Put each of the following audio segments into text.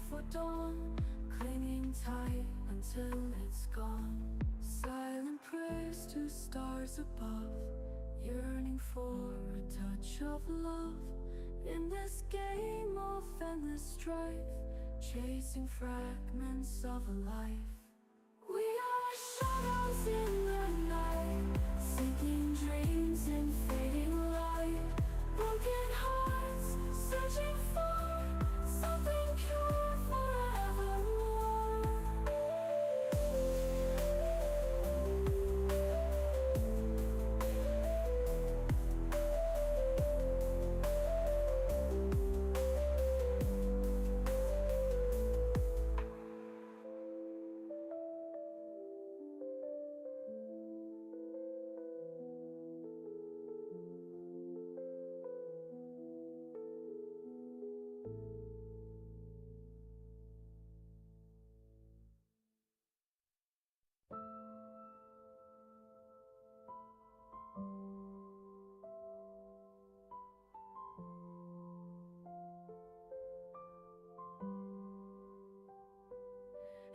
for dawn, clinging tight until it's gone. Silent prayers to stars above, yearning for a touch of love. In this game of endless strife, chasing fragments of a life. We are shadows in the night, seeking dreams in fading light. Broken hearts, searching for something pure forevermore.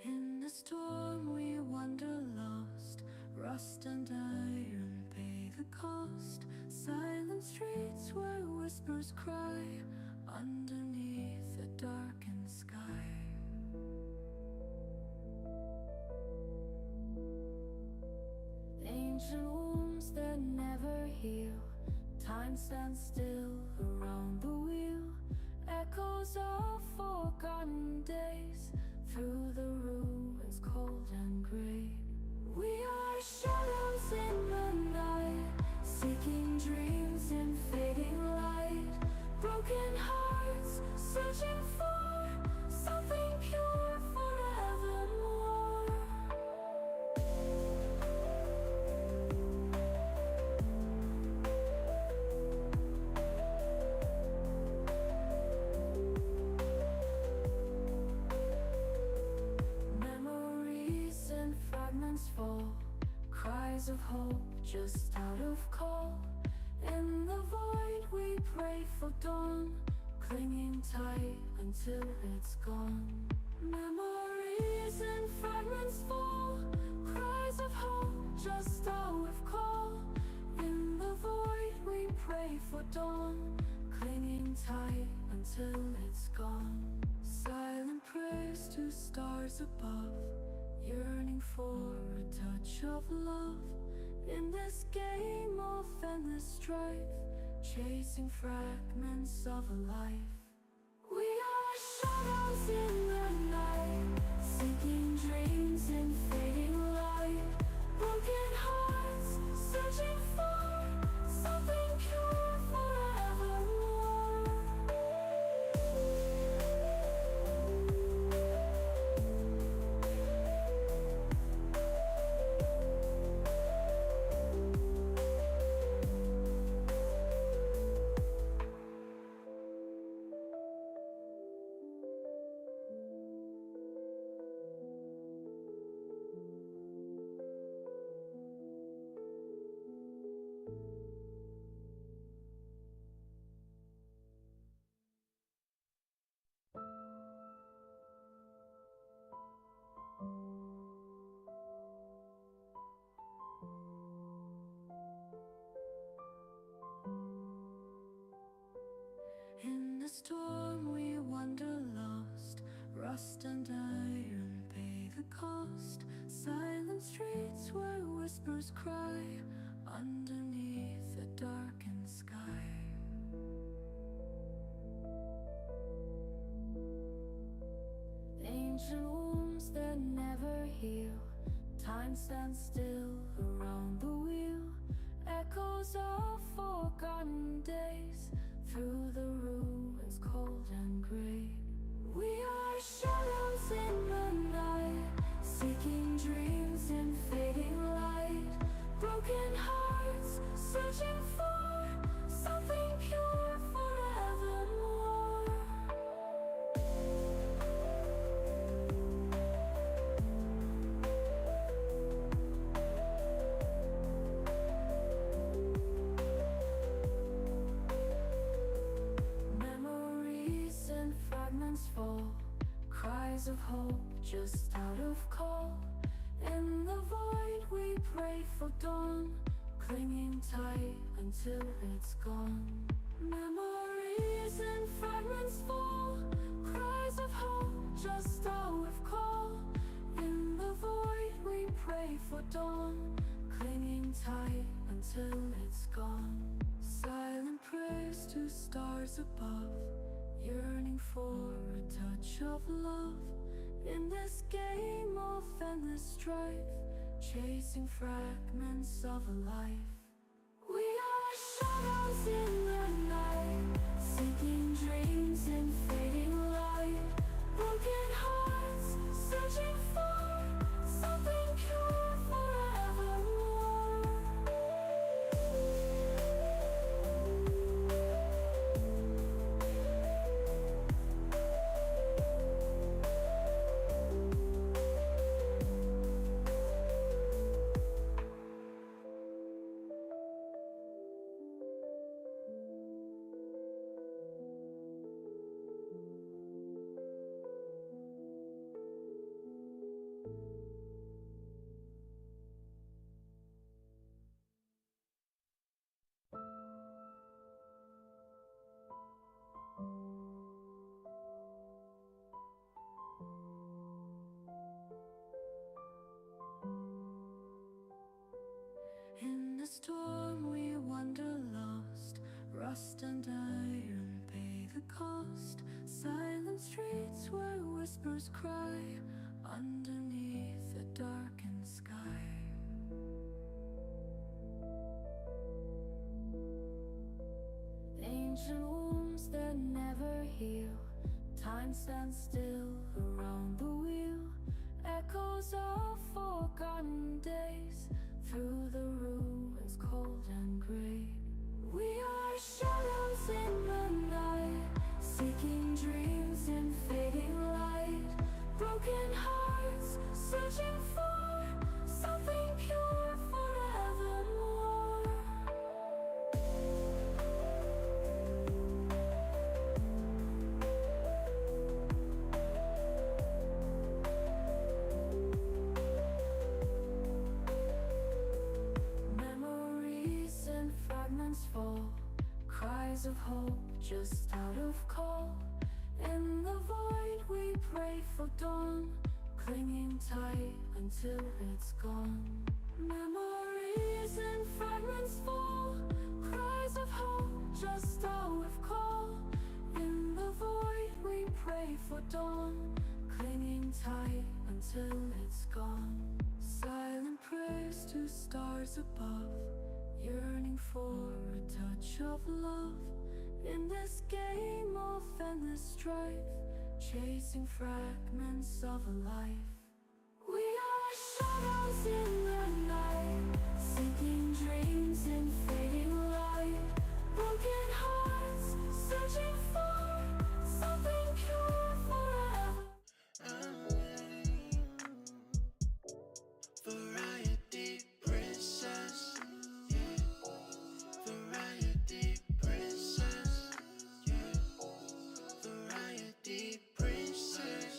In the storm we wander lost, rust and iron pay the cost. Silent streets where whispers cry, underneath a darkened sky. Ancient wounds that never heal, time stands still around the wheel. Echoes of forgotten days, through the ruins cold and grey. We are shadows in the night, seeking dreams in fading light. Broken hearts, searching for something pure forevermore. Fall, cries of hope just out of call. In the void we pray for dawn, clinging tight until it's gone. Memories and fragments fall, cries of hope just out of call. In the void we pray for dawn, clinging tight until it's gone. Silent prayers to stars above, yearning for a touch of love. In this game of endless strife, chasing fragments of a life. We are shadows in the night, seeking dreams in fading light. Broken hearts, searching for something pure forevermore. In the storm we wander lost, rust and iron pay the cost. Silent streets where whispers cry, underneath a darkened sky. Ancient wounds that never heal, time stands still around the wheel. Echoes of forgotten days, through the ruins cold and grey. We are shadows in the night, seeking dreams in fading light. Broken hearts, searching for something pure forevermore. fall, just out of call. In the void we pray for dawn, clinging tight until it's gone. Memories and fragments fall, cries of hope just out of call. In the void we pray for dawn, clinging tight until it's gone. Silent prayers to stars above, yearning for a touch of love. In this game of endless strife, chasing fragments of a life. We are shadows in the night, seeking dreams in fading light. Broken hearts, searching for something pure forevermore. In the storm we wander lost, rust and iron pay the cost. Silent streets where whispers cry, underneath a darkened sky. Ancient wounds that never heal, time stands still around the wheel. Echoes of forgotten days, through the ruins cold and gray. We are shadows in the night, seeking dreams in fading light. Broken hearts, searching for something pure forevermore. Memories and fragments fall, cries of hope just out of call. In the void we pray for dawn, clinging tight until it's gone. Memories and fragments fall, cries of hope just out of call. In the void we pray for dawn, clinging tight until it's gone. Silent prayers to stars above, yearning for a touch of love. In this game of endless strife, chasing fragments of a life. We are shadows in the night, seeking dreams in fading light. Broken hearts, searching for something pure forever. Variety princess, yeah. Variety princess, yeah. Variety princess,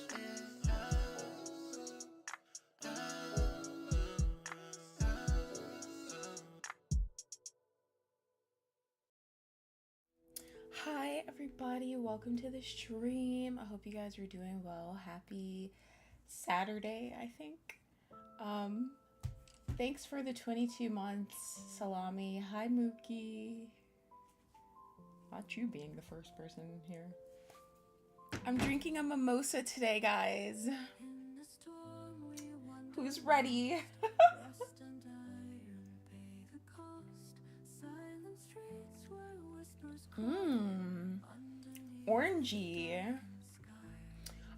Hi everybody, welcome to the stream. I hope you guys are doing well. Happy Saturday, I think. Thanks for the 22 months, Salami. Hi Mookie. Not you being the first person here. I'm drinking a mimosa today, guys. Who's ready? Orangey.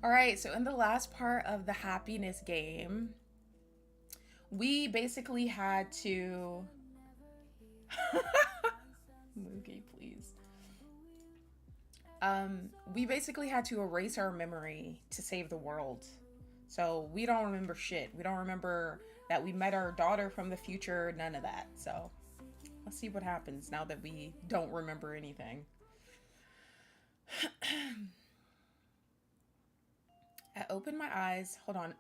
Alright, so in the last part of the happiness game, we basically had to... Moogie, please. We basically had to erase our memory to save the world. So we don't remember shit. We don't remember that we met our daughter from the future, none of that. So let's see what happens now that we don't remember anything. I opened my eyes. Hold on.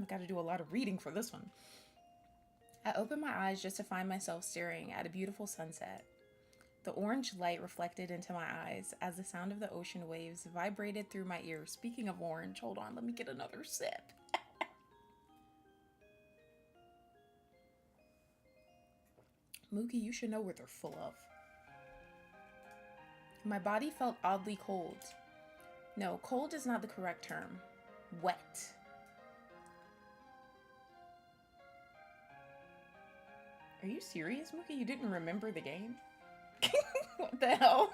Gotta do a lot of reading for this one. I opened my eyes just to find myself staring at a beautiful sunset. The orange light reflected into my eyes as the sound of the ocean waves vibrated through my ears. Speaking of orange, hold on, let me get another sip. Mookie, you should know what they're full of. My body felt oddly cold. No, cold is not the correct term. Wet. Are you serious, Mookie? You didn't remember the game? What the hell?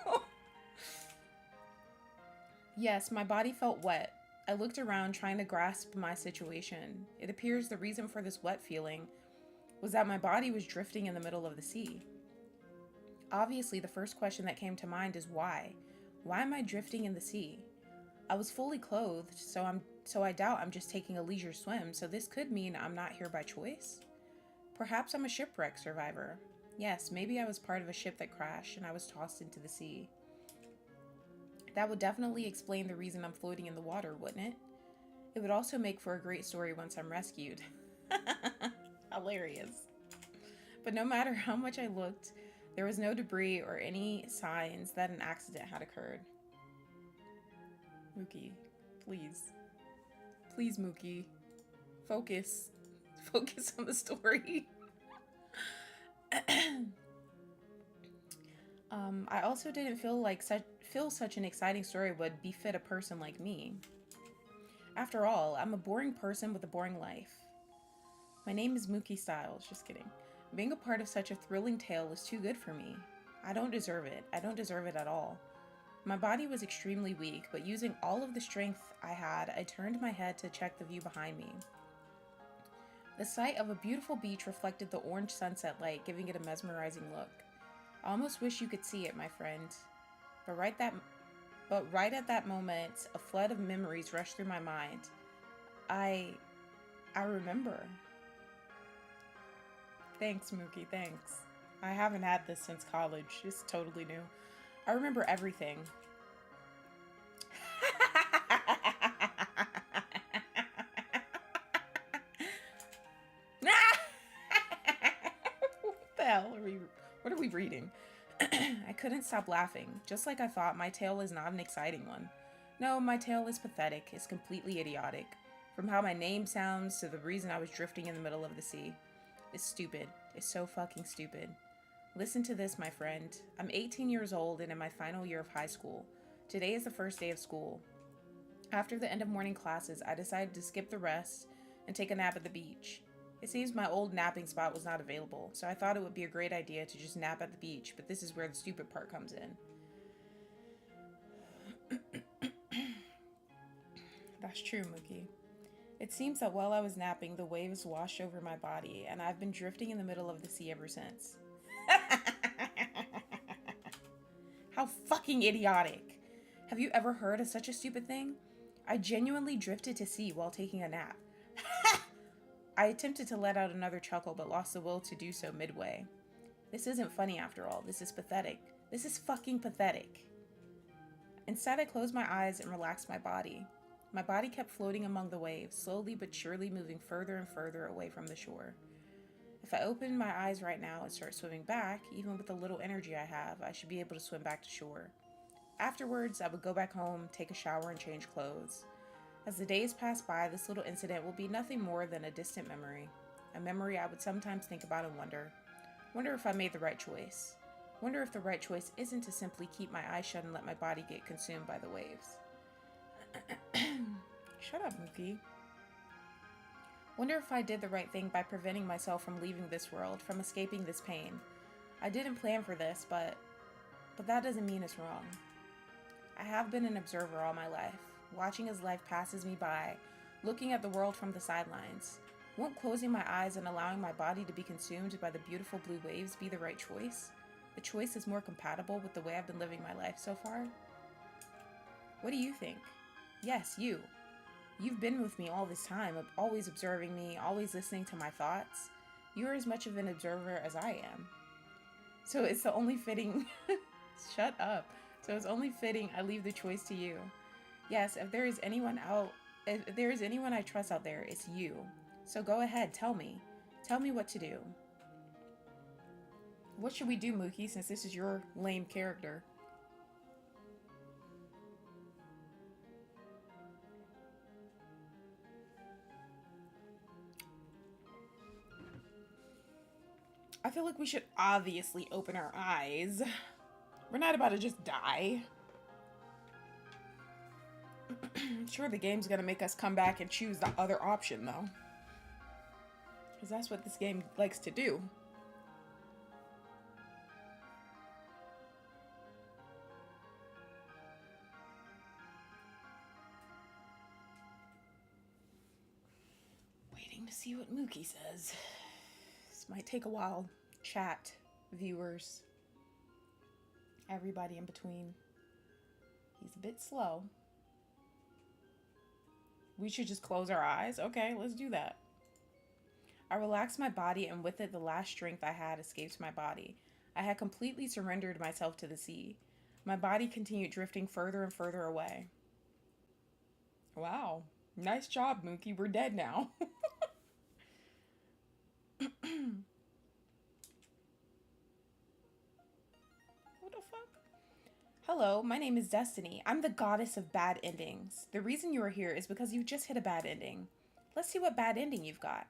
Yes, my body felt wet. I looked around trying to grasp my situation. It appears the reason for this wet feeling was that my body was drifting in the middle of the sea. Obviously, the first question that came to mind is why? Why am I drifting in the sea? I was fully clothed, so I doubt I'm just taking a leisure swim, so this could mean I'm not here by choice. Perhaps I'm a shipwreck survivor. Yes, maybe I was part of a ship that crashed and I was tossed into the sea. That would definitely explain the reason I'm floating in the water, wouldn't it? It would also make for a great story once I'm rescued. Hilarious. But no matter how much I looked, there was no debris or any signs that an accident had occurred. Mookie, please. Please, Mookie. Focus. Focus on the story. I also didn't feel such an exciting story would befit a person like me. After all, I'm a boring person with a boring life. My name is Mookie Styles, just kidding. Being a part of such a thrilling tale is too good for me. I don't deserve it. I don't deserve it at all. My body was extremely weak, but using all of the strength I had, I turned my head to check the view behind me. The sight of a beautiful beach reflected the orange sunset light, giving it a mesmerizing look. I almost wish you could see it, my friend. But right at that moment, a flood of memories rushed through my mind. I remember. Thanks, Mookie, thanks. I haven't had this since college. It's totally new. I remember everything. What are we reading? I couldn't stop laughing. Just like I thought, my tale is not an exciting one. No, my tale is pathetic. It's completely idiotic. From how my name sounds to the reason I was drifting in the middle of the sea. It's stupid. It's so fucking stupid. Listen to this, my friend. I'm 18 years old and in my final year of high school. Today is the first day of school. After the end of morning classes, I decided to skip the rest and take a nap at the beach. It seems my old napping spot was not available, so I thought it would be a great idea to just nap at the beach, but this is where the stupid part comes in. That's true, Mookie. It seems that while I was napping, the waves washed over my body, and I've been drifting in the middle of the sea ever since. How fucking idiotic. Have you ever heard of such a stupid thing? I genuinely drifted to sea while taking a nap. I attempted to let out another chuckle, but lost the will to do so midway. This isn't funny after all. This is pathetic. This is fucking pathetic. Instead, I closed my eyes and relaxed my body. My body kept floating among the waves, slowly but surely moving further and further away from the shore. If I open my eyes right now and start swimming back, even with the little energy I have, I should be able to swim back to shore. Afterwards, I would go back home, take a shower, and change clothes. As the days pass by, this little incident will be nothing more than a distant memory. A memory I would sometimes think about and wonder if I made the right choice. Wonder if the right choice isn't to simply keep my eyes shut and let my body get consumed by the waves. Shut up, Mookie. Wonder if I did the right thing by preventing myself from leaving this world, from escaping this pain. I didn't plan for this, but that doesn't mean it's wrong. I have been an observer all my life, watching as life passes me by, looking at the world from the sidelines. Won't closing my eyes and allowing my body to be consumed by the beautiful blue waves be the right choice? The choice is more compatible with the way I've been living my life so far? What do you think? Yes, you. You've been with me all this time, always observing me, always listening to my thoughts. You're as much of an observer as I am. So it's the only fitting... Shut up. So it's only fitting I leave the choice to you. Yes, if there is anyone out If there is anyone I trust out there, it's you. So go ahead, tell me. Tell me what to do. What should we do, Mookie, since this is your lame character? I feel like we should obviously open our eyes. We're not about to just die. Sure, the game's gonna make us come back and choose the other option, though. Because that's what this game likes to do. Waiting to see what Mookie says. This might take a while. Chat, viewers, everybody in between. He's a bit slow. We should just close our eyes? Okay, let's do that. I relaxed my body, and with it, the last strength I had escaped my body. I had completely surrendered myself to the sea. My body continued drifting further and further away. Wow. Nice job, Mookie. We're dead now. What the fuck? Hello, my name is Destiny. I'm the goddess of bad endings. The reason you are here is because you just hit a bad ending. Let's see what bad ending you've got.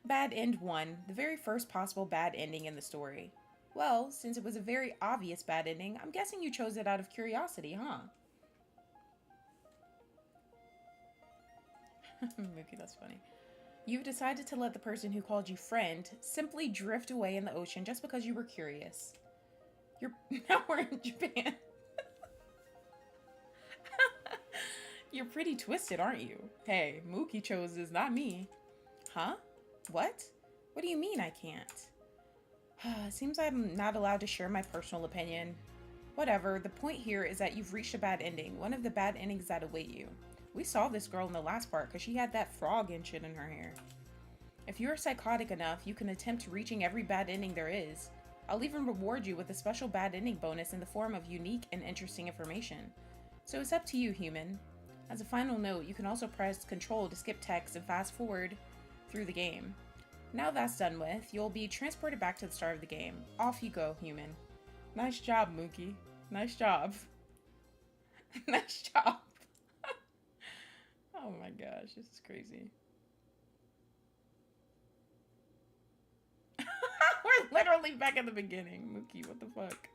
Bad end 1, the very first possible bad ending in the story. Well, since it was a very obvious bad ending, I'm guessing you chose it out of curiosity, huh? Mookie, that's funny. You've decided to let the person who called you friend simply drift away in the ocean just because you were curious. Now we're in Japan. You're pretty twisted, aren't you? Hey, Mookie chose this, not me. Huh? What? What do you mean I can't? Seems I'm not allowed to share my personal opinion. Whatever, the point here is that you've reached a bad ending, one of the bad endings that await you. We saw this girl in the last part because she had that frog and shit in her hair. If you're psychotic enough, you can attempt reaching every bad ending there is. I'll even reward you with a special bad ending bonus in the form of unique and interesting information. So it's up to you, human. As a final note, you can also press Control to skip text and fast forward through the game. Now that's done with, you'll be transported back to the start of the game. Off you go, human. Nice job, Mookie. Nice job. Nice job. Oh my gosh, this is crazy. We're literally back at the beginning. Mookie, what the fuck?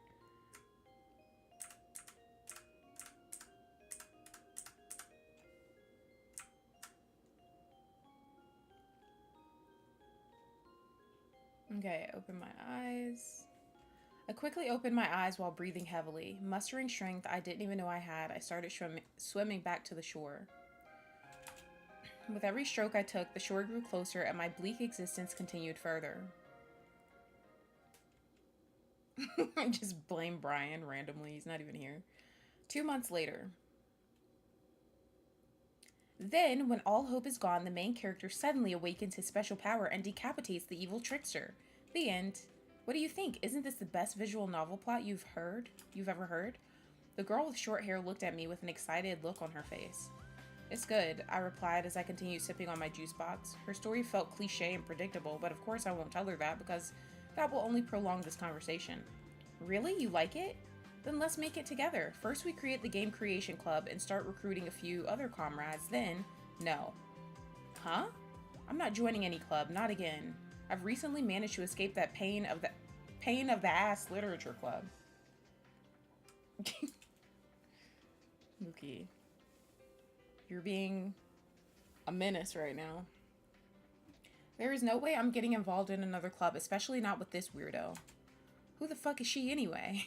Okay, open my eyes. I quickly opened my eyes while breathing heavily. Mustering strength I didn't even know I had, I started swimming back to the shore. With every stroke I took, the shore grew closer and my bleak existence continued further. Just blame Brian randomly, he's not even here. 2 months later. Then, when all hope is gone, the main character suddenly awakens his special power and decapitates the evil trickster. The end. What do you think? Isn't this the best visual novel plot you've ever heard? The girl with short hair looked at me with an excited look on her face. It's good, I replied as I continued sipping on my juice box. Her story felt cliche and predictable, but of course I won't tell her that because that will only prolong this conversation. Really? You like it? Then let's make it together. First we create the game creation club and start recruiting a few other comrades, then, no. Huh? I'm not joining any club, not again. I've recently managed to escape that pain of the ass literature club. Mookie. You're being a menace right now. There is no way I'm getting involved in another club, especially not with this weirdo. Who the fuck is she anyway?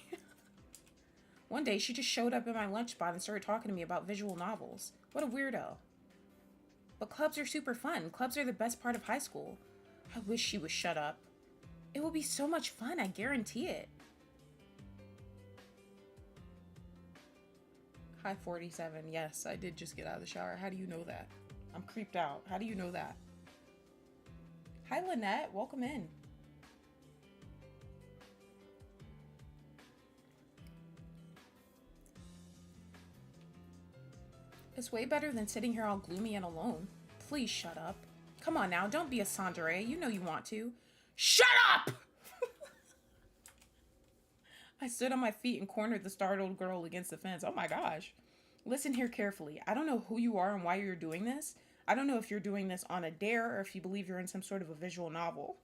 One day, she just showed up in my lunch spot and started talking to me about visual novels. What a weirdo. But clubs are super fun. Clubs are the best part of high school. I wish she would shut up. It will be so much fun, I guarantee it. Hi, 47. Yes, I did just get out of the shower. How do you know that? I'm creeped out. How do you know that? Hi, Lynette. Welcome in. It's way better than sitting here all gloomy and alone. Please shut up. Come on now, don't be a tsundere. You know you want to. Shut up! I stood on my feet and cornered the startled girl against the fence. Oh my gosh. Listen here carefully. I don't know who you are and why you're doing this. I don't know if you're doing this on a dare or if you believe you're in some sort of a visual novel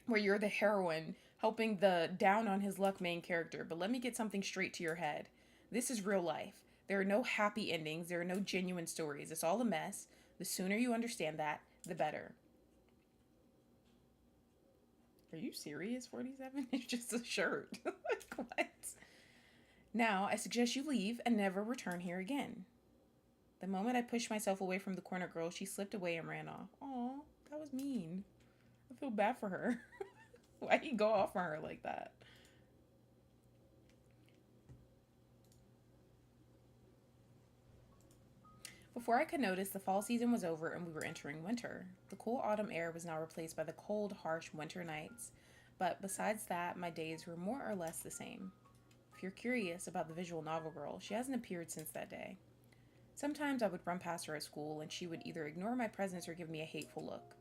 where you're the heroine helping the down on his luck main character. But let me get something straight to your head. This is real life. There are no happy endings. There are no genuine stories. It's all a mess. The sooner you understand that, the better. Are you serious, 47? It's just a shirt. Like, what? Now, I suggest you leave and never return here again. The moment I pushed myself away from the corner girl, she slipped away and ran off. Aw, that was mean. I feel bad for her. Why'd he go off on her like that? Before I could notice, the fall season was over and we were entering winter. The cool autumn air was now replaced by the cold, harsh winter nights. But besides that, my days were more or less the same. If you're curious about the visual novel girl, she hasn't appeared since that day. Sometimes I would run past her at school and she would either ignore my presence or give me a hateful look.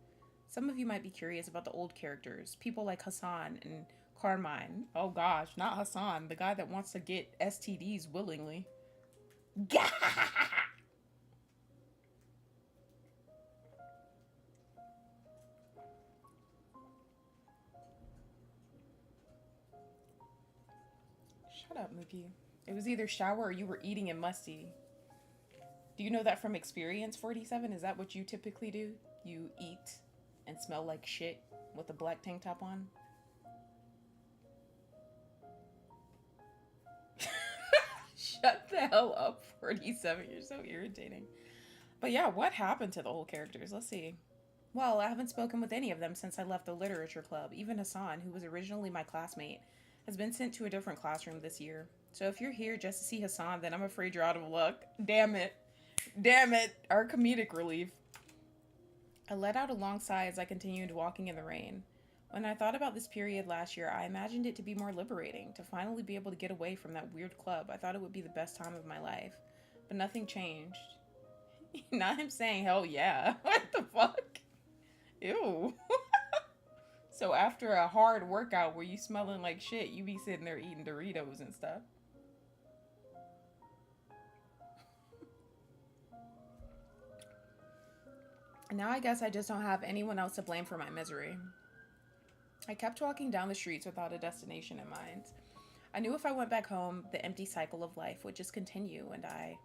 Some of you might be curious about the old characters, people like Hassan and Carmine. Oh gosh, not Hassan, the guy that wants to get STDs willingly. Gah! Shut up, Mookie. It was either shower or you were eating and musty. Do you know that from experience, 47? Is that what you typically do? You eat and smell like shit with a black tank top on? Shut the hell up, 47. You're so irritating. But yeah, what happened to the old characters? Let's see. Well, I haven't spoken with any of them since I left the literature club. Even Hassan, who was originally my classmate, has been sent to a different classroom this year. So if you're here just to see Hassan, then I'm afraid you're out of luck. Damn it. Damn it. Our comedic relief. I let out a long sigh as I continued walking in the rain. When I thought about this period last year, I imagined it to be more liberating, to finally be able to get away from that weird club. I thought it would be the best time of my life. But nothing changed. Not him saying, hell yeah. What the fuck? Ew. So after a hard workout where you smelling like shit, you be sitting there eating Doritos and stuff. Now I guess I just don't have anyone else to blame for my misery. I kept walking down the streets without a destination in mind. I knew if I went back home, the empty cycle of life would just continue, and I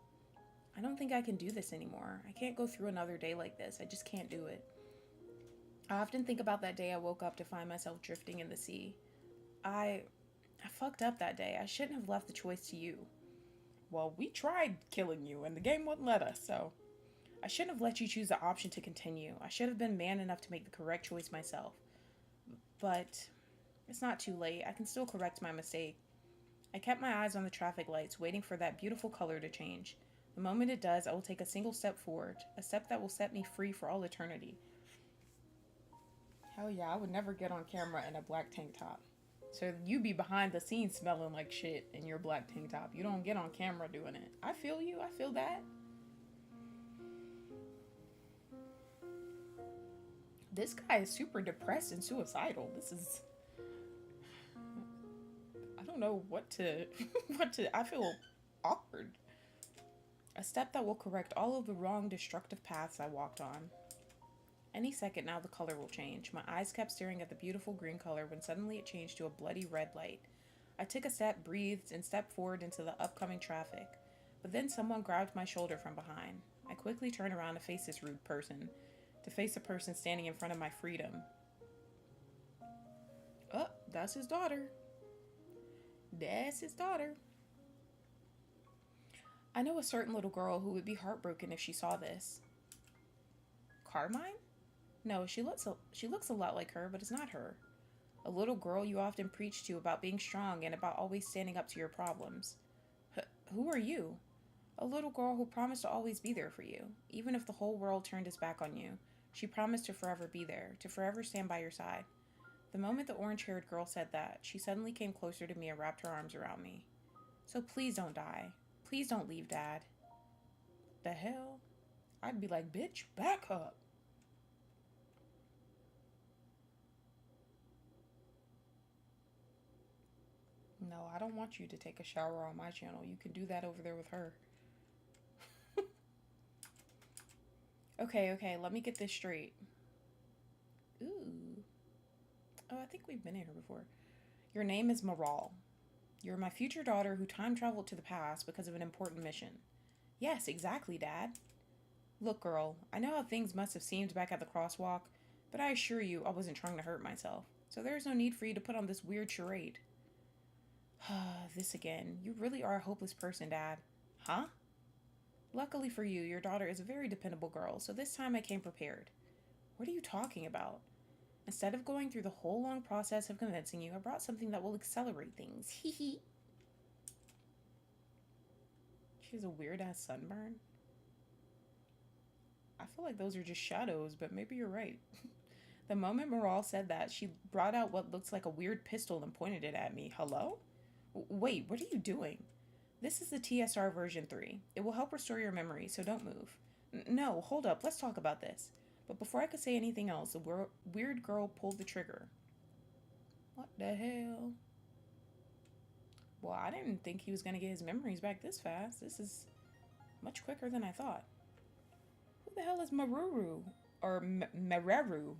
don't think I can do this anymore. I can't go through another day like this. I just can't do it. I often think about that day I woke up to find myself drifting in the sea. I fucked up that day. I shouldn't have left the choice to you. Well, we tried killing you, and the game wouldn't let us, so I shouldn't have let you choose the option to continue. I should have been man enough to make the correct choice myself. But it's not too late. I can still correct my mistake. I kept my eyes on the traffic lights, waiting for that beautiful color to change. The moment it does, I will take a single step forward, a step that will set me free for all eternity. Hell yeah, I would never get on camera in a black tank top. So you be behind the scenes smelling like shit in your black tank top. You don't get on camera doing it. I feel you. I feel that. This guy is super depressed and suicidal. This is... I don't know what to... I feel awkward. A step that will correct all of the wrong, destructive paths I walked on. Any second now, the color will change. My eyes kept staring at the beautiful green color when suddenly it changed to a bloody red light. I took a step, breathed, and stepped forward into the upcoming traffic. But then someone grabbed my shoulder from behind. I quickly turned around to face this rude person. To face the person standing in front of my freedom. Oh, that's his daughter. That's his daughter. I know a certain little girl who would be heartbroken if she saw this. Carmine? No, she looks a lot like her, but it's not her. A little girl you often preach to about being strong and about always standing up to your problems. Who are you? A little girl who promised to always be there for you, even if the whole world turned its back on you. She promised to forever be there, to forever stand by your side. The moment the orange-haired girl said that, she suddenly came closer to me and wrapped her arms around me. So please don't die. Please don't leave, Dad. The hell? I'd be like, bitch, back up. No, I don't want you to take a shower on my channel. You can do that over there with her. Okay, let me get this straight. Ooh. Oh, I think we've been here before. Your name is Maral. You're my future daughter who time traveled to the past because of an important mission. Yes, exactly, Dad. Look, girl, I know how things must have seemed back at the crosswalk, but I assure you I wasn't trying to hurt myself, so there is no need for you to put on this weird charade. This again. You really are a hopeless person, Dad. Huh? Luckily for you, your daughter is a very dependable girl, so this time I came prepared. What are you talking about? Instead of going through the whole long process of convincing you, I brought something that will accelerate things. Hee hee. She has a weird ass sunburn. I feel like those are just shadows, but maybe you're right. The moment Moral said that, she brought out what looks like a weird pistol and pointed it at me. Hello? Wait, what are you doing? This is the TSR version 3. It will help restore your memory, so don't move. No, hold up, let's talk about this. But before I could say anything else, the weird girl pulled the trigger. What the hell? Well, I didn't think he was going to get his memories back this fast. This is much quicker than I thought. Who the hell is Maruru? Or Mereru?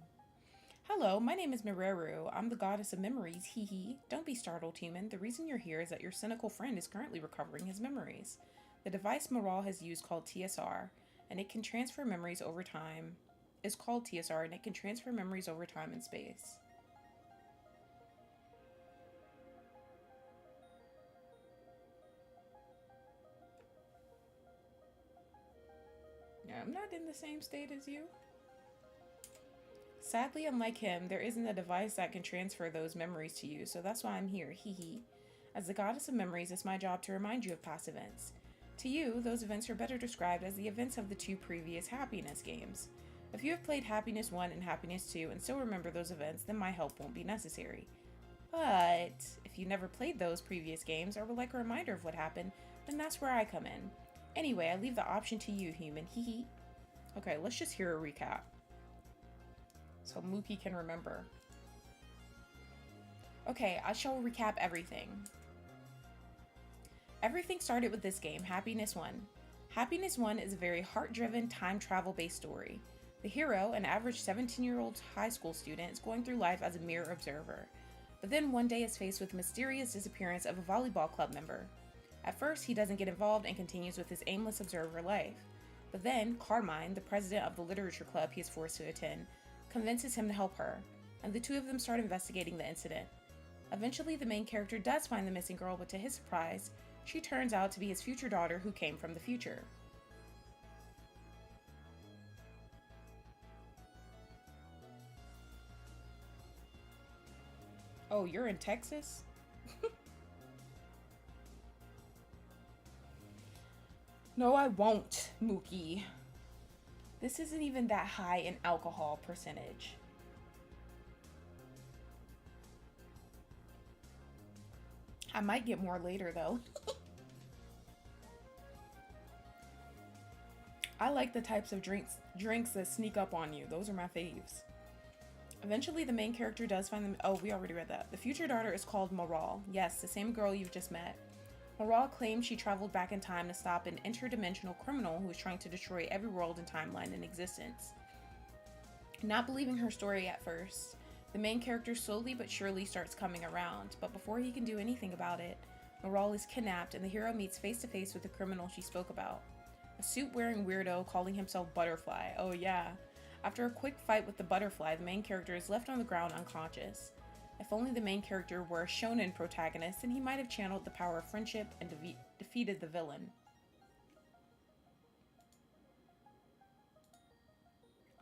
Hello, my name is Mereru. I'm the goddess of memories, hee hee. Don't be startled, human. The reason you're here is that your cynical friend is currently recovering his memories. The device Moral has used called TSR, and it can transfer memories over time. Is called TSR, and it can transfer memories over time and space. Yeah, I'm not in the same state as you. Sadly, unlike him, there isn't a device that can transfer those memories to you, so that's why I'm here, hee hee. As the goddess of memories, it's my job to remind you of past events. To you, those events are better described as the events of the 2 previous happiness games. If you have played Happiness 1 and Happiness 2 and still remember those events, then my help won't be necessary. But if you never played those previous games or would like a reminder of what happened, then that's where I come in. Anyway, I leave the option to you, human, hee hee. Okay, let's just hear a recap, so Mookie can remember. Okay, I shall recap everything. Everything started with this game, Happiness 1. Happiness 1 is a very heart-driven, time travel-based story. The hero, an average 17-year-old high school student, is going through life as a mere observer. But then one day is faced with the mysterious disappearance of a volleyball club member. At first, he doesn't get involved and continues with his aimless observer life. But then, Carmine, the president of the literature club he is forced to attend, convinces him to help her, and the two of them start investigating the incident. Eventually, the main character does find the missing girl, but to his surprise, she turns out to be his future daughter who came from the future. Oh, you're in Texas? No, I won't, Mookie. This isn't even that high in alcohol percentage. I might get more later, though. I like the types of drinks that sneak up on you. Those are my faves. Eventually, the main character does find them. Oh, we already read that. The future daughter is called Moral. Yes, the same girl you've just met. Moral claims she traveled back in time to stop an interdimensional criminal who was trying to destroy every world and timeline in existence. Not believing her story at first, the main character slowly but surely starts coming around, but before he can do anything about it, Moral is kidnapped and the hero meets face to face with the criminal she spoke about. A suit-wearing weirdo calling himself Butterfly. Oh yeah. After a quick fight with the Butterfly, the main character is left on the ground unconscious. If only the main character were a shonen protagonist, then he might have channeled the power of friendship and defeated the villain.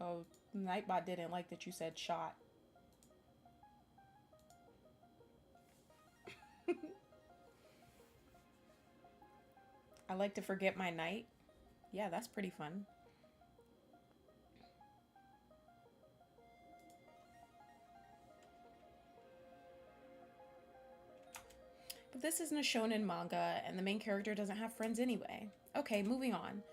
Oh, Nightbot didn't like that you said shot. I like to forget my night. Yeah, that's pretty fun. But this isn't a shonen manga, and the main character doesn't have friends anyway. Okay, moving on.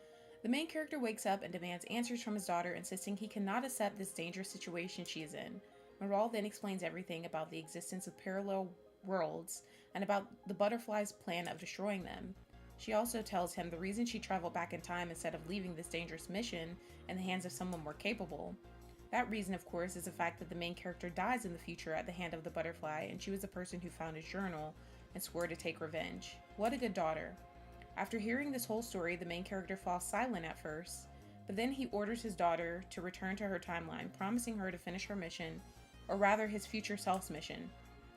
The main character wakes up and demands answers from his daughter, insisting he cannot accept this dangerous situation she is in. Moral then explains everything about the existence of parallel worlds and about the butterfly's plan of destroying them. She also tells him the reason she traveled back in time instead of leaving this dangerous mission in the hands of someone more capable. That reason, of course, is the fact that the main character dies in the future at the hand of the butterfly, and she was the person who found his journal and swore to take revenge. What a good daughter. After hearing this whole story, the main character falls silent at first, but then he orders his daughter to return to her timeline, promising her to finish her mission, or rather his future self's mission.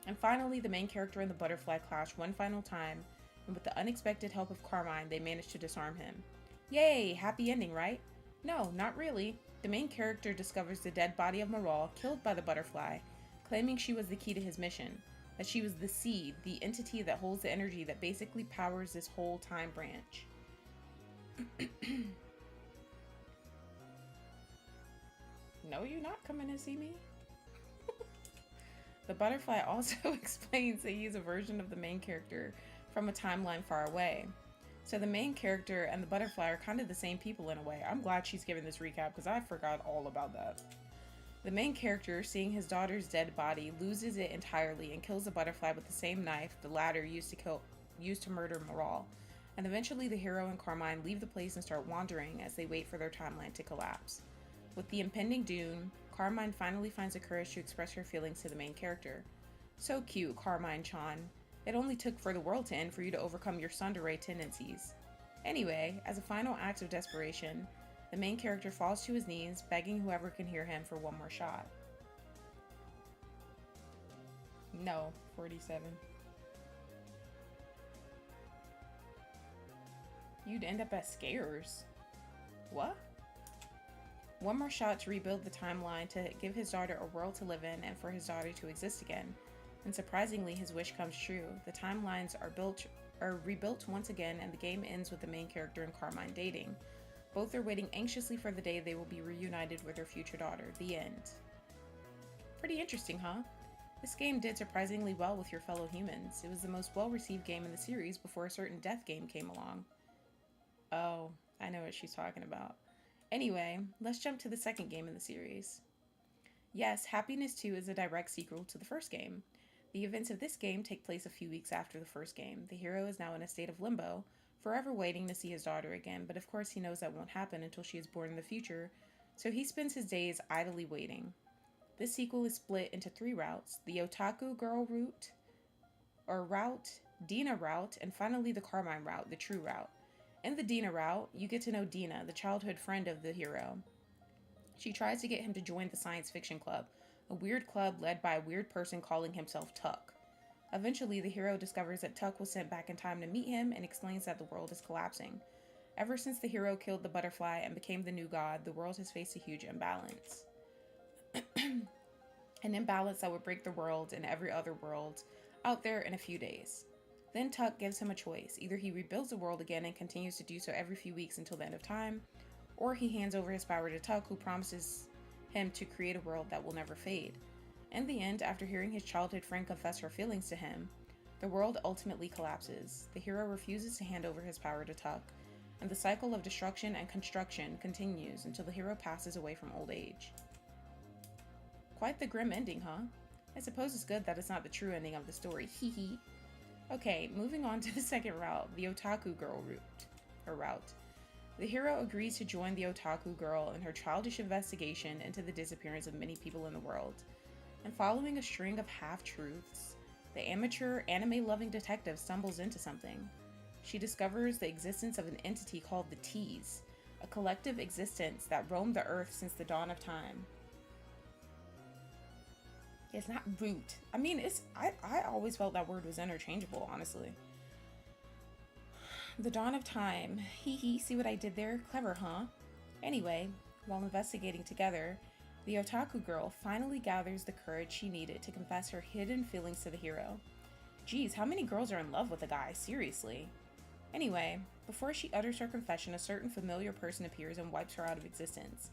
And finally, the main character and the butterfly clash one final time, and with the unexpected help of Carmine, they manage to disarm him. Yay! Happy ending, right? No, not really. The main character discovers the dead body of Moral, killed by the butterfly, claiming she was the key to his mission, that she was the seed, the entity that holds the energy that basically powers this whole time branch. No, you're not coming to see me? The butterfly also explains that he is a version of the main character from a timeline far away. So the main character and the butterfly are kind of the same people in a way. I'm glad she's giving this recap because I forgot all about that. The main character, seeing his daughter's dead body, loses it entirely and kills the butterfly with the same knife the latter used to murder Moral. And eventually the hero and Carmine leave the place and start wandering as they wait for their timeline to collapse. With the impending doom, Carmine finally finds the courage to express her feelings to the main character. So cute, Carmine-chan. It only took for the world to end for you to overcome your tsundere tendencies. Anyway, as a final act of desperation, the main character falls to his knees, begging whoever can hear him for one more shot. No, 47. You'd end up as Scares. What? One more shot to rebuild the timeline, to give his daughter a world to live in and for his daughter to exist again. And surprisingly, his wish comes true. The timelines are rebuilt once again, and the game ends with the main character and Carmine dating. Both are waiting anxiously for the day they will be reunited with their future daughter. The end. Pretty interesting, huh? This game did surprisingly well with your fellow humans. It was the most well-received game in the series before a certain death game came along. Oh, I know what she's talking about. Anyway, let's jump to the second game in the series. Yes, Happiness 2 is a direct sequel to the first game. The events of this game take place a few weeks after the first game. The hero is now in a state of limbo, forever waiting to see his daughter again, but of course he knows that won't happen until she is born in the future, so he spends his days idly waiting. This sequel is split into 3 routes: the Otaku Girl route, Dina route, and finally the Carmine route, the true route. In the Dina route, you get to know Dina, the childhood friend of the hero. She tries to get him to join the science fiction club, a weird club led by a weird person calling himself Tuck. Eventually, the hero discovers that Tuck was sent back in time to meet him and explains that the world is collapsing. Ever since the hero killed the butterfly and became the new god, the world has faced a huge imbalance. An imbalance that would break the world and every other world out there in a few days. Then Tuck gives him a choice. Either he rebuilds the world again and continues to do so every few weeks until the end of time, or he hands over his power to Tuck, who promises him to create a world that will never fade. In the end, after hearing his childhood friend confess her feelings to him, the world ultimately collapses. The hero refuses to hand over his power to Tuck, and the cycle of destruction and construction continues until the hero passes away from old age. Quite the grim ending, huh? I suppose it's good that it's not the true ending of the story, hee hee. Okay, moving on to the second route, the Otaku Girl route. The hero agrees to join the Otaku Girl in her childish investigation into the disappearance of many people in the world. And following a string of half-truths, the amateur, anime-loving detective stumbles into something. She discovers the existence of an entity called the T's, a collective existence that roamed the earth since the dawn of time. It's not root. I mean, I always felt that word was interchangeable, honestly. The dawn of time. Hee hee, see what I did there? Clever, huh? Anyway, while investigating together, the Otaku Girl finally gathers the courage she needed to confess her hidden feelings to the hero. Geez, how many girls are in love with a guy? Seriously. Anyway, before she utters her confession, a certain familiar person appears and wipes her out of existence.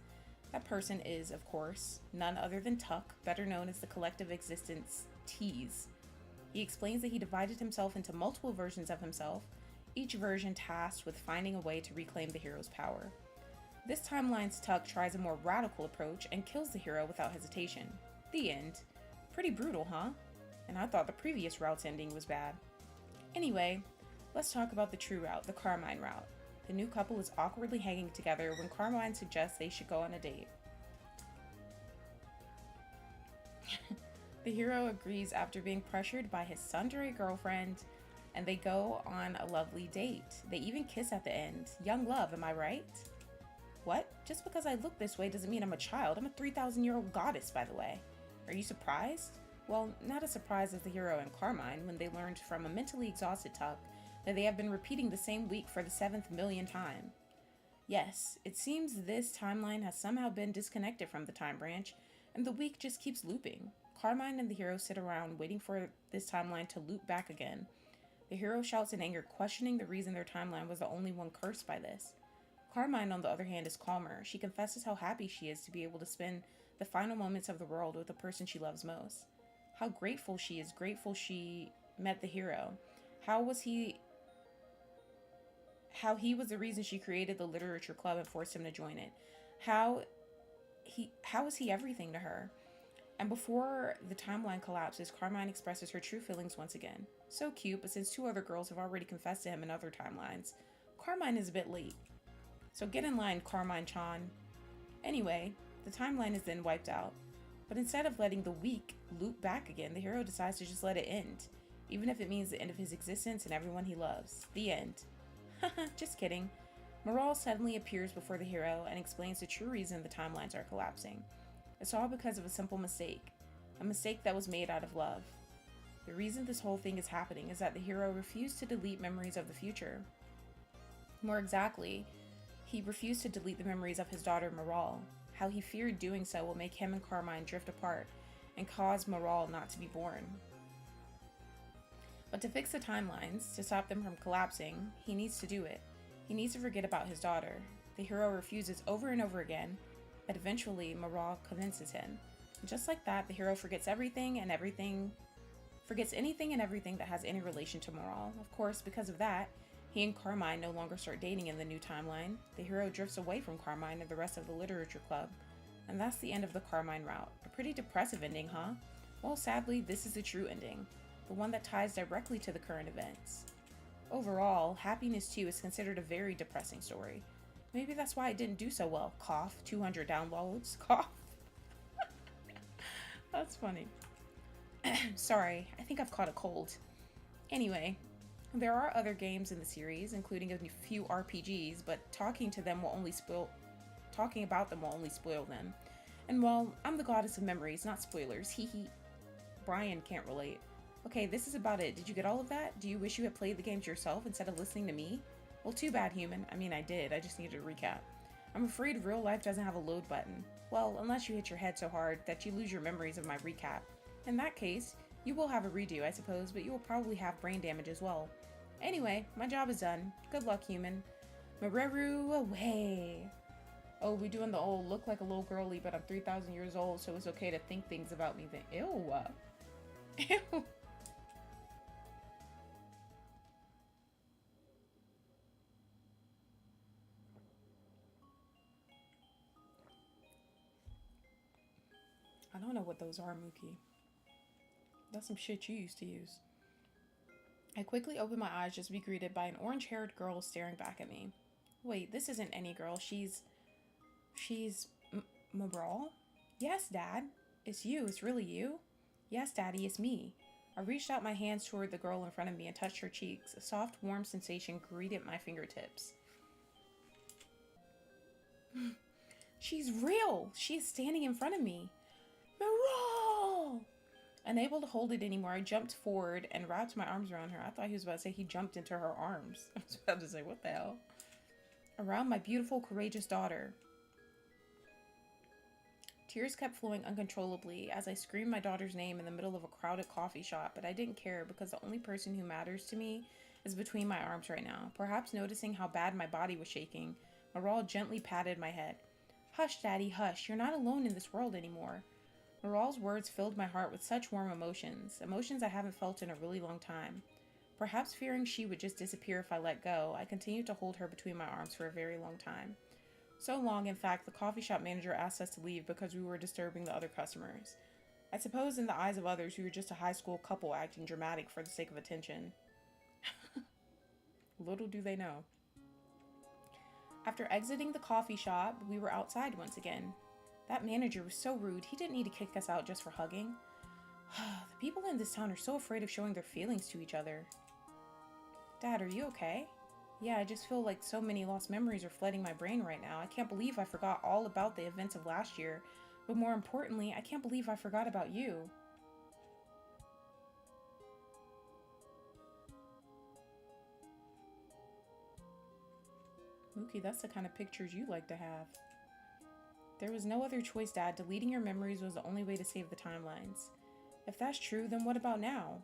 That person is, of course, none other than Tuck, better known as the collective existence T's. He explains that he divided himself into multiple versions of himself, each version tasked with finding a way to reclaim the hero's power. This timeline's Tuck tries a more radical approach and kills the hero without hesitation. The end. Pretty brutal, huh? And I thought the previous route's ending was bad. Anyway, let's talk about the true route, the Carmine route. The new couple is awkwardly hanging together when Carmine suggests they should go on a date. The hero agrees after being pressured by his sundry girlfriend, and they go on a lovely date. They even kiss at the end. Young love, am I right? What? Just because I look this way doesn't mean I'm a child. I'm a 3,000-year-old goddess, by the way. Are you surprised? Well, not as surprised as the hero and Carmine when they learned from a mentally exhausted Tuck that they have been repeating the same week for the 7th millionth time. Yes, it seems this timeline has somehow been disconnected from the time branch, and the week just keeps looping. Carmine and the hero sit around waiting for this timeline to loop back again. The hero shouts in anger, questioning the reason their timeline was the only one cursed by this. Carmine, on the other hand, is calmer. She confesses how happy she is to be able to spend the final moments of the world with the person she loves most. How grateful she met the hero. How he was the reason she created the literature club and forced him to join it. How is he everything to her? And before the timeline collapses, Carmine expresses her true feelings once again. So cute, but since 2 other girls have already confessed to him in other timelines, Carmine is a bit late. So get in line, Carmine-chan. Anyway, the timeline is then wiped out. But instead of letting the week loop back again, the hero decides to just let it end, even if it means the end of his existence and everyone he loves. The end. Haha, just kidding. Moral suddenly appears before the hero and explains the true reason the timelines are collapsing. It's all because of a simple mistake. A mistake that was made out of love. The reason this whole thing is happening is that the hero refused to delete memories of the future. More exactly, he refused to delete the memories of his daughter Moral. How he feared doing so will make him and Carmine drift apart and cause Moral not to be born. But to fix the timelines, to stop them from collapsing, he needs to do it. He needs to forget about his daughter. The hero refuses over and over again, but eventually Moral convinces him. And just like that, the hero forgets anything and everything that has any relation to Moral. Of course, because of that, he and Carmine no longer start dating in the new timeline. The hero drifts away from Carmine and the rest of the literature club. And that's the end of the Carmine route. A pretty depressive ending, huh? Well, sadly, this is the true ending. The one that ties directly to the current events. Overall, Happiness 2 is considered a very depressing story. Maybe that's why it didn't do so well. Cough, 200 downloads. Cough. That's funny. Sorry, I think I've caught a cold. Anyway, there are other games in the series, including a few RPGs, but talking about them will only spoil them. And well, I'm the goddess of memories, not spoilers. Hee hee. Brian can't relate. Okay, this is about it. Did you get all of that? Do you wish you had played the games yourself instead of listening to me? Well, too bad, human. I mean, I did. I just needed a recap. I'm afraid real life doesn't have a load button. Well, unless you hit your head so hard that you lose your memories of my recap. In that case, you will have a redo, I suppose, but you will probably have brain damage as well. Anyway, my job is done. Good luck, human. Mareru away. Oh, we doing the old look like a little girly, but I'm 3,000 years old, so it's okay to think things about me then. Ew. Ew. I don't know what those are, Mookie. That's some shit you used to use. I quickly opened my eyes just to be greeted by an orange-haired girl staring back at me. Wait, this isn't any girl. She's Mabral? Yes, Dad. It's you. It's really you? Yes, Daddy, it's me. I reached out my hands toward the girl in front of me and touched her cheeks. A soft, warm sensation greeted my fingertips. She's real! She is standing in front of me. Mabral! Unable to hold it anymore, I jumped forward and wrapped my arms around her. I thought he was about to say he jumped into her arms. I was about to say, what the hell? Around my beautiful, courageous daughter. Tears kept flowing uncontrollably as I screamed my daughter's name in the middle of a crowded coffee shop, but I didn't care because the only person who matters to me is between my arms right now. Perhaps noticing how bad my body was shaking, Maral gently patted my head. Hush, Daddy, hush. You're not alone in this world anymore. Maral's words filled my heart with such warm emotions I haven't felt in a really long time. Perhaps fearing she would just disappear if I let go, I continued to hold her between my arms for a very long time. So long, in fact, the coffee shop manager asked us to leave because we were disturbing the other customers. I suppose in the eyes of others, we were just a high school couple acting dramatic for the sake of attention. Little do they know. After exiting the coffee shop, we were outside once again. That manager was so rude, he didn't need to kick us out just for hugging. The people in this town are so afraid of showing their feelings to each other. Dad, are you okay? Yeah, I just feel like so many lost memories are flooding my brain right now. I can't believe I forgot all about the events of last year. But more importantly, I can't believe I forgot about you. Mookie, that's the kind of pictures you like to have. There was no other choice, Dad. Deleting your memories was the only way to save the timelines. If that's true, then what about now?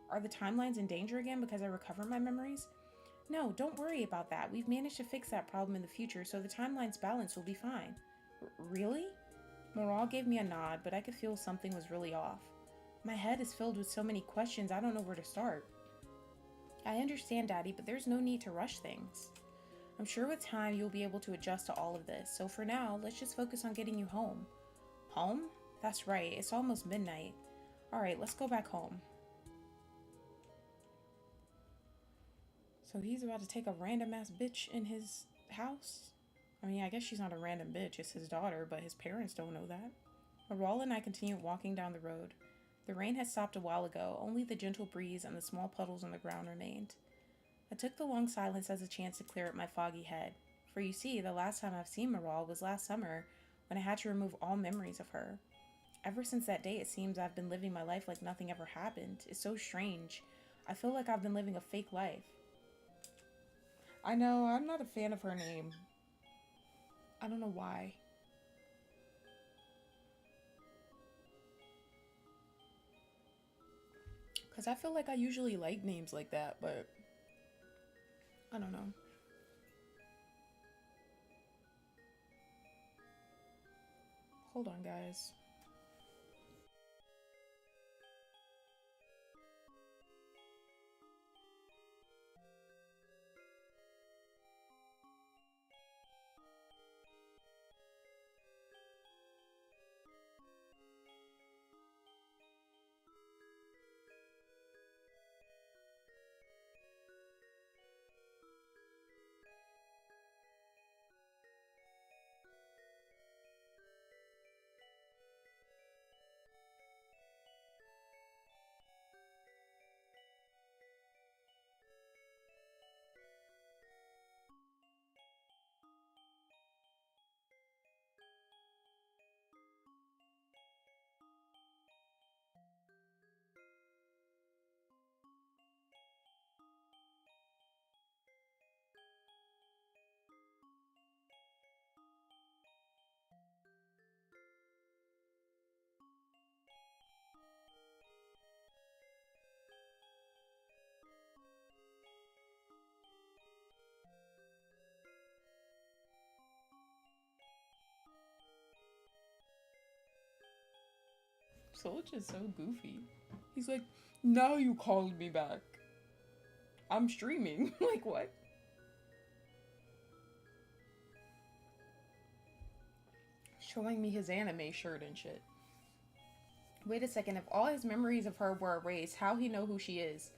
Are the timelines in danger again because I recovered my memories? No, don't worry about that. We've managed to fix that problem in the future, so the timeline's balance will be fine. Really? Moral gave me a nod, but I could feel something was really off. My head is filled with so many questions, I don't know where to start. I understand, Daddy, but there's no need to rush things. I'm sure with time you'll be able to adjust to all of this, so for now, let's just focus on getting you home. Home? That's right, it's almost midnight. Alright, let's go back home. So he's about to take a random ass bitch in his house? I mean, I guess she's not a random bitch, it's his daughter, but his parents don't know that. Aral and I continued walking down the road. The rain had stopped a while ago, only the gentle breeze and the small puddles on the ground remained. I took the long silence as a chance to clear up my foggy head, for you see, the last time I've seen Aral was last summer, when I had to remove all memories of her. Ever since that day, it seems I've been living my life like nothing ever happened. It's so strange. I feel like I've been living a fake life. I know, I'm not a fan of her name. I don't know why. Because I feel like I usually like names like that, but I don't know. Hold on, guys. Soldier is so goofy. He's like, now you called me back. I'm streaming. Like, what? Showing me his anime shirt and shit. Wait a second, if all his memories of her were erased, how he know who she is?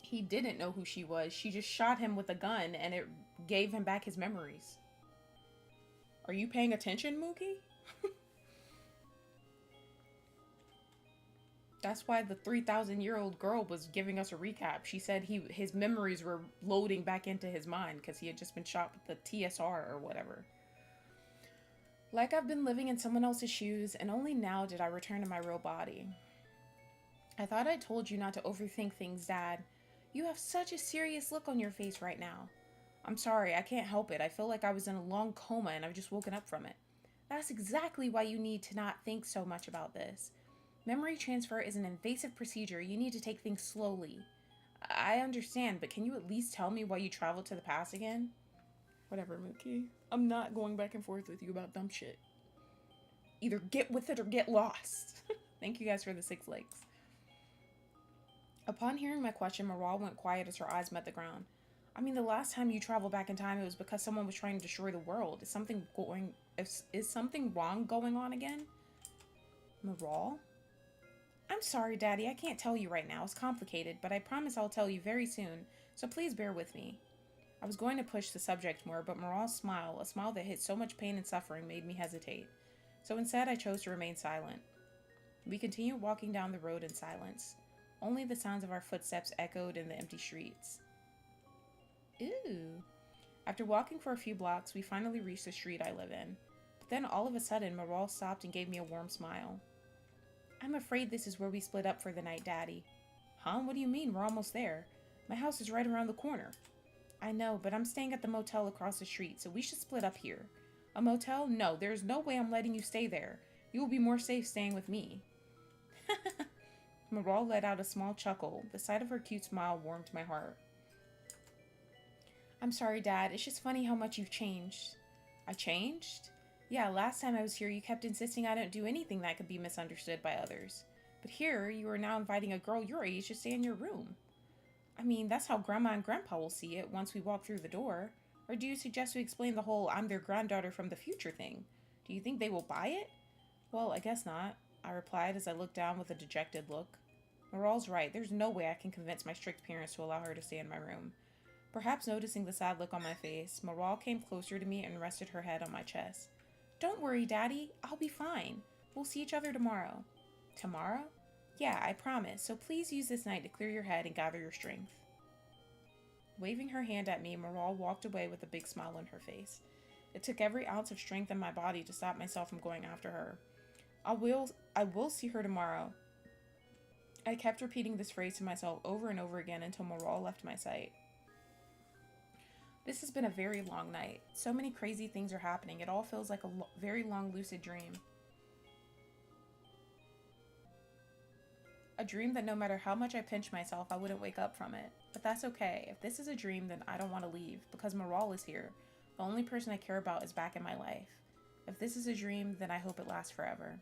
He didn't know who she was. She just shot him with a gun and it gave him back his memories. Are you paying attention, Mookie? That's why the 3,000-year-old girl was giving us a recap. She said his memories were loading back into his mind because he had just been shot with the TSR or whatever. Like I've been living in someone else's shoes, and only now did I return to my real body. I thought I told you not to overthink things, Dad. You have such a serious look on your face right now. I'm sorry, I can't help it. I feel like I was in a long coma and I've just woken up from it. That's exactly why you need to not think so much about this. Memory transfer is an invasive procedure. You need to take things slowly. I understand, but can you at least tell me why you traveled to the past again? Whatever, Mookie. I'm not going back and forth with you about dumb shit. Either get with it or get lost. Thank you guys for the 6 likes. Upon hearing my question, Maral went quiet as her eyes met the ground. I mean, the last time you traveled back in time, it was because someone was trying to destroy the world. Is something wrong going on again? Maral? I'm sorry, Daddy. I can't tell you right now. It's complicated, but I promise I'll tell you very soon. So please bear with me. I was going to push the subject more, but Maral's smile, a smile that hid so much pain and suffering, made me hesitate. So instead, I chose to remain silent. We continued walking down the road in silence. Only the sounds of our footsteps echoed in the empty streets. Ooh. After walking for a few blocks, we finally reached the street I live in. But then all of a sudden, Maral stopped and gave me a warm smile. I'm afraid this is where we split up for the night, Daddy. Huh? What do you mean? We're almost there. My house is right around the corner. I know, but I'm staying at the motel across the street, so we should split up here. A motel? No, there's no way I'm letting you stay there. You will be more safe staying with me. Maral let out a small chuckle. The sight of her cute smile warmed my heart. I'm sorry, Dad. It's just funny how much you've changed. I changed? Yeah, last time I was here, you kept insisting I don't do anything that could be misunderstood by others. But here, you are now inviting a girl your age to stay in your room. I mean, that's how Grandma and Grandpa will see it once we walk through the door. Or do you suggest we explain the whole I'm their granddaughter from the future thing? Do you think they will buy it? Well, I guess not, I replied as I looked down with a dejected look. Maral's right. There's no way I can convince my strict parents to allow her to stay in my room. Perhaps noticing the sad look on my face, Maral came closer to me and rested her head on my chest. Don't worry, Daddy. I'll be fine. We'll see each other tomorrow. Tomorrow? Yeah, I promise. So please use this night to clear your head and gather your strength. Waving her hand at me, Maral walked away with a big smile on her face. It took every ounce of strength in my body to stop myself from going after her. I will see her tomorrow. I kept repeating this phrase to myself over and over again until Maral left my sight. This has been a very long night. So many crazy things are happening. It all feels like a very long lucid dream. A dream that no matter how much I pinch myself, I wouldn't wake up from it. But that's okay. If this is a dream, then I don't want to leave, because Maral is here. The only person I care about is back in my life. If this is a dream, then I hope it lasts forever.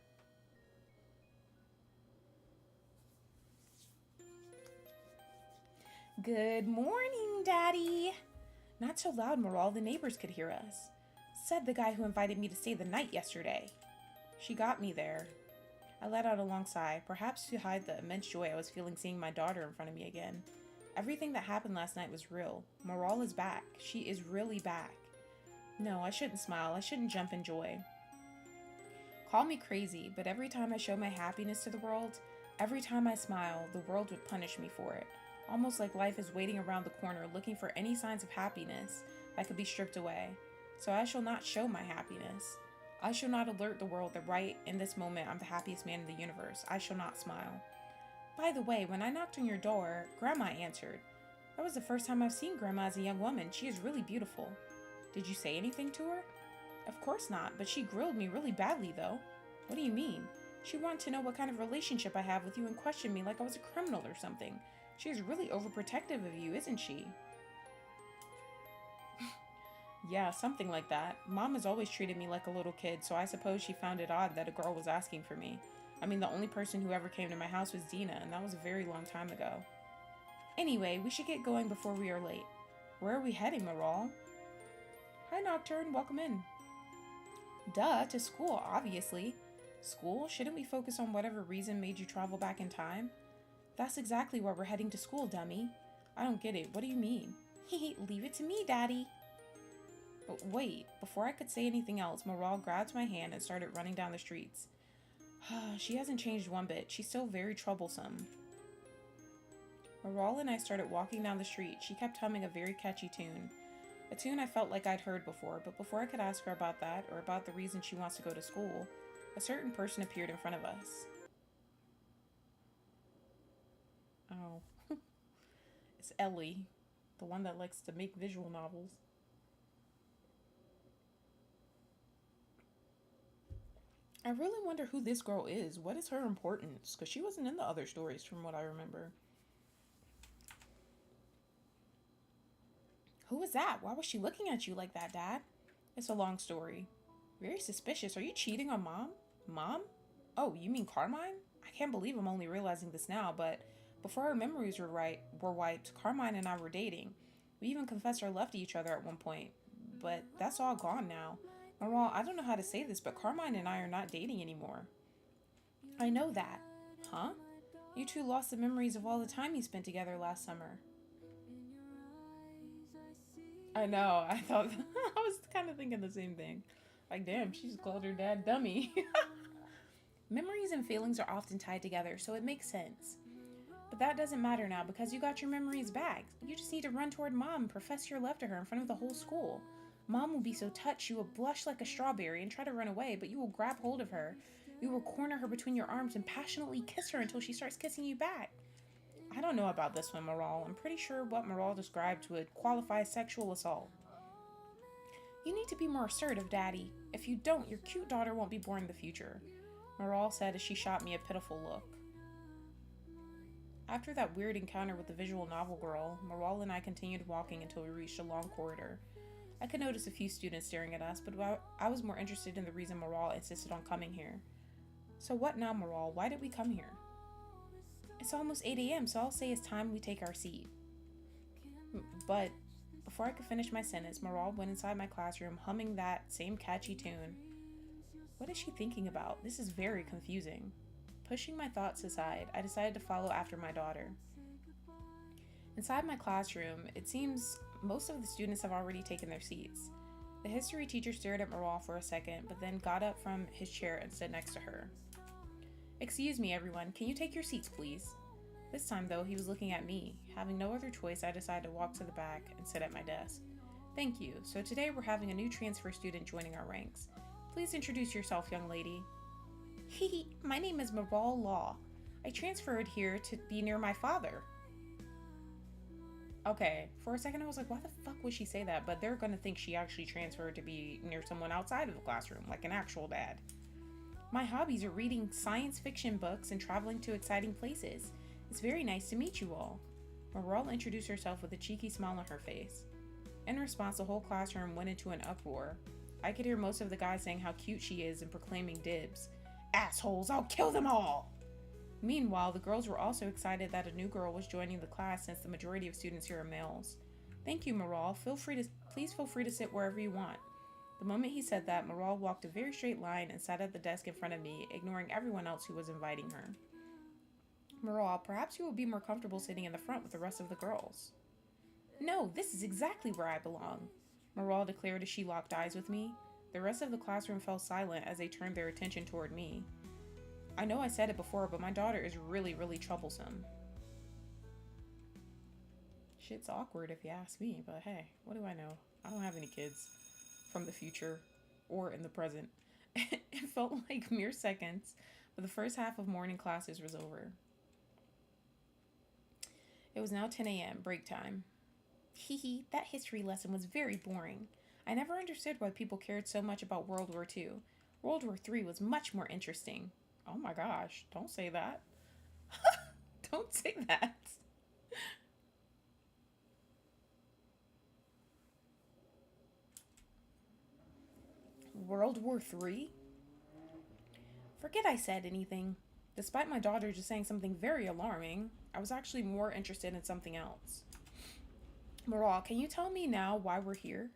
Good morning, Daddy. Not so loud, Maral. The neighbors could hear us. Said the guy who invited me to stay the night yesterday. She got me there. I let out a long sigh, perhaps to hide the immense joy I was feeling seeing my daughter in front of me again. Everything that happened last night was real. Maral is back. She is really back. No, I shouldn't smile. I shouldn't jump in joy. Call me crazy, but every time I show my happiness to the world, every time I smile, the world would punish me for it. Almost like life is waiting around the corner looking for any signs of happiness that could be stripped away. So I shall not show my happiness. I shall not alert the world that right in this moment I'm the happiest man in the universe. I shall not smile. By the way, when I knocked on your door, Grandma answered. That was the first time I've seen Grandma as a young woman. She is really beautiful. Did you say anything to her? Of course not, but she grilled me really badly though. What do you mean? She wanted to know what kind of relationship I have with you and questioned me like I was a criminal or something. She is really overprotective of you, isn't she? Yeah, something like that. Mom has always treated me like a little kid, so I suppose she found it odd that a girl was asking for me. I mean, the only person who ever came to my house was Dina, and that was a very long time ago. Anyway, we should get going before we are late. Where are we heading, Maral? Hi, Nocturne. Welcome in. Duh, to school, obviously. School? Shouldn't we focus on whatever reason made you travel back in time? That's exactly where we're heading to school, dummy. I don't get it. What do you mean? Leave it to me, Daddy. But wait, before I could say anything else, Maral grabbed my hand and started running down the streets. She hasn't changed one bit. She's still very troublesome. Maral and I started walking down the street. She kept humming a very catchy tune. A tune I felt like I'd heard before, but before I could ask her about that or about the reason she wants to go to school, a certain person appeared in front of us. Oh. It's Ellie, the one that likes to make visual novels. I really wonder who this girl is. What is her importance? Because she wasn't in the other stories from what I remember. Who was that? Why was she looking at you like that, Dad? It's a long story. Very suspicious. Are you cheating on Mom? Mom? Oh, you mean Carmine? I can't believe I'm only realizing this now, but before our memories were wiped, Carmine and I were dating. We even confessed our love to each other at one point, but that's all gone now. Marwal, I don't know how to say this, but Carmine and I are not dating anymore. I know that. Huh? You two lost the memories of all the time you spent together last summer. I know, I thought, I was kind of thinking the same thing. Like, damn, she just called her dad dummy. Memories and feelings are often tied together, so it makes sense. But that doesn't matter now because you got your memories back. You just need to run toward Mom and profess your love to her in front of the whole school. Mom will be so touched you will blush like a strawberry and try to run away, but you will grab hold of her. You will corner her between your arms and passionately kiss her until she starts kissing you back. I don't know about this one, Moral. I'm pretty sure what Moral described would qualify as sexual assault. You need to be more assertive, Daddy. If you don't, your cute daughter won't be born in the future, Moral said as she shot me a pitiful look. After that weird encounter with the visual novel girl, Moral and I continued walking until we reached a long corridor. I could notice a few students staring at us, but I was more interested in the reason Moral insisted on coming here. So what now, Moral? Why did we come here? It's almost 8 a.m., so I'll say it's time we take our seat. But before I could finish my sentence, Moral went inside my classroom humming that same catchy tune. What is she thinking about? This is very confusing. Pushing my thoughts aside, I decided to follow after my daughter. Inside my classroom, it seems most of the students have already taken their seats. The history teacher stared at Moral for a second, but then got up from his chair and stood next to her. Excuse me, everyone. Can you take your seats, please? This time, though, he was looking at me. Having no other choice, I decided to walk to the back and sit at my desk. Thank you. So today we're having a new transfer student joining our ranks. Please introduce yourself, young lady. My name is Moral Law. I transferred here to be near my father. Okay, for a second I was like, why the fuck would she say that? But they're gonna think she actually transferred to be near someone outside of the classroom, like an actual dad. My hobbies are reading science fiction books and traveling to exciting places. It's very nice to meet you all. Moral introduced herself with a cheeky smile on her face. In response, the whole classroom went into an uproar. I could hear most of the guys saying how cute she is and proclaiming dibs. Assholes, I'll kill them all! Meanwhile, the girls were also excited that a new girl was joining the class since the majority of students here are males. Thank you, Moral. Please feel free to sit wherever you want. The moment he said that, Moral walked a very straight line and sat at the desk in front of me, ignoring everyone else who was inviting her. Moral, perhaps you will be more comfortable sitting in the front with the rest of the girls. No, this is exactly where I belong, Moral declared as she locked eyes with me. The rest of the classroom fell silent as they turned their attention toward me. I know I said it before, but my daughter is really, really troublesome. Shit's awkward if you ask me, but hey, what do I know? I don't have any kids from the future or in the present. It felt like mere seconds, but the first half of morning classes was over. It was now 10 a.m., break time. That history lesson was very boring. I never understood why people cared so much about World War II. World War III was much more interesting. Oh my gosh, don't say that. Don't say that. World War III? Forget I said anything. Despite my daughter just saying something very alarming, I was actually more interested in something else. Moral, can you tell me now why we're here?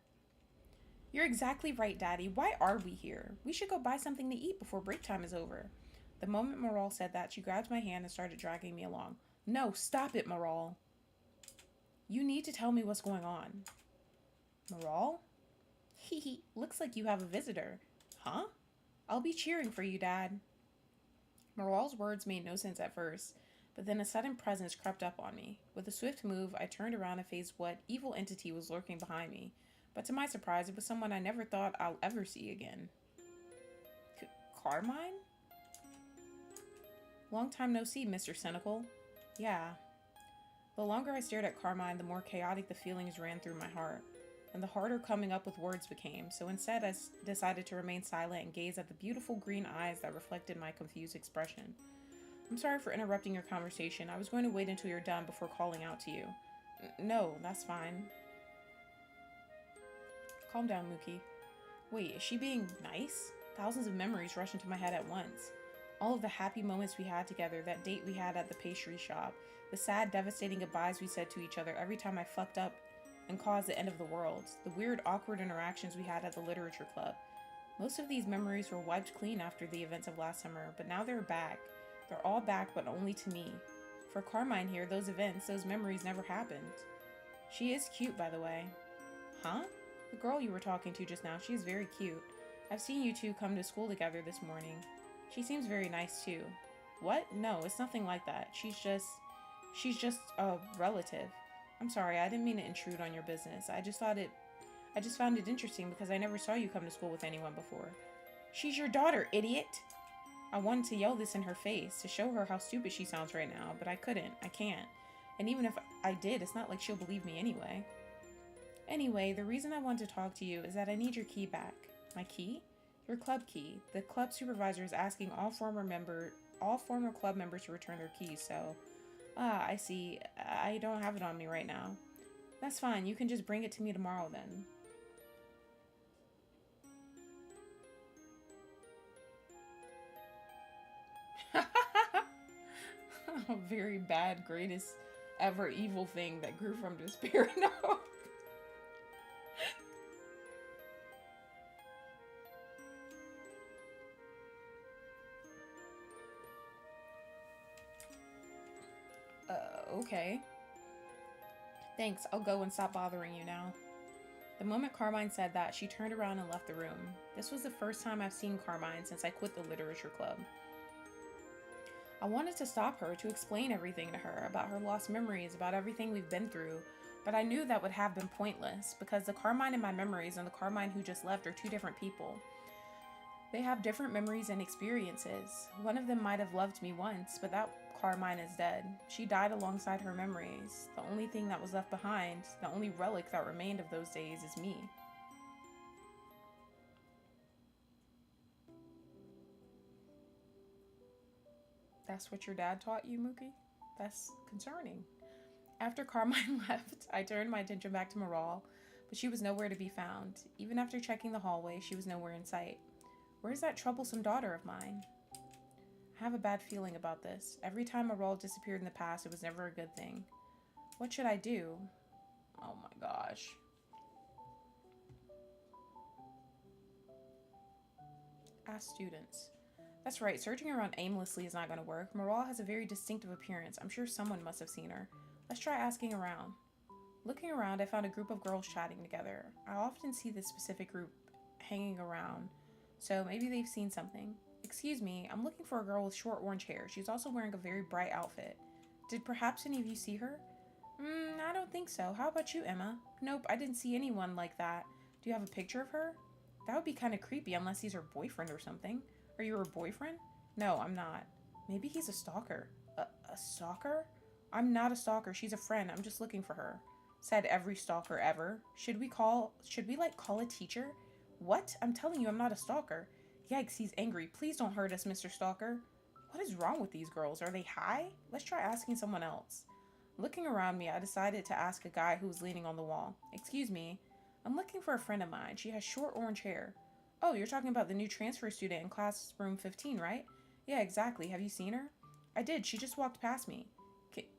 You're exactly right, Daddy. Why are we here? We should go buy something to eat before break time is over. The moment Moral said that, she grabbed my hand and started dragging me along. No, stop it, Moral. You need to tell me what's going on. Moral? Looks like you have a visitor. Huh? I'll be cheering for you, Dad. Moral's words made no sense at first, but then a sudden presence crept up on me. With a swift move, I turned around and faced what evil entity was lurking behind me. But to my surprise, it was someone I never thought I'll ever see again. Carmine? Long time no see, Mr. Cynical. Yeah. The longer I stared at Carmine, the more chaotic the feelings ran through my heart, and the harder coming up with words became, so instead I decided to remain silent and gaze at the beautiful green eyes that reflected my confused expression. I'm sorry for interrupting your conversation. I was going to wait until you're done before calling out to you. No, that's fine. Calm down, Mookie. Wait, is she being nice? Thousands of memories rush into my head at once. All of the happy moments we had together, that date we had at the pastry shop, the sad, devastating goodbyes we said to each other every time I fucked up and cause the end of the world. The weird, awkward interactions we had at the literature club. Most of these memories were wiped clean after the events of last summer, but now they're back. They're all back, but only to me. For Carmine here, those events, those memories never happened. She is cute, by the way. Huh? The girl you were talking to just now, she is very cute. I've seen you two come to school together this morning. She seems very nice, too. What? No, it's nothing like that. She's just a relative. I'm sorry, I didn't mean to intrude on your business. I just found it interesting because I never saw you come to school with anyone before. She's your daughter, idiot! I wanted to yell this in her face to show her how stupid she sounds right now, but I couldn't. I can't. And even if I did, it's not like she'll believe me anyway. Anyway, the reason I want to talk to you is that I need your key back. My key? Your club key. The club supervisor is asking all former club members to return their keys, so... Ah, I see. I don't have it on me right now. That's fine. You can just bring it to me tomorrow then. A very bad, greatest ever evil thing that grew from despair. No. Okay. Thanks, I'll go and stop bothering you now. The moment Carmine said that, she turned around and left the room. This was the first time I've seen Carmine since I quit the literature club. I wanted to stop her, to explain everything to her, about her lost memories, about everything we've been through, but I knew that would have been pointless, because the Carmine in my memories and the Carmine who just left are two different people. They have different memories and experiences. One of them might have loved me once, but that Carmine is dead. She died alongside her memories. The only thing that was left behind, the only relic that remained of those days is me. That's what your dad taught you, Mookie? That's concerning. After Carmine left, I turned my attention back to Moral, but she was nowhere to be found. Even after checking the hallway, she was nowhere in sight. Where's that troublesome daughter of mine? I have a bad feeling about this. Every time Moral disappeared in the past, it was never a good thing. What should I do? Oh my gosh. Ask students. That's right, searching around aimlessly is not going to work. Moral has a very distinctive appearance. I'm sure someone must have seen her. Let's try asking around. Looking around, I found a group of girls chatting together. I often see this specific group hanging around, so maybe they've seen something. Excuse me, I'm looking for a girl with short orange hair. She's also wearing a very bright outfit. Did perhaps any of you see her? I don't think so. How about you, Emma? Nope, I didn't see anyone like that. Do you have a picture of her? That would be kind of creepy unless he's her boyfriend or something. Are you her boyfriend? No, I'm not. Maybe he's a stalker. A stalker? I'm not a stalker. She's a friend. I'm just looking for her. Said every stalker ever. Should we call a teacher? What? I'm telling you, I'm not a stalker. Yikes, he's angry. Please don't hurt us, Mr. Stalker. What is wrong with these girls? Are they high? Let's try asking someone else. Looking around me, I decided to ask a guy who was leaning on the wall. Excuse me. I'm looking for a friend of mine. She has short orange hair. Oh, you're talking about the new transfer student in classroom 15, right? Yeah, exactly. Have you seen her? I did. She just walked past me.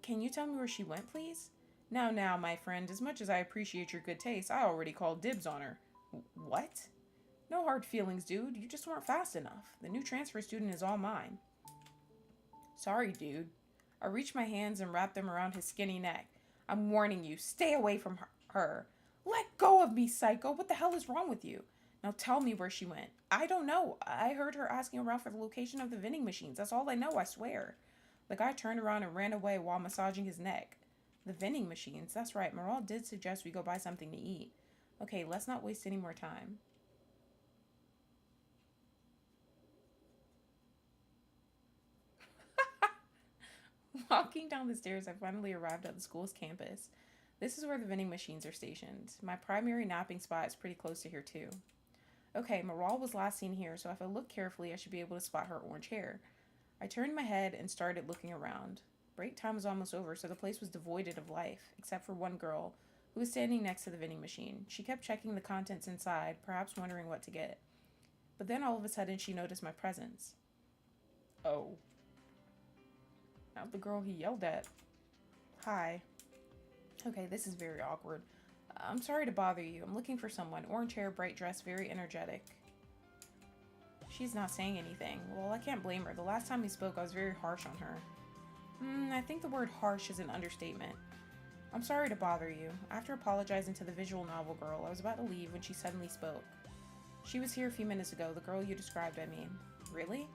Can you tell me where she went, please? Now, my friend, as much as I appreciate your good taste, I already called dibs on her. What? No hard feelings, dude. You just weren't fast enough. The new transfer student is all mine. Sorry, dude. I reached my hands and wrapped them around his skinny neck. I'm warning you, stay away from her. Let go of me, psycho. What the hell is wrong with you? Now tell me where she went. I don't know. I heard her asking around for the location of the vending machines. That's all I know, I swear. The guy turned around and ran away while massaging his neck. The vending machines? That's right. Moral did suggest we go buy something to eat. Okay, let's not waste any more time. Walking down the stairs, I finally arrived at the school's campus. This is where the vending machines are stationed. My primary napping spot is pretty close to here, too. Okay, Moral was last seen here, so if I look carefully, I should be able to spot her orange hair. I turned my head and started looking around. Break time was almost over, so the place was devoid of life, except for one girl, who was standing next to the vending machine. She kept checking the contents inside, perhaps wondering what to get. But then all of a sudden, she noticed my presence. Oh. Not the girl he yelled at. Hi. Okay, this is very awkward. I'm sorry to bother you. I'm looking for someone. Orange hair, bright dress, very energetic. She's not saying anything. Well, I can't blame her. The last time we spoke, I was very harsh on her. I think the word harsh is an understatement. I'm sorry to bother you. After apologizing to the visual novel girl, I was about to leave when she suddenly spoke. She was here a few minutes ago, the girl you described, I mean. Really?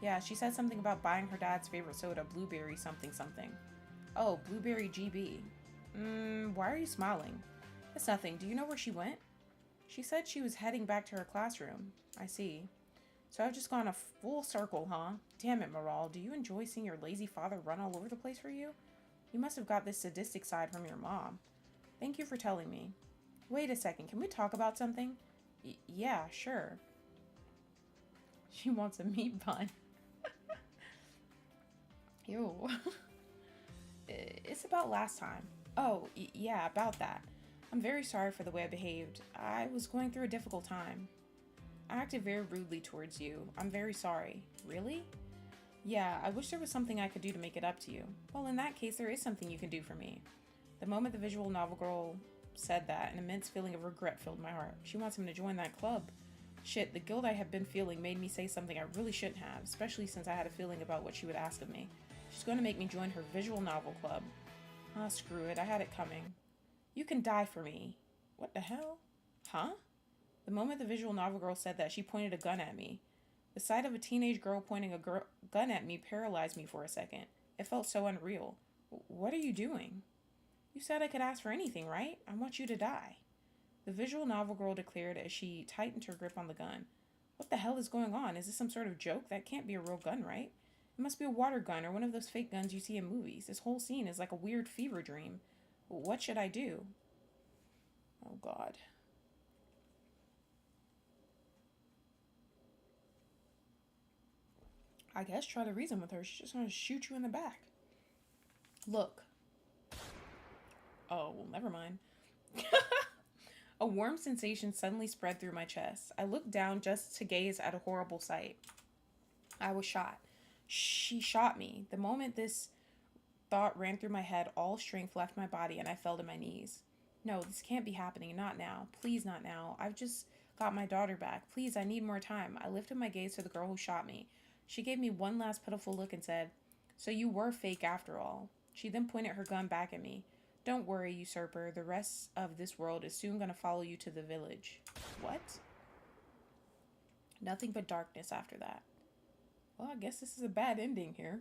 Yeah, she said something about buying her dad's favorite soda, blueberry something something. Oh, blueberry GB. Why are you smiling? It's nothing. Do you know where she went? She said she was heading back to her classroom. I see. So I've just gone a full circle, huh? Damn it, Moral. Do you enjoy seeing your lazy father run all over the place for you? You must have got this sadistic side from your mom. Thank you for telling me. Wait a second. Can we talk about something? Yeah, sure. She wants a meat bun. Ew. It's about last time. Oh, yeah, about that. I'm very sorry for the way I behaved. I was going through a difficult time. I acted very rudely towards you. I'm very sorry. Really? Yeah, I wish there was something I could do to make it up to you. Well, in that case, there is something you can do for me. The moment the visual novel girl said that, an immense feeling of regret filled my heart. She wants him to join that club. Shit, the guilt I have been feeling made me say something I really shouldn't have, especially since I had a feeling about what she would ask of me. She's going to make me join her visual novel club. Ah, screw it, I had it coming. You can die for me. What the hell? Huh? The moment the visual novel girl said that, she pointed a gun at me. The sight of a teenage girl pointing a gun at me paralyzed me for a second. It felt so unreal. What are you doing? You said I could ask for anything, right? I want you to die. The visual novel girl declared as she tightened her grip on the gun. What the hell is going on? Is this some sort of joke? That can't be a real gun, right? It must be a water gun or one of those fake guns you see in movies. This whole scene is like a weird fever dream. What should I do? Oh, God. I guess try to reason with her. She's just gonna shoot you in the back. Look. Oh, well, never mind. A warm sensation suddenly spread through my chest. I looked down just to gaze at a horrible sight. I was shot. She shot me. The moment this thought ran through my head, all strength left my body and I fell to my knees. No, this can't be happening. Not now. Please, not now. I've just got my daughter back. Please, I need more time. I lifted my gaze to the girl who shot me. She gave me one last pitiful look and said, "So you were fake after all." She then pointed her gun back at me. "Don't worry, usurper. The rest of this world is soon going to follow you to the village." What? Nothing but darkness after that. Well, I guess this is a bad ending here.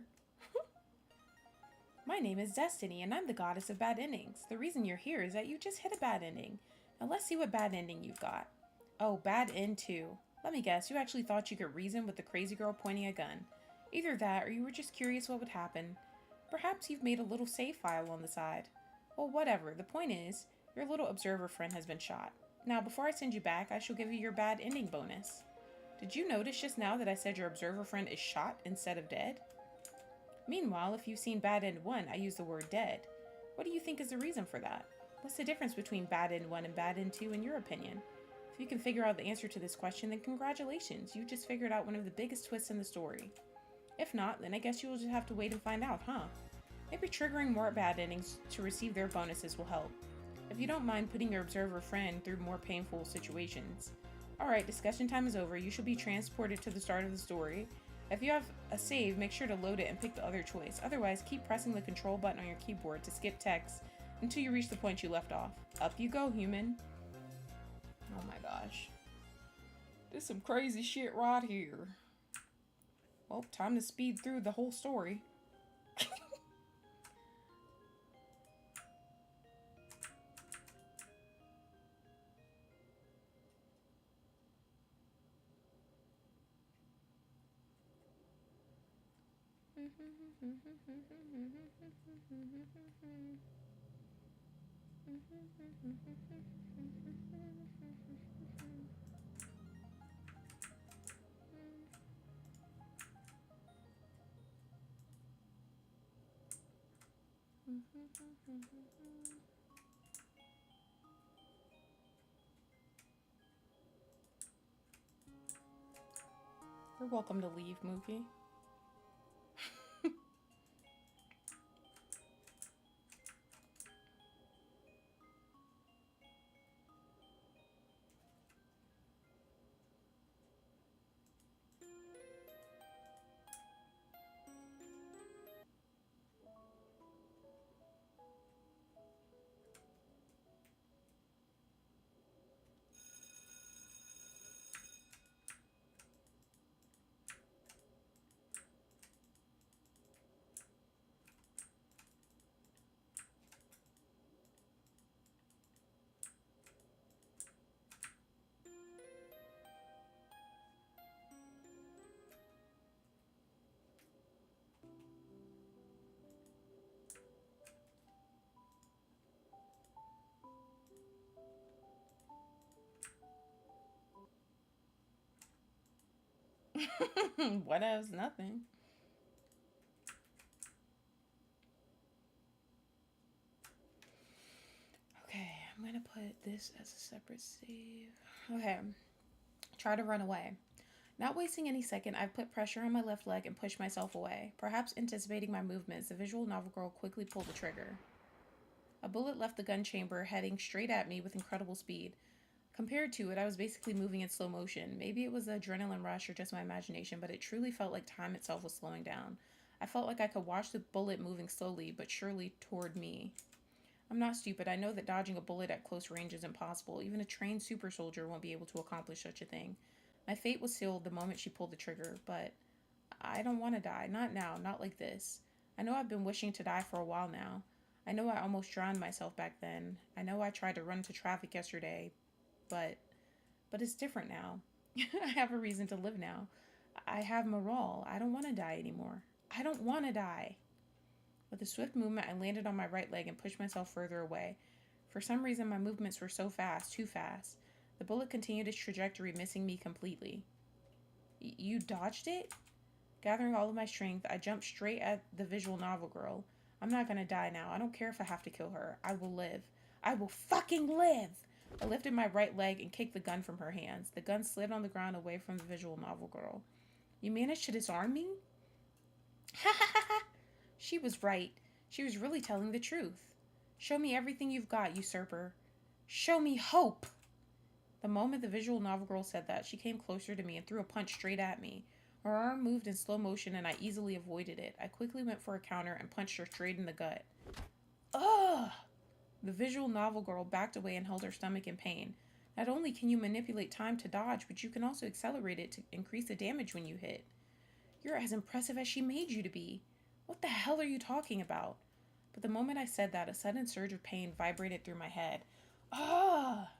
My name is Destiny, and I'm the goddess of bad endings. The reason you're here is that you just hit a bad ending. Now let's see what bad ending you've got. Oh, bad end too. Let me guess, you actually thought you could reason with the crazy girl pointing a gun. Either that, or you were just curious what would happen. Perhaps you've made a little save file on the side. Well, whatever. The point is, your little observer friend has been shot. Now, before I send you back, I shall give you your bad ending bonus. Did you notice just now that I said your observer friend is shot instead of dead? Meanwhile, if you've seen bad end 1, I use the word dead. What do you think is the reason for that? What's the difference between bad end 1 and bad end 2 in your opinion? If you can figure out the answer to this question, then congratulations, you just figured out one of the biggest twists in the story. If not, then I guess you will just have to wait and find out, huh? Maybe triggering more bad endings to receive their bonuses will help. If you don't mind putting your observer friend through more painful situations. Alright, discussion time is over. You shall be transported to the start of the story. If you have a save, make sure to load it and pick the other choice. Otherwise, keep pressing the control button on your keyboard to skip text until you reach the point you left off. Up you go, human. Oh my gosh. This is some crazy shit right here. Well, time to speed through the whole story. You're welcome to leave, Mookie. What else? Nothing. Okay, I'm gonna put this as a separate save. Okay, try to run away. Not wasting any second, I put pressure on my left leg and pushed myself away. Perhaps anticipating my movements, the visual novel girl quickly pulled the trigger. A bullet left the gun chamber, heading straight at me with incredible speed. Compared to it, I was basically moving in slow motion. Maybe it was the adrenaline rush or just my imagination, but it truly felt like time itself was slowing down. I felt like I could watch the bullet moving slowly but surely toward me. I'm not stupid. I know that dodging a bullet at close range is impossible. Even a trained super soldier won't be able to accomplish such a thing. My fate was sealed the moment she pulled the trigger, but I don't want to die. Not now, not like this. I know I've been wishing to die for a while now. I know I almost drowned myself back then. I know I tried to run into traffic yesterday, but it's different now. I have a reason to live now. I have morale. I don't want to die anymore. I don't want to die. With a swift movement, I landed on my right leg and pushed myself further away. For some reason, my movements were so fast, too fast. The bullet continued its trajectory, missing me completely. You dodged it? Gathering all of my strength, I jumped straight at the visual novel girl. I'm not gonna die now. I don't care if I have to kill her. I will live. I will fucking live! I lifted my right leg and kicked the gun from her hands. The gun slid on the ground away from the visual novel girl. You managed to disarm me? Ha ha ha ha! She was right. She was really telling the truth. Show me everything you've got, usurper. Show me hope! The moment the visual novel girl said that, she came closer to me and threw a punch straight at me. Her arm moved in slow motion and I easily avoided it. I quickly went for a counter and punched her straight in the gut. Ugh! The visual novel girl backed away and held her stomach in pain. Not only can you manipulate time to dodge, but you can also accelerate it to increase the damage when you hit. You're as impressive as she made you to be. What the hell are you talking about? But the moment I said that, a sudden surge of pain vibrated through my head. Ah!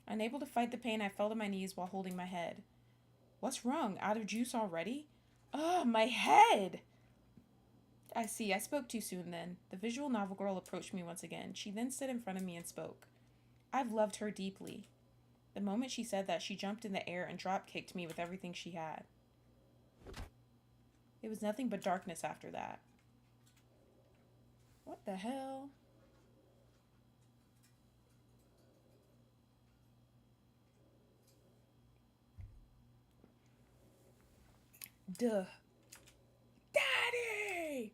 Unable to fight the pain, I fell to my knees while holding my head. What's wrong? Out of juice already? Ah, my head! I see, I spoke too soon then. The visual novel girl approached me once again. She then stood in front of me and spoke. I've loved her deeply. The moment she said that, she jumped in the air and drop-kicked me with everything she had. It was nothing but darkness after that. What the hell? Duh. Daddy!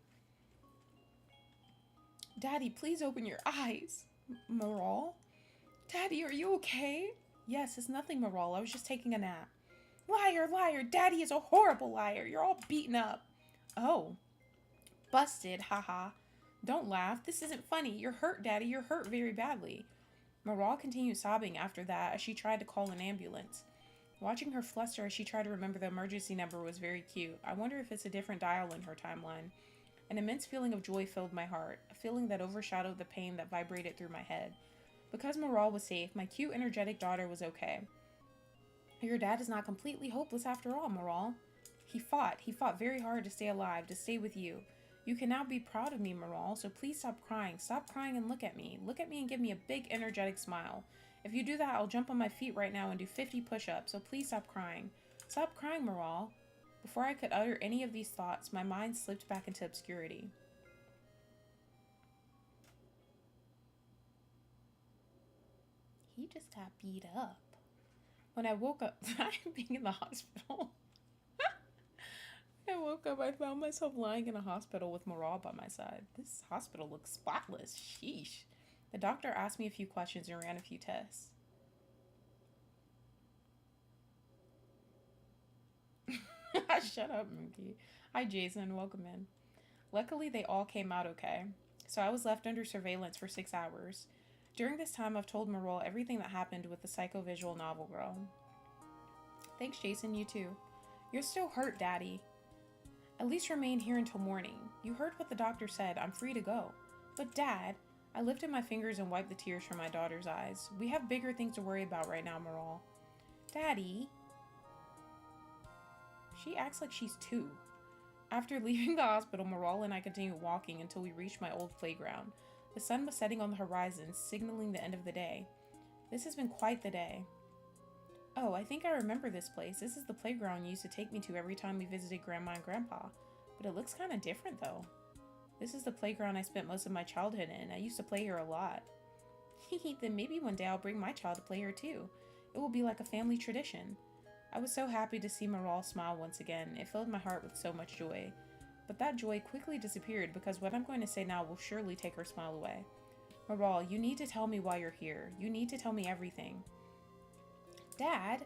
Daddy, please open your eyes. Morale? Daddy, are you okay? Yes, it's nothing, Morale. I was just taking a nap. Liar, liar. Daddy is a horrible liar. You're all beaten up. Oh. Busted, haha. Don't laugh. This isn't funny. You're hurt, Daddy. You're hurt very badly. Morale continued sobbing after that as she tried to call an ambulance. Watching her fluster as she tried to remember the emergency number was very cute. I wonder if it's a different dial in her timeline. An immense feeling of joy filled my heart, a feeling that overshadowed the pain that vibrated through my head. Because Morale was safe, my cute, energetic daughter was okay. Your dad is not completely hopeless after all, Morale. He fought very hard to stay alive, to stay with you. You can now be proud of me, Morale, so please stop crying. Stop crying and look at me. Look at me and give me a big, energetic smile. If you do that, I'll jump on my feet right now and do 50 push-ups, so please stop crying. Stop crying, Morale. Before I could utter any of these thoughts, my mind slipped back into obscurity. He just got beat up. When I woke up, being in the hospital. I woke up, I found myself lying in a hospital with Morale by my side. This hospital looks spotless. Sheesh. The doctor asked me a few questions and ran a few tests. Shut up, Mookie. Hi, Jason. Welcome in. Luckily, they all came out okay. So I was left under surveillance for 6 hours. During this time, I've told Morale everything that happened with the psychovisual novel girl. Thanks, Jason. You too. You're still hurt, Daddy. At least remain here until morning. You heard what the doctor said. I'm free to go. But, Dad... I lifted my fingers and wiped the tears from my daughter's eyes. We have bigger things to worry about right now, Morale. Daddy? She acts like she's 2. After leaving the hospital, Morale and I continued walking until we reached my old playground. The sun was setting on the horizon, signaling the end of the day. This has been quite the day. Oh, I think I remember this place. This is the playground you used to take me to every time we visited Grandma and Grandpa. But it looks kind of different though. This is the playground I spent most of my childhood in. I used to play here a lot. Then maybe one day I'll bring my child to play here too. It will be like a family tradition. I was so happy to see Maral smile once again. It filled my heart with so much joy. But that joy quickly disappeared because what I'm going to say now will surely take her smile away. Maral, you need to tell me why you're here. You need to tell me everything. Dad?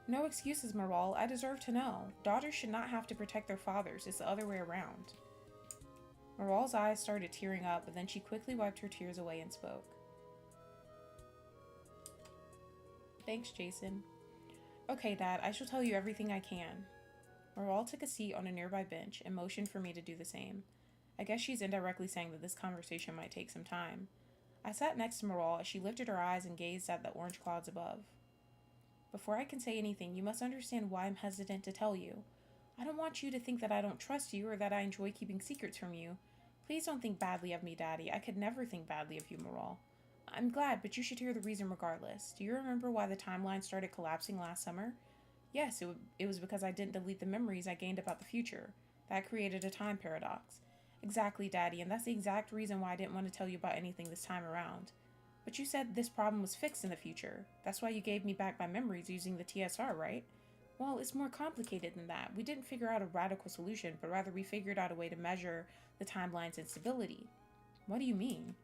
No excuses, Maral. I deserve to know. Daughters should not have to protect their fathers. It's the other way around. Maral's eyes started tearing up, but then she quickly wiped her tears away and spoke. Thanks, Jason. Okay, Dad, I shall tell you everything I can. Maral took a seat on a nearby bench and motioned for me to do the same. I guess she's indirectly saying that this conversation might take some time. I sat next to Maral as she lifted her eyes and gazed at the orange clouds above. Before I can say anything, you must understand why I'm hesitant to tell you. I don't want you to think that I don't trust you or that I enjoy keeping secrets from you. Please don't think badly of me, Daddy. I could never think badly of you, Maral. I'm glad, but you should hear the reason regardless. Do you remember why the timeline started collapsing last summer? Yes, it was because I didn't delete the memories I gained about the future. That created a time paradox. Exactly, Daddy, and that's the exact reason why I didn't want to tell you about anything this time around. But you said this problem was fixed in the future. That's why you gave me back my memories using the TSR, right? Well, it's more complicated than that. We didn't figure out a radical solution, but rather we figured out a way to measure the timeline's instability. What do you mean?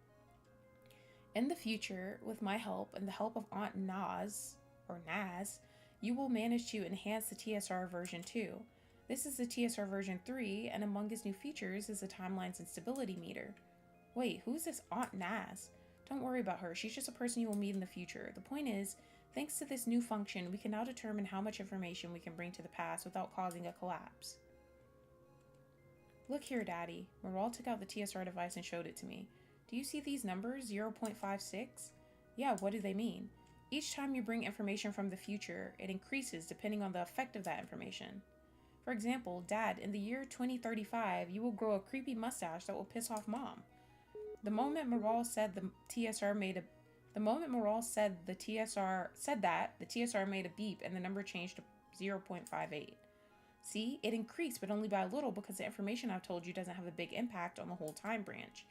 In the future, with my help and the help of Aunt Naz, you will manage to enhance the TSR version 2. This is the TSR version 3, and among its new features is the timeline's instability meter. Wait, who's this Aunt Naz? Don't worry about her, she's just a person you will meet in the future. The point is, thanks to this new function, we can now determine how much information we can bring to the past without causing a collapse. Look here, Daddy. Maral took out the TSR device and showed it to me. Do you see these numbers, 0.56? Yeah, what do they mean? Each time you bring information from the future, it increases depending on the effect of that information. For example, Dad, in the year 2035, you will grow a creepy mustache that will piss off Mom. The moment Maral said the TSR made a beep and the number changed to 0.58. See, it increased, but only by a little because the information I've told you doesn't have a big impact on the whole time branch.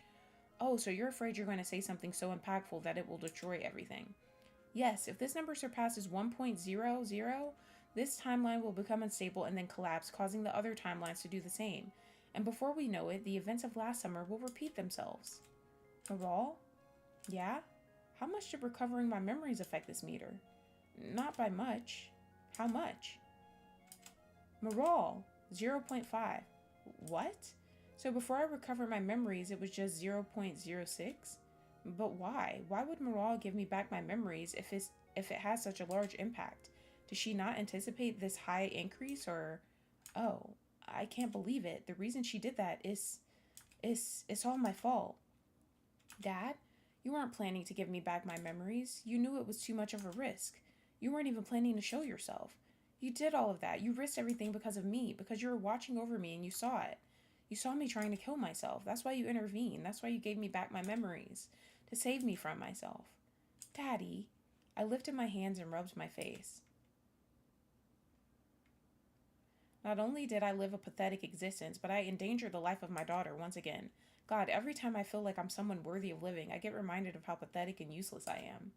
Oh, so you're afraid you're going to say something so impactful that it will destroy everything. Yes, if this number surpasses 1.00, this timeline will become unstable and then collapse, causing the other timelines to do the same. And before we know it, the events of last summer will repeat themselves. Maral? Yeah? How much did recovering my memories affect this meter? Not by much. How much? Maral, 0.5. What? So before I recovered my memories, it was just 0.06? But why? Why would Maral give me back my memories if it has such a large impact? Does she not anticipate this high increase or... Oh, I can't believe it. The reason she did that is it's all my fault. Dad, you weren't planning to give me back my memories. You knew it was too much of a risk. You weren't even planning to show yourself. You did all of that. You risked everything because of me, because you were watching over me and you saw it. You saw me trying to kill myself. That's why you intervened. That's why you gave me back my memories, to save me from myself. Daddy, I lifted my hands and rubbed my face. Not only did I live a pathetic existence, but I endangered the life of my daughter once again. God, every time I feel like I'm someone worthy of living, I get reminded of how pathetic and useless I am.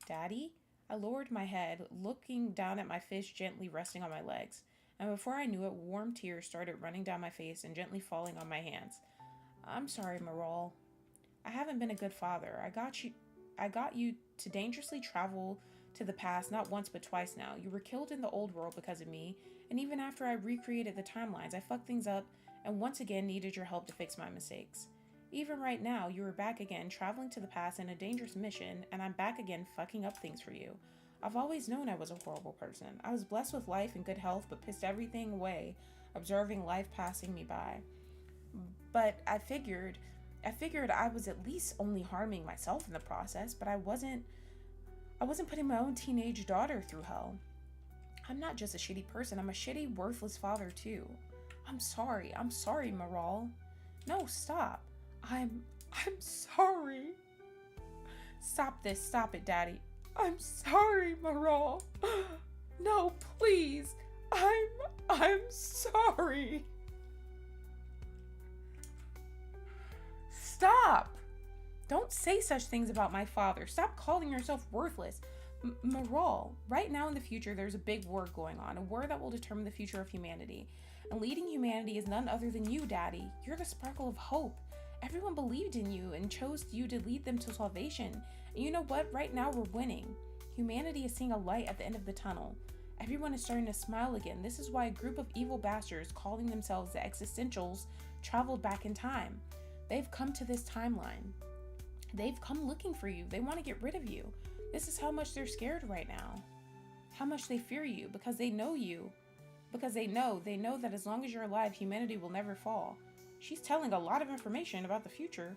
Daddy? I lowered my head, looking down at my fist gently resting on my legs, and before I knew it, warm tears started running down my face and gently falling on my hands. I'm sorry, Maral. I haven't been a good father. I got you to dangerously travel to the past not once but twice now. You were killed in the old world because of me, and even after I recreated the timelines, I fucked things up and once again needed your help to fix my mistakes. Even right now, you are back again, traveling to the past in a dangerous mission, and I'm back again fucking up things for you. I've always known I was a horrible person. I was blessed with life and good health, but pissed everything away, observing life passing me by. But I figured I was at least only harming myself in the process, but I wasn't putting my own teenage daughter through hell. I'm not just a shitty person, I'm a shitty, worthless father too. I'm sorry, Maral. No, stop. I'm sorry. Stop it, Daddy. I'm sorry, Maral. No, please. I'm sorry. Stop. Don't say such things about my father. Stop calling yourself worthless. Maral, right now in the future, there's a big war going on, a war that will determine the future of humanity. And leading humanity is none other than you, Daddy. You're the sparkle of hope. Everyone believed in you and chose you to lead them to salvation. And you know what? Right now, we're winning. Humanity is seeing a light at the end of the tunnel. Everyone is starting to smile again. This is why a group of evil bastards calling themselves the existentials traveled back in time. They've come to this timeline. They've come looking for you. They want to get rid of you. This is how much they're scared right now. How much they fear you because they know you. Because they know that as long as you're alive, humanity will never fall. She's telling a lot of information about the future.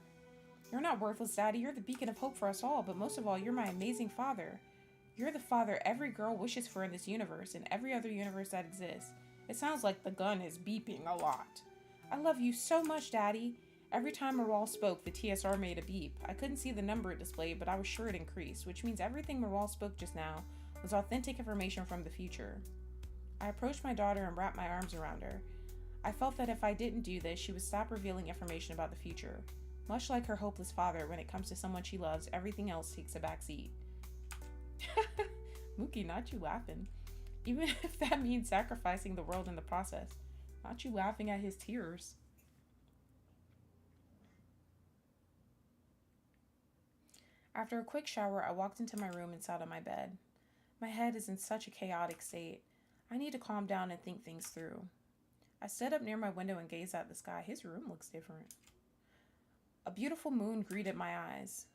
You're not worthless, Daddy. You're the beacon of hope for us all, but most of all, you're my amazing father. You're the father every girl wishes for in this universe and every other universe that exists. It sounds like the gun is beeping a lot. I love you so much, Daddy. Every time Maral spoke, the TSR made a beep. I couldn't see the number it displayed, but I was sure it increased, which means everything Maral spoke just now was authentic information from the future. I approached my daughter and wrapped my arms around her. I felt that if I didn't do this, she would stop revealing information about the future. Much like her hopeless father, when it comes to someone she loves, everything else takes a back seat. Mookie, not you laughing. Even if that means sacrificing the world in the process. Not you laughing at his tears. After a quick shower, I walked into my room and sat on my bed. My head is in such a chaotic state. I need to calm down and think things through. I stood up near my window and gazed at the sky. His room looks different. A beautiful moon greeted my eyes.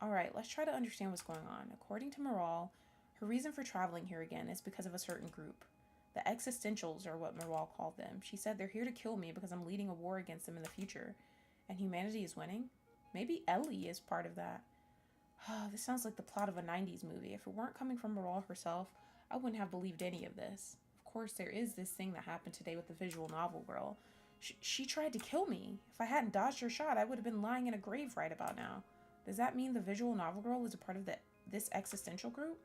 Alright, let's try to understand what's going on. According to Maral, her reason for traveling here again is because of a certain group. The existentials are what Maral called them. She said they're here to kill me because I'm leading a war against them in the future. And humanity is winning? Maybe Ellie is part of that. This sounds like the plot of a 90s movie. If it weren't coming from Maral herself, I wouldn't have believed any of this. Of course, there is this thing that happened today with the visual novel girl. She tried to kill me. If I hadn't dodged her shot, I would have been lying in a grave right about now. Does that mean the visual novel girl is a part of this existential group?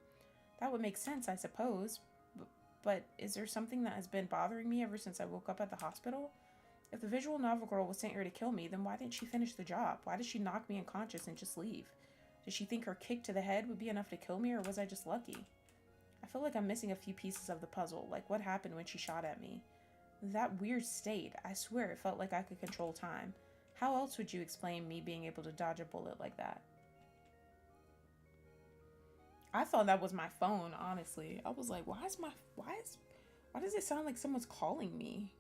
That would make sense, I suppose. But is there something that has been bothering me ever since I woke up at the hospital? If the visual novel girl was sent here to kill me, then why didn't she finish the job? Why did she knock me unconscious and just leave? Did she think her kick to the head would be enough to kill me, or was I just lucky? I feel like I'm missing a few pieces of the puzzle, like what happened when she shot at me. That weird state, I swear it felt like I could control time. How else would you explain me being able to dodge a bullet like that? I thought that was my phone, honestly. I was like, why does it sound like someone's calling me?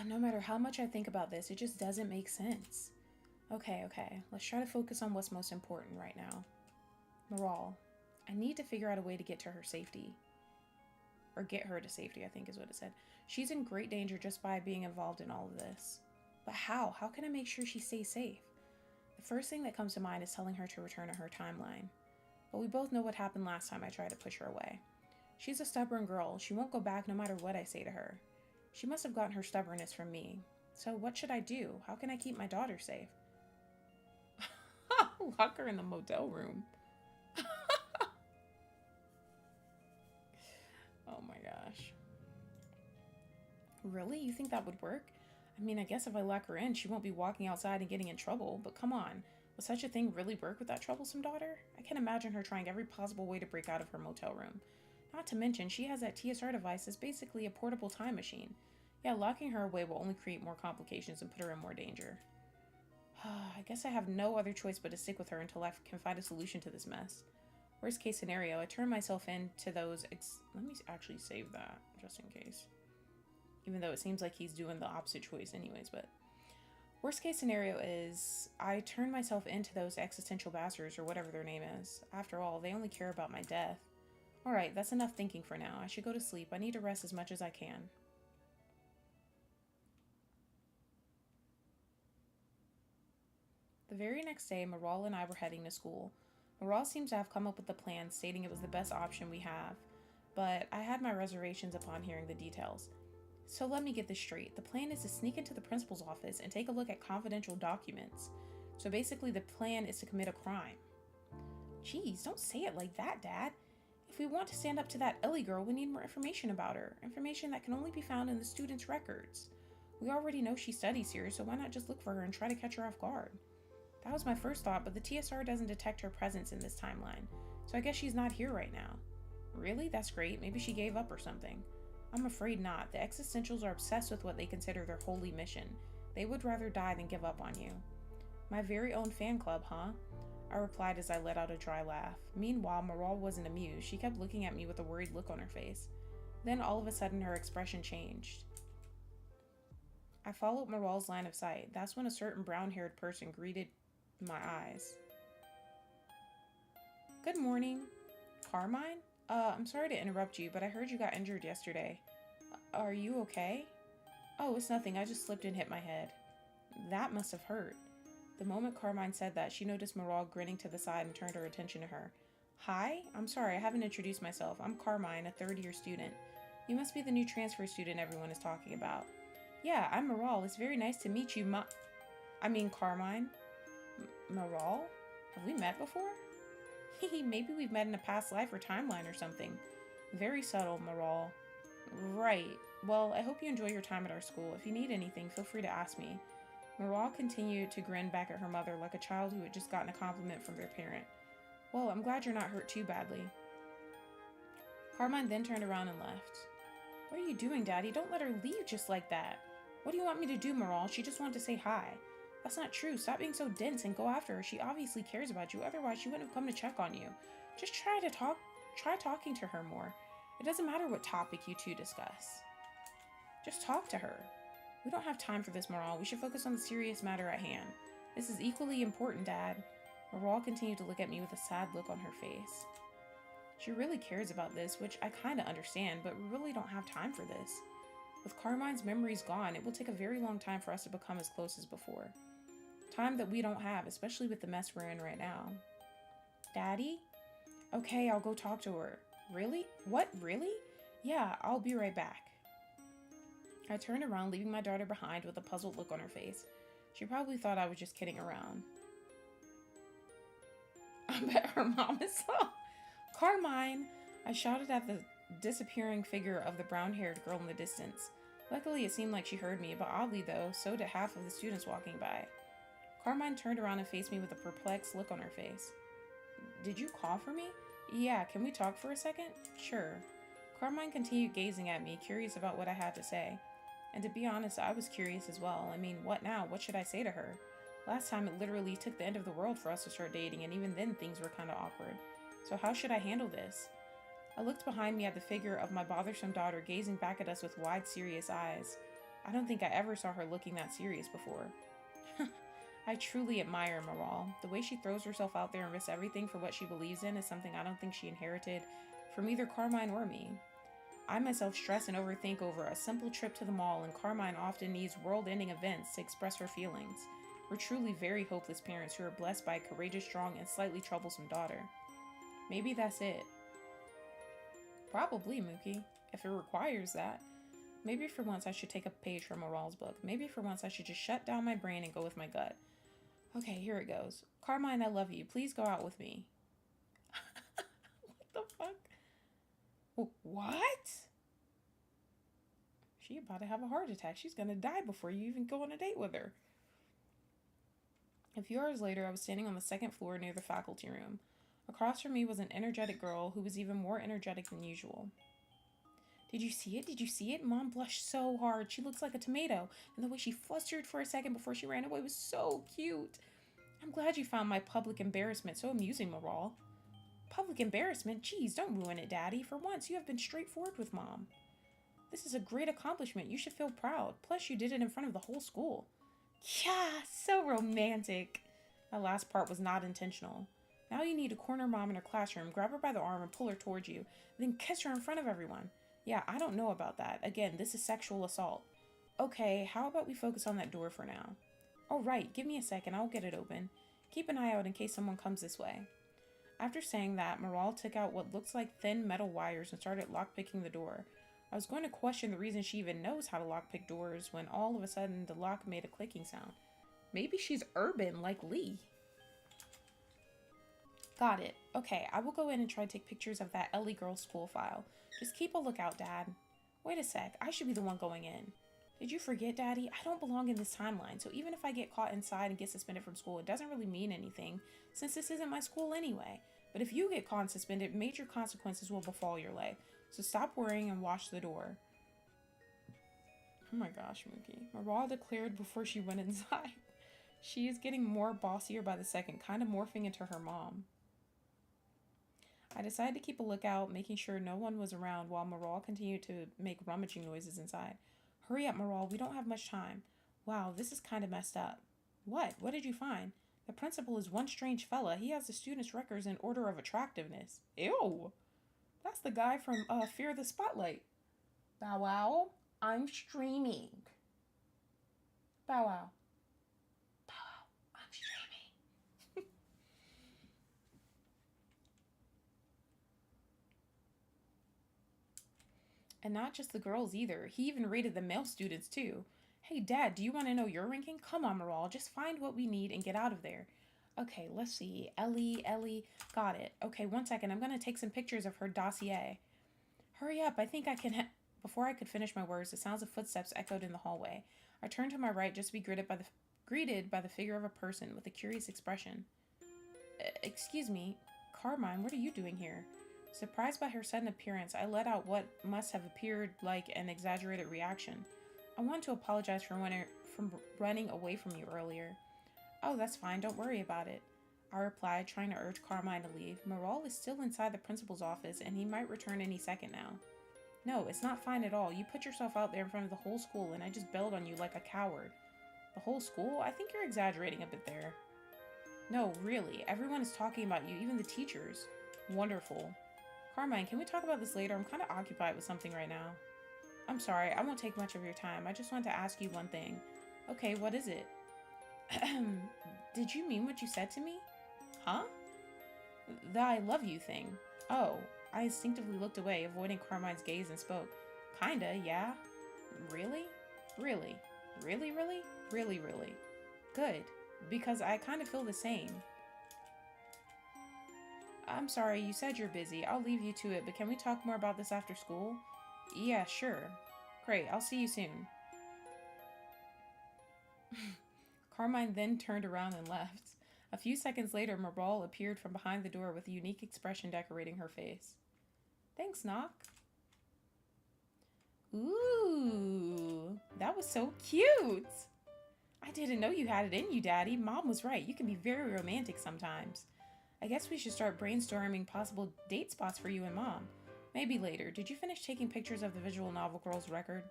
No matter how much I think about this, it just doesn't make sense. Okay, let's try to focus on what's most important right now. Maral, I need to figure out a way to get to her safety. Or get her to safety, I think is what it said. She's in great danger just by being involved in all of this. But how? How can I make sure she stays safe? The first thing that comes to mind is telling her to return to her timeline. But we both know what happened last time I tried to push her away. She's a stubborn girl. She won't go back no matter what I say to her. She must have gotten her stubbornness from me. So what should I do? How can I keep my daughter safe? Lock her in the motel room. Oh my gosh. Really? You think that would work? I mean, I guess if I lock her in, she won't be walking outside and getting in trouble. But come on. Would such a thing really work with that troublesome daughter? I can't imagine her trying every possible way to break out of her motel room. Not to mention, she has that TSR device that's basically a portable time machine. Yeah, locking her away will only create more complications and put her in more danger. I guess I have no other choice but to stick with her until I can find a solution to this mess. Worst case scenario, I turn myself into those let me actually save that, just in case. Even though it seems like he's doing the opposite choice anyways, but... Worst case scenario is I turn myself into those existential bastards or whatever their name is. After all, they only care about my death. Alright, that's enough thinking for now. I should go to sleep. I need to rest as much as I can. The very next day, Maral and I were heading to school. Morale seems to have come up with the plan, stating it was the best option we have, but I had my reservations upon hearing the details. So let me get this straight. The plan is to sneak into the principal's office and take a look at confidential documents. So basically, the plan is to commit a crime. Geez, don't say it like that, Dad. If we want to stand up to that Ellie girl, we need more information about her. Information that can only be found in the students' records. We already know she studies here, so why not just look for her and try to catch her off guard? That was my first thought, but the TSR doesn't detect her presence in this timeline, so I guess she's not here right now. Really? That's great. Maybe she gave up or something. I'm afraid not. The existentials are obsessed with what they consider their holy mission. They would rather die than give up on you. My very own fan club, huh? I replied as I let out a dry laugh. Meanwhile, Maral wasn't amused. She kept looking at me with a worried look on her face. Then all of a sudden her expression changed. I followed Maral's line of sight. That's when a certain brown-haired person greeted my eyes. Good morning. Carmine? I'm sorry to interrupt you, but I heard you got injured yesterday. Are you okay? Oh, it's nothing. I just slipped and hit my head. That must have hurt. The moment Carmine said that, she noticed Maral grinning to the side and turned her attention to her. Hi? I'm sorry, I haven't introduced myself. I'm Carmine, a third-year student. You must be the new transfer student everyone is talking about. Yeah, I'm Maral. It's very nice to meet you, Carmine. Maral? Have we met before? Maybe we've met in a past life or timeline or something. Very subtle, Maral. Right. Well, I hope you enjoy your time at our school. If you need anything, feel free to ask me. Maral continued to grin back at her mother like a child who had just gotten a compliment from their parent. Well, I'm glad you're not hurt too badly. Carmine then turned around and left. What are you doing, Daddy? Don't let her leave just like that. What do you want me to do, Maral? She just wanted to say hi. That's not true. Stop being so dense and go after her. She obviously cares about you. Otherwise, she wouldn't have come to check on you. Just try talking to her more. It doesn't matter what topic you two discuss. Just talk to her. We don't have time for this, Maral. We should focus on the serious matter at hand. This is equally important, Dad. Maral continued to look at me with a sad look on her face. She really cares about this, which I kinda understand, but we really don't have time for this. With Carmine's memories gone, it will take a very long time for us to become as close as before. Time that we don't have, especially with the mess we're in right now. Daddy? Okay, I'll go talk to her. Really? What? Really? Yeah, I'll be right back. I turned around, leaving my daughter behind with a puzzled look on her face. She probably thought I was just kidding around. I bet her mama saw. Carmine! I shouted at the disappearing figure of the brown-haired girl in the distance. Luckily, it seemed like she heard me, but oddly though, so did half of the students walking by. Carmine turned around and faced me with a perplexed look on her face. Did you call for me? Yeah, can we talk for a second? Sure. Carmine continued gazing at me, curious about what I had to say. And to be honest, I was curious as well. I mean, what now? What should I say to her? Last time it literally took the end of the world for us to start dating, and even then things were kind of awkward. So how should I handle this? I looked behind me at the figure of my bothersome daughter gazing back at us with wide, serious eyes. I don't think I ever saw her looking that serious before. I truly admire Maral. The way she throws herself out there and risks everything for what she believes in is something I don't think she inherited from either Carmine or me. I myself stress and overthink over a simple trip to the mall, and Carmine often needs world-ending events to express her feelings. We're truly very hopeless parents who are blessed by a courageous, strong, and slightly troublesome daughter. Maybe that's it. Probably, Mookie, if it requires that. Maybe for once I should take a page from Moral's book. Maybe for once I should just shut down my brain and go with my gut. Okay, here it goes. Carmine, I love you. Please go out with me. What the fuck? What? She about to have a heart attack. She's gonna die before you even go on a date with her. A few hours later, I was standing on the second floor near the faculty room. Across from me was an energetic girl who was even more energetic than usual. Did you see it? Did you see it? Mom blushed so hard. She looks like a tomato. And the way she flustered for a second before she ran away was so cute. I'm glad you found my public embarrassment so amusing, Maral. Public embarrassment? Geez, don't ruin it, Daddy. For once, you have been straightforward with Mom. This is a great accomplishment. You should feel proud. Plus, you did it in front of the whole school. Yeah, so romantic. That last part was not intentional. Now you need to corner Mom in her classroom, grab her by the arm and pull her towards you, then kiss her in front of everyone. Yeah, I don't know about that. Again, this is sexual assault. Okay, how about we focus on that door for now? Oh, right. Give me a second. I'll get it open. Keep an eye out in case someone comes this way. After saying that, Moral took out what looks like thin metal wires and started lockpicking the door. I was going to question the reason she even knows how to lockpick doors when all of a sudden the lock made a clicking sound. Maybe she's urban like Lee. Got it. Okay, I will go in and try to take pictures of that Ellie girl school file. Just keep a lookout, Dad. Wait a sec, I should be the one going in. Did you forget, Daddy? I don't belong in this timeline, so even if I get caught inside and get suspended from school, it doesn't really mean anything, since this isn't my school anyway. But if you get caught and suspended, major consequences will befall your leg. So stop worrying and watch the door. Oh my gosh, Mookie. Maral declared before she went inside. She is getting more bossier by the second, kind of morphing into her mom. I decided to keep a lookout, making sure no one was around while Maral continued to make rummaging noises inside. Hurry up, Maral, we don't have much time. Wow, this is kind of messed up. What? What did you find? The principal is one strange fella. He has the students' records in order of attractiveness. Ew! That's the guy from Fear the Spotlight. Bow wow, I'm streaming. Bow wow. Bow wow, I'm streaming. And not just the girls either. He even rated the male students too. Hey, Dad, do you want to know your ranking? Come on, Maral. Just find what we need and get out of there. Okay, let's see. Ellie. Got it. Okay, 1 second. I'm going to take some pictures of her dossier. Hurry up. I think I can... Before I could finish my words, the sounds of footsteps echoed in the hallway. I turned to my right just to be greeted by the figure of a person with a curious expression. Excuse me. Carmine, what are you doing here? Surprised by her sudden appearance, I let out what must have appeared like an exaggerated reaction. I want to apologize for running away from you earlier. Oh, that's fine. Don't worry about it, I replied, trying to urge Carmine to leave. Maral is still inside the principal's office, and he might return any second now. No, it's not fine at all. You put yourself out there in front of the whole school, and I just bailed on you like a coward. The whole school? I think you're exaggerating a bit there. No, really. Everyone is talking about you, even the teachers. Wonderful. Carmine, can we talk about this later? I'm kind of occupied with something right now. I'm sorry, I won't take much of your time. I just want to ask you one thing. Okay, what is it? Did you mean what you said to me? Huh? The I love you thing. Oh, I instinctively looked away, avoiding Carmine's gaze, and spoke. Kinda, yeah. Really? Really? Really, really? Really, really. Good, because I kind of feel the same. I'm sorry, you said you're busy. I'll leave you to it, but can we talk more about this after school? Yeah, sure. Great, I'll see you soon. Carmine then turned around and left. A few seconds later, Maral appeared from behind the door with a unique expression decorating her face. Thanks, Knock. Ooh, that was so cute. I didn't know you had it in you, Daddy. Mom was right. You can be very romantic sometimes. I guess we should start brainstorming possible date spots for you and Mom. Maybe later. Did you finish taking pictures of the visual novel girl's record?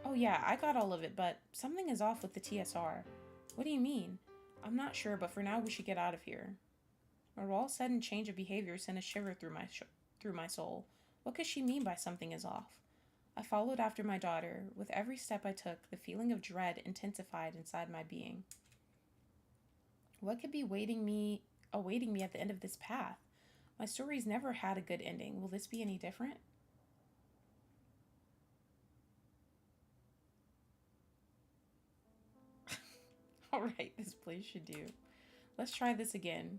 Oh yeah, I got all of it, but something is off with the TSR. What do you mean? I'm not sure, but for now we should get out of here. Maral's sudden change of behavior sent a shiver through my soul. What could she mean by something is off? I followed after my daughter. With every step I took, the feeling of dread intensified inside my being. What could be awaiting me at the end of this path? My story's never had a good ending. Will this be any different? Alright, this place should do. Let's try this again.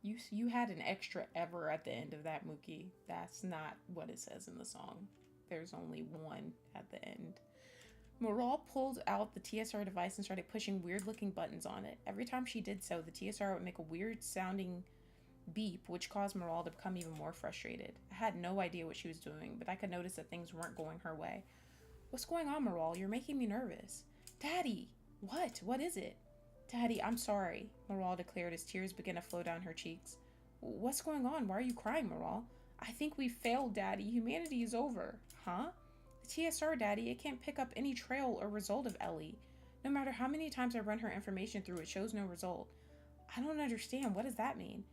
You had an extra ever at the end of that, Mookie. That's not what it says in the song. There's only one at the end. Maral pulled out the TSR device and started pushing weird-looking buttons on it. Every time she did so, the TSR would make a weird-sounding beep, which caused Maral to become even more frustrated. I had no idea what she was doing, but I could notice that things weren't going her way. What's going on, Maral? You're making me nervous. Daddy! What? What is it? Daddy, I'm sorry, Maral declared as tears began to flow down her cheeks. What's going on? Why are you crying, Maral? I think we failed, Daddy. Humanity is over. Huh? The TSR, Daddy, it can't pick up any trail or result of Ellie. No matter how many times I run her information through, it shows no result. I don't understand. What does that mean?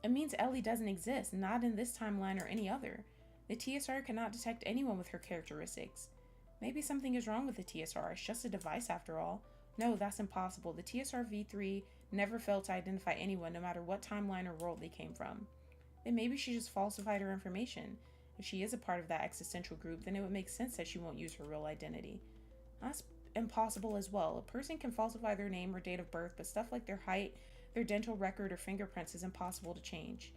It means Ellie doesn't exist, not in this timeline or any other. The TSR cannot detect anyone with her characteristics. Maybe something is wrong with the TSR. It's just a device after all. No, that's impossible. The TSR V3 never failed to identify anyone, no matter what timeline or world they came from. Then maybe she just falsified her information. If she is a part of that existential group, then it would make sense that she won't use her real identity. That's impossible as well. A person can falsify their name or date of birth, but stuff like their height, their dental record, or fingerprints is impossible to change.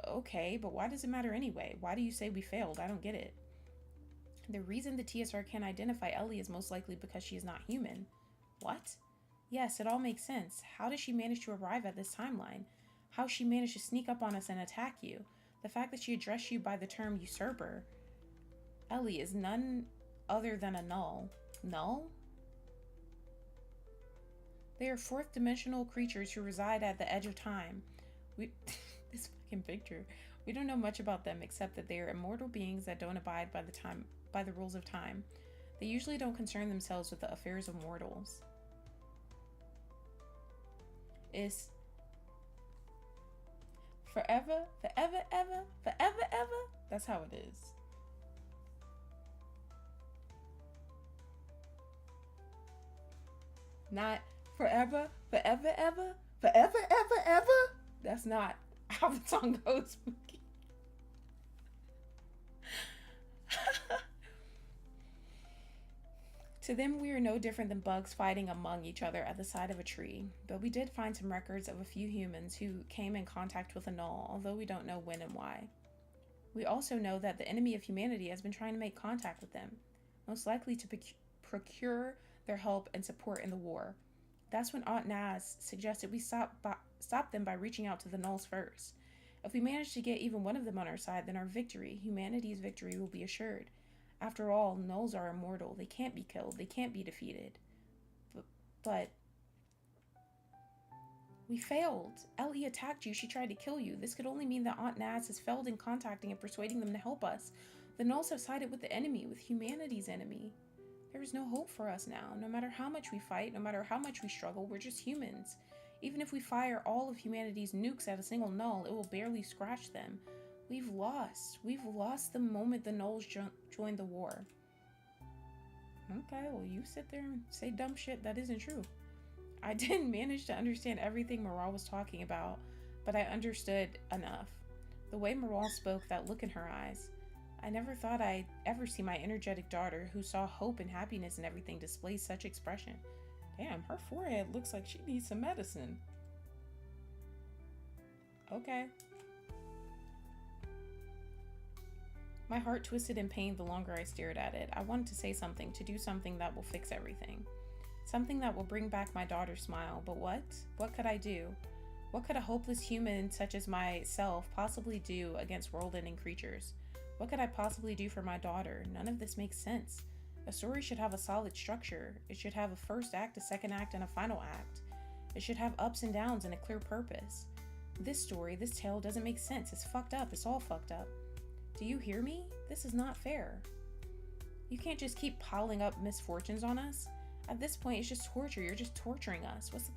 Okay, but why does it matter anyway? Why do you say we failed? I don't get it. The reason the TSR can't identify Ellie is most likely because she is not human. What? Yes, it all makes sense. How did she manage to arrive at this timeline? How she managed to sneak up on us and attack you? The fact that she addressed you by the term usurper. Ellie is none other than a null. Null? They are fourth dimensional creatures who reside at the edge of time. We this fucking picture. We don't know much about them except that they are immortal beings that don't abide by the rules of time. They usually don't concern themselves with the affairs of mortals. Is forever, forever, ever, forever, ever. That's how it is. Not forever, forever, ever, forever, ever, ever. That's not how the song goes. To them, we are no different than bugs fighting among each other at the side of a tree, but we did find some records of a few humans who came in contact with a null, although we don't know when and why. We also know that the enemy of humanity has been trying to make contact with them, most likely to procure their help and support in the war. That's when Aunt Naz suggested we stop them by reaching out to the nulls first. If we manage to get even one of them on our side, then our victory, humanity's victory, will be assured. After all, nulls are immortal. They can't be killed. They can't be defeated. But we failed. Ellie attacked you. She tried to kill you. This could only mean that Aunt Naz has failed in contacting and persuading them to help us. The nulls have sided with the enemy, with humanity's enemy. There is no hope for us now. No matter how much we fight, no matter how much we struggle, we're just humans. Even if we fire all of humanity's nukes at a single null, it will barely scratch them. We've lost. We've lost the moment the nulls joined the war. Okay, well, you sit there and say dumb shit that isn't true. I didn't manage to understand everything Moral was talking about, but I understood enough. The way Moral spoke, that look in her eyes. I never thought I'd ever see my energetic daughter, who saw hope and happiness in everything, display such expression. Damn, her forehead looks like she needs some medicine. Okay. My heart twisted in pain the longer I stared at it. I wanted to say something, to do something that will fix everything. Something that will bring back my daughter's smile. But what? What could I do? What could a hopeless human such as myself possibly do against world-ending creatures? What could I possibly do for my daughter? None of this makes sense. A story should have a solid structure. It should have a first act, a second act, and a final act. It should have ups and downs and a clear purpose. This story, this tale doesn't make sense. It's fucked up. It's all fucked up. Do you hear me? This is not fair. You can't just keep piling up misfortunes on us. At this point, it's just torture. You're just torturing us. What's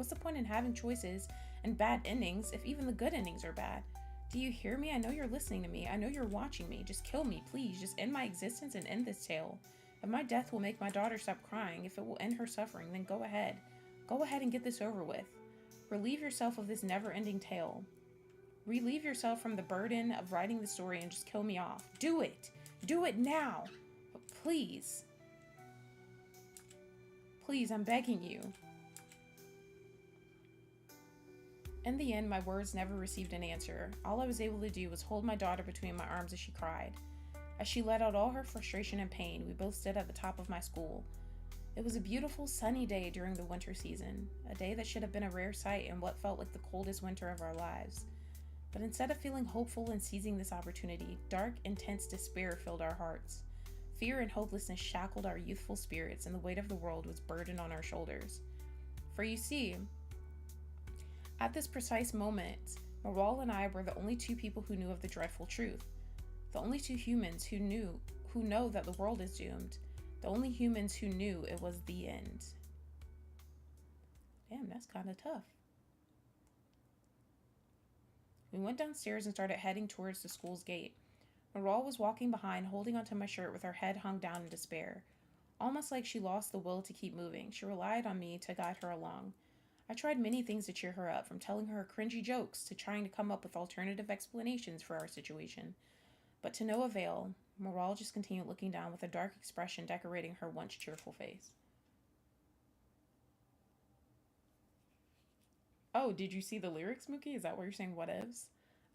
the point in having choices and bad endings if even the good endings are bad? Do you hear me? I know you're listening to me. I know you're watching me. Just kill me, please. Just end my existence and end this tale. If my death will make my daughter stop crying, if it will end her suffering, then go ahead. Go ahead and get this over with. Relieve yourself of this never-ending tale. Relieve yourself from the burden of writing the story and just kill me off. Do it! Do it now! But please. Please, I'm begging you. In the end, my words never received an answer. All I was able to do was hold my daughter between my arms as she cried. As she let out all her frustration and pain, we both stood at the top of my school. It was a beautiful, sunny day during the winter season, a day that should have been a rare sight in what felt like the coldest winter of our lives. But instead of feeling hopeful and seizing this opportunity, dark, intense despair filled our hearts. Fear and hopelessness shackled our youthful spirits, and the weight of the world was burdened on our shoulders. For you see, at this precise moment, Maral and I were the only two people who knew of the dreadful truth. The only two humans who know that the world is doomed. The only humans who knew it was the end. Damn, that's kind of tough. We went downstairs and started heading towards the school's gate. Maral was walking behind, holding onto my shirt with her head hung down in despair. almost like she lost the will to keep moving. She relied on me to guide her along. I tried many things to cheer her up, from telling her cringy jokes to trying to come up with alternative explanations for our situation. But to no avail, Moral just continued looking down with a dark expression decorating her once cheerful face. Oh, did you see the lyrics, Mookie? Is that what you're saying, whatevs?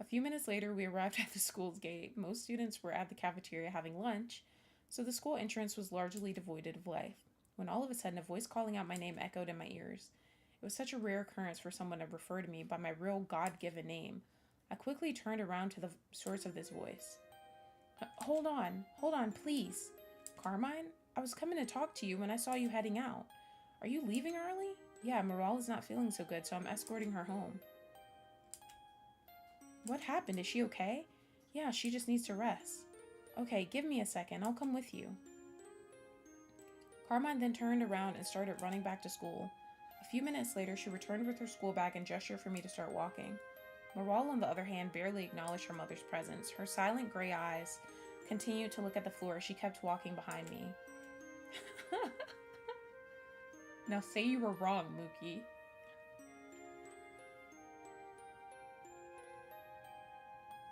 A few minutes later, we arrived at the school's gate. Most students were at the cafeteria having lunch, so the school entrance was largely devoid of life. When all of a sudden, a voice calling out my name echoed in my ears. It was such a rare occurrence for someone to refer to me by my real God given name. I quickly turned around to the source of this voice. Hold on, please. Carmine, I was coming to talk to you when I saw you heading out. Are you leaving early? Yeah, Morale is not feeling so good, so I'm escorting her home. What happened? Is she okay? Yeah, she just needs to rest. Okay, give me a second. I'll come with you. Carmine then turned around and started running back to school. A few minutes later, she returned with her school bag and gestured for me to start walking. Morale, on the other hand, barely acknowledged her mother's presence. Her silent gray eyes continued to look at the floor as she kept walking behind me. Now say you were wrong, Mookie.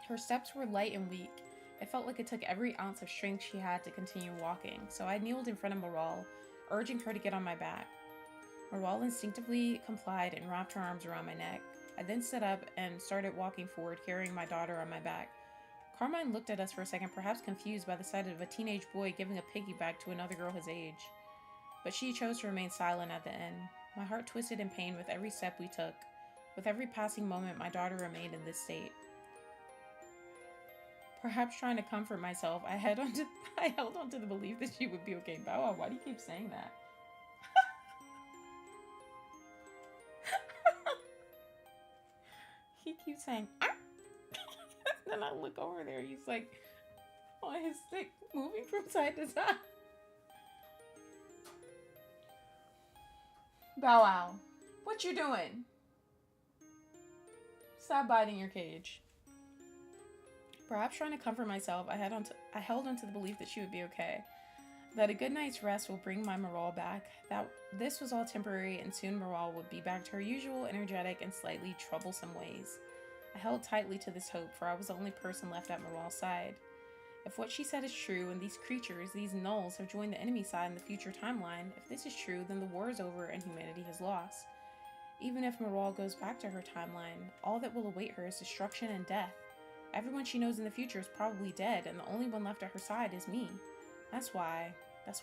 Her steps were light and weak. It felt like it took every ounce of strength she had to continue walking, so I kneeled in front of Morale, urging her to get on my back. Morale instinctively complied and wrapped her arms around my neck. I then stood up and started walking forward, carrying my daughter on my back. Carmine looked at us for a second, perhaps confused by the sight of a teenage boy giving a piggyback to another girl his age. But she chose to remain silent at the end. My heart twisted in pain with every step we took. With every passing moment, my daughter remained in this state. Perhaps trying to comfort myself, I held on to the belief that she would be okay. Bow Wow, why do you keep saying that? He keeps saying, ah! Then I look over there, he's like on his stick, moving from side to side. Bow Wow, what you doing? Stop biting your cage. Perhaps trying to comfort myself, I held onto the belief that she would be okay. That a good night's rest will bring my morale back. That this was all temporary and soon morale would be back to her usual energetic and slightly troublesome ways. I held tightly to this hope, for I was the only person left at Morale's side. If what she said is true, and these creatures, these nulls, have joined the enemy side in the future timeline, if this is true, then the war is over and humanity has lost. Even if Morale goes back to her timeline, all that will await her is destruction and death. Everyone she knows in the future is probably dead, and the only one left at her side is me. That's why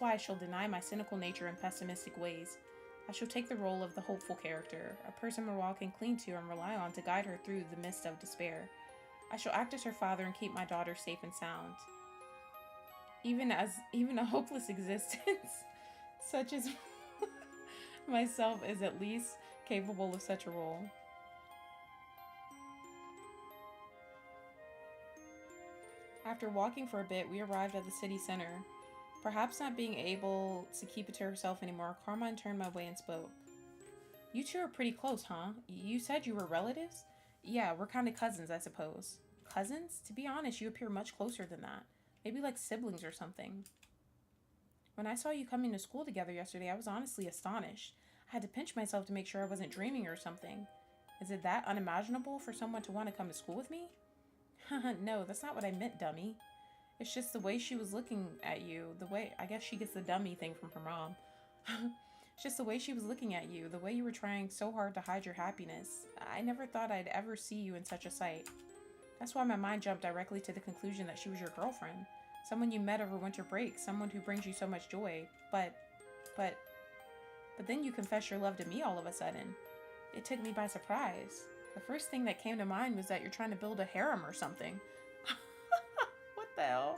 I shall deny my cynical nature and pessimistic ways. I shall take the role of the hopeful character, a person Morale can cling to and rely on to guide her through the mist of despair. I shall act as her father and keep my daughter safe and sound. Even a hopeless existence, such as myself, is at least capable of such a role. After walking for a bit, we arrived at the city center. Perhaps not being able to keep it to herself anymore, Carmine turned my way and spoke. You two are pretty close, huh? You said you were relatives? Yeah, we're kind of cousins, I suppose. Cousins? To be honest, you appear much closer than that. Maybe like siblings or something. When I saw you coming to school together yesterday, I was honestly astonished. I had to pinch myself to make sure I wasn't dreaming or something. Is it that unimaginable for someone to want to come to school with me? No, that's not what I meant, dummy. It's just the way she was looking at you, I guess she gets the dummy thing from her mom. It's just the way she was looking at you, the way you were trying so hard to hide your happiness. I never thought I'd ever see you in such a sight. That's why my mind jumped directly to the conclusion that she was your girlfriend. Someone you met over winter break, someone who brings you so much joy. But then you confess your love to me all of a sudden. It took me by surprise. The first thing that came to mind was that you're trying to build a harem or something. What the hell?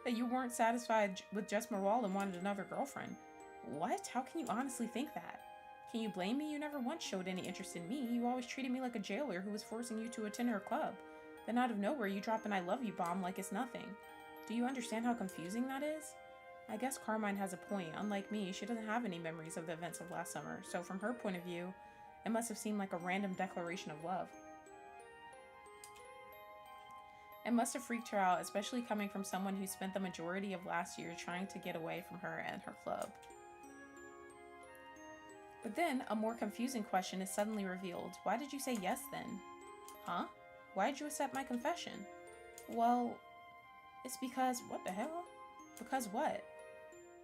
That you weren't satisfied with just Morale and wanted another girlfriend. What? How can you honestly think that? Can you blame me? You never once showed any interest in me. You always treated me like a jailer who was forcing you to attend her club. Then out of nowhere, you drop an I love you bomb like it's nothing. Do you understand how confusing that is? I guess Carmine has a point. Unlike me, she doesn't have any memories of the events of last summer, so from her point of view, it must have seemed like a random declaration of love. It must have freaked her out, especially coming from someone who spent the majority of last year trying to get away from her and her club. But then, a more confusing question is suddenly revealed. Why did you say yes then? Huh? Why did you accept my confession? Well, it's because... What the hell? Because what?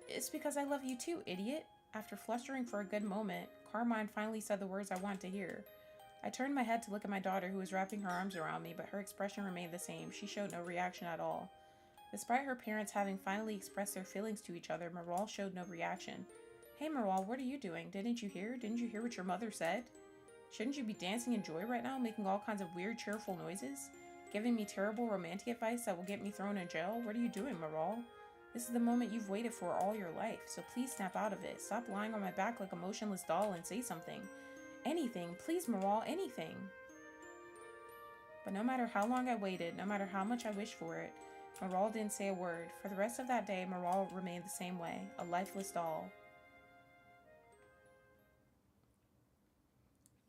It's because I love you too, idiot. After flustering for a good moment, Carmine finally said the words I wanted to hear. I turned my head to look at my daughter, who was wrapping her arms around me, but her expression remained the same. She showed no reaction at all. Despite her parents having finally expressed their feelings to each other, Maral showed no reaction. Hey Maral, what are you doing? Didn't you hear? Didn't you hear what your mother said? Shouldn't you be dancing in joy right now, making all kinds of weird, cheerful noises? Giving me terrible romantic advice that will get me thrown in jail? What are you doing, Maral? This is the moment you've waited for all your life, so please snap out of it. Stop lying on my back like a motionless doll and say something. Anything. Please, Maral, anything. But no matter how long I waited, no matter how much I wished for it, Maral didn't say a word. For the rest of that day, Maral remained the same way, a lifeless doll.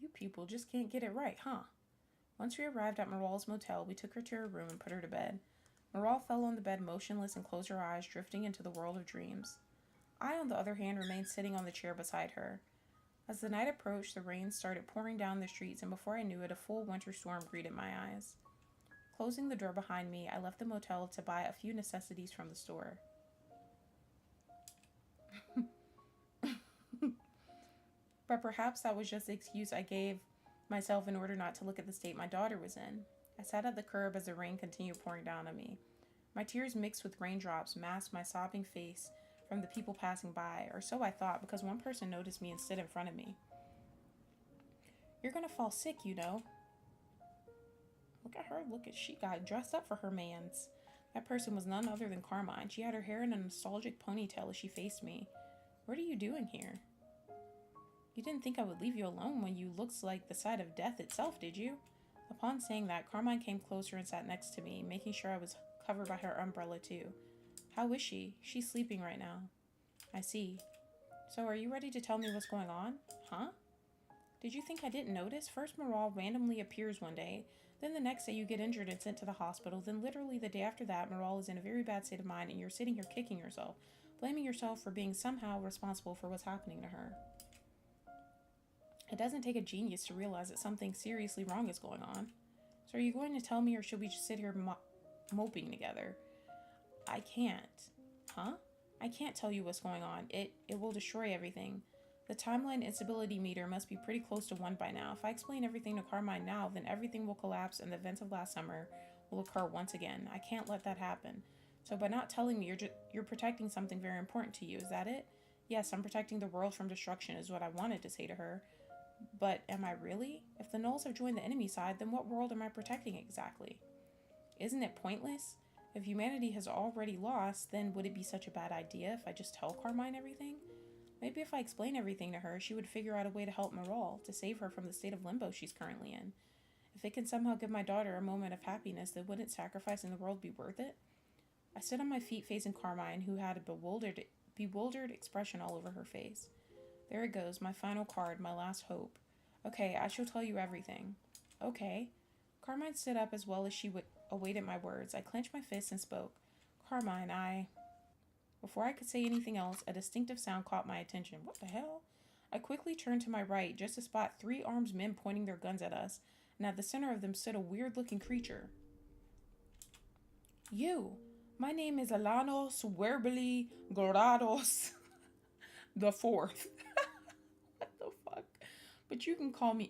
You people just can't get it right, huh? Once we arrived at Maral's motel, we took her to her room and put her to bed. Maral fell on the bed motionless and closed her eyes, drifting into the world of dreams. I, on the other hand, remained sitting on the chair beside her. As the night approached, the rain started pouring down the streets, and before I knew it, a full winter storm greeted my eyes. Closing the door behind me, I left the motel to buy a few necessities from the store. But perhaps that was just the excuse I gave myself in order not to look at the state my daughter was in. I sat at the curb as the rain continued pouring down on me. My tears mixed with raindrops masked my sobbing face from the people passing by, or so I thought, because one person noticed me and stood in front of me. You're gonna fall sick, you know. Look at her, she got dressed up for her mans. That person was none other than Carmine. She had her hair in a nostalgic ponytail as she faced me. What are you doing here? You didn't think I would leave you alone when you looked like the sight of death itself, did you? Upon saying that, Carmine came closer and sat next to me, making sure I was covered by her umbrella too. How is she? She's sleeping right now. I see. So are you ready to tell me what's going on? Huh? Did you think I didn't notice? First Maral randomly appears one day, then the next day you get injured and sent to the hospital, then literally the day after that Maral is in a very bad state of mind and you're sitting here kicking yourself, blaming yourself for being somehow responsible for what's happening to her. It doesn't take a genius to realize that something seriously wrong is going on. So are you going to tell me, or should we just sit here moping together? I can't. Huh? I can't tell you what's going on. It will destroy everything. The timeline instability meter must be pretty close to 1 by now. If I explain everything to Carmine now, then everything will collapse and the events of last summer will occur once again. I can't let that happen. So by not telling me, you're protecting something very important to you. Is that it? Yes, I'm protecting the world from destruction is what I wanted to say to her. But am I really? If the Gnolls have joined the enemy side, then what world am I protecting exactly? Isn't it pointless? If humanity has already lost, then would it be such a bad idea if I just tell Carmine everything? Maybe if I explain everything to her, she would figure out a way to help Maral, to save her from the state of limbo she's currently in. If it can somehow give my daughter a moment of happiness, then wouldn't sacrificing the world be worth it? I stood on my feet facing Carmine, who had a bewildered expression all over her face. There it goes, my final card, my last hope. Okay, I shall tell you everything. Okay. Carmine stood up as well as she awaited my words. I clenched my fists and spoke. Carmine, Before I could say anything else, a distinctive sound caught my attention. What the hell? I quickly turned to my right, just to spot 3 armed men pointing their guns at us, and at the center of them stood a weird-looking creature. You! My name is Alanos Werbeli Gorados the Fourth. What the fuck? But you can call my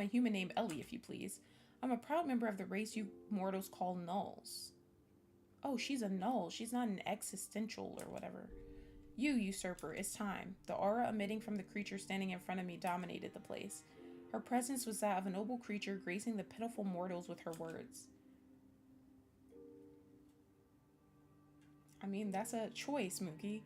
human name Ellie if you please. I'm a proud member of the race you mortals call Gnolls. Oh, she's a Gnoll. She's not an existential or whatever. You, usurper, it's time. The aura emitting from the creature standing in front of me dominated the place. Her presence was that of a noble creature gracing the pitiful mortals with her words. I mean, that's a choice, Mookie.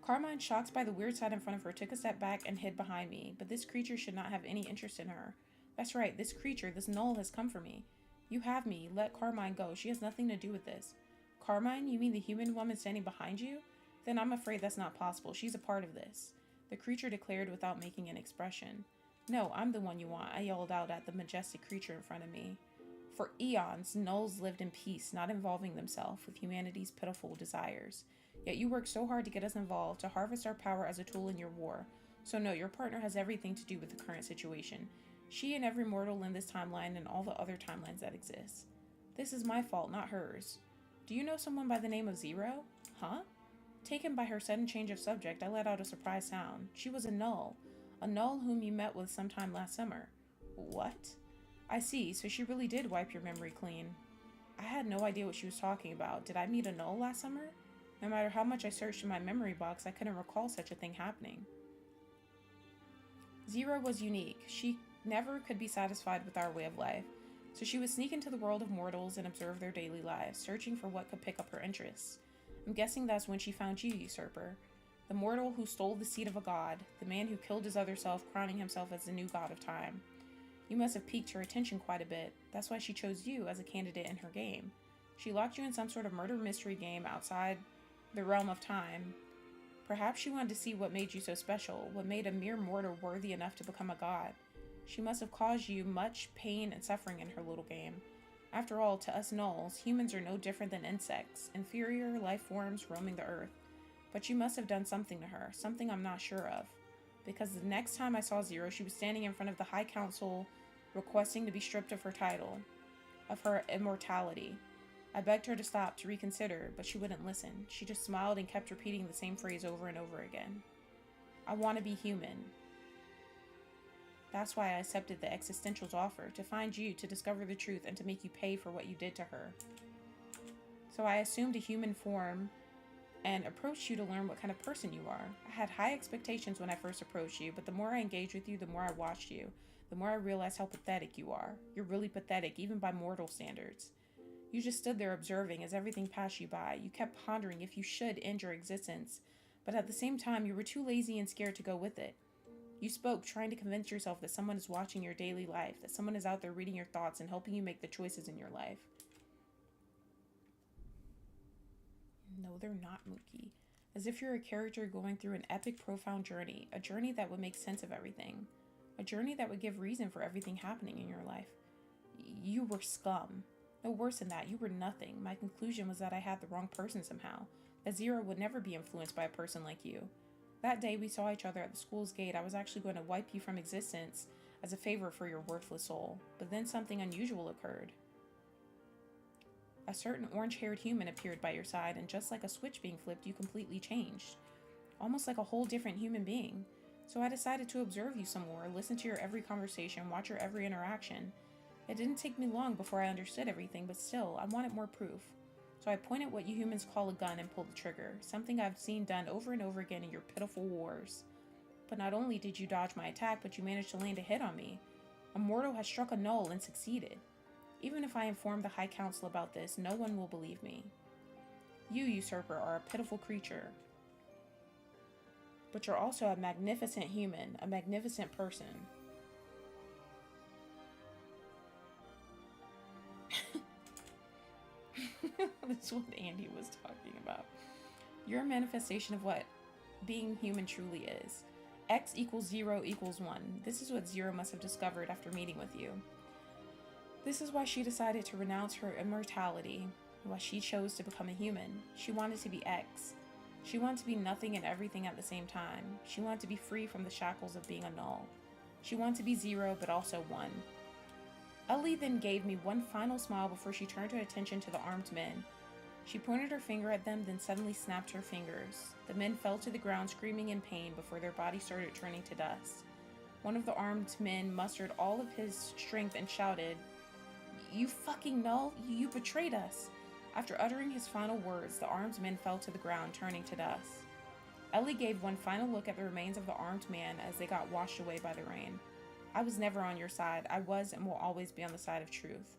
Carmine, shocked by the weird sight in front of her, took a step back and hid behind me, but this creature should not have any interest in her. That's right, this creature, this Gnoll has come for me. You have me. Let Carmine go. She has nothing to do with this. Carmine? You mean the human woman standing behind you? Then I'm afraid that's not possible. She's a part of this. The creature declared without making an expression. No, I'm the one you want, I yelled out at the majestic creature in front of me. For eons, nulls lived in peace, not involving themselves with humanity's pitiful desires. Yet you worked so hard to get us involved, to harvest our power as a tool in your war. So no, your partner has everything to do with the current situation. She and every mortal in this timeline and all the other timelines that exist. This is my fault, not hers. Do you know someone by the name of Zero? Huh? Taken by her sudden change of subject, I let out a surprised sound. She was a null. A null whom you met with sometime last summer. What? I see, so she really did wipe your memory clean. I had no idea what she was talking about. Did I meet a null last summer? No matter how much I searched in my memory box, I couldn't recall such a thing happening. Zero was unique. She never could be satisfied with our way of life, so she would sneak into the world of mortals and observe their daily lives, searching for what could pick up her interests. I'm guessing that's when she found you, usurper. The mortal who stole the seed of a god, the man who killed his other self, crowning himself as the new god of time. You must have piqued her attention quite a bit. That's why she chose you as a candidate in her game. She locked you in some sort of murder mystery game outside the realm of time. Perhaps she wanted to see what made you so special, what made a mere mortal worthy enough to become a god. She must have caused you much pain and suffering in her little game. After all, to us nulls, humans are no different than insects, inferior life forms roaming the earth. But you must have done something to her, something I'm not sure of. Because the next time I saw Zero, she was standing in front of the High Council, requesting to be stripped of her title, of her immortality. I begged her to stop, to reconsider, but she wouldn't listen. She just smiled and kept repeating the same phrase over and over again. I want to be human. That's why I accepted the existential's offer, to find you, to discover the truth, and to make you pay for what you did to her. So I assumed a human form and approached you to learn what kind of person you are. I had high expectations when I first approached you, but the more I engaged with you, the more I watched you, the more I realized how pathetic you are. You're really pathetic, even by mortal standards. You just stood there observing as everything passed you by. You kept pondering if you should end your existence, but at the same time, you were too lazy and scared to go with it. You spoke, trying to convince yourself that someone is watching your daily life, that someone is out there reading your thoughts and helping you make the choices in your life. No, they're not, Mookie. As if you're a character going through an epic, profound journey, a journey that would make sense of everything, a journey that would give reason for everything happening in your life. You were scum. No, worse than that, you were nothing. My conclusion was that I had the wrong person somehow, that Zero would never be influenced by a person like you. That day we saw each other at the school's gate, I was actually going to wipe you from existence as a favor for your worthless soul. But then something unusual occurred. A certain orange-haired human appeared by your side, and just like a switch being flipped, you completely changed. Almost like a whole different human being. So I decided to observe you some more, listen to your every conversation, watch your every interaction. It didn't take me long before I understood everything, but still, I wanted more proof. So I pointed what you humans call a gun and pulled the trigger, something I've seen done over and over again in your pitiful wars. But not only did you dodge my attack, but you managed to land a hit on me. A mortal has struck a null and succeeded. Even if I inform the High Council about this, no one will believe me. You, usurper, are a pitiful creature. But you're also a magnificent human, a magnificent person. This is what Andy was talking about. You're a manifestation of what being human truly is. X equals 0 equals 1. This is what Zero must have discovered after meeting with you. This is why she decided to renounce her immortality, why she chose to become a human. She wanted to be X. She wanted to be nothing and everything at the same time. She wanted to be free from the shackles of being a null. She wanted to be 0, but also 1. Ellie then gave me one final smile before she turned her attention to the armed men. She pointed her finger at them, then suddenly snapped her fingers. The men fell to the ground screaming in pain before their bodies started turning to dust. One of the armed men mustered all of his strength and shouted, "You fucking null! You betrayed us!" After uttering his final words, the armed men fell to the ground, turning to dust. Ellie gave one final look at the remains of the armed man as they got washed away by the rain. I was never on your side. I was and will always be on the side of truth.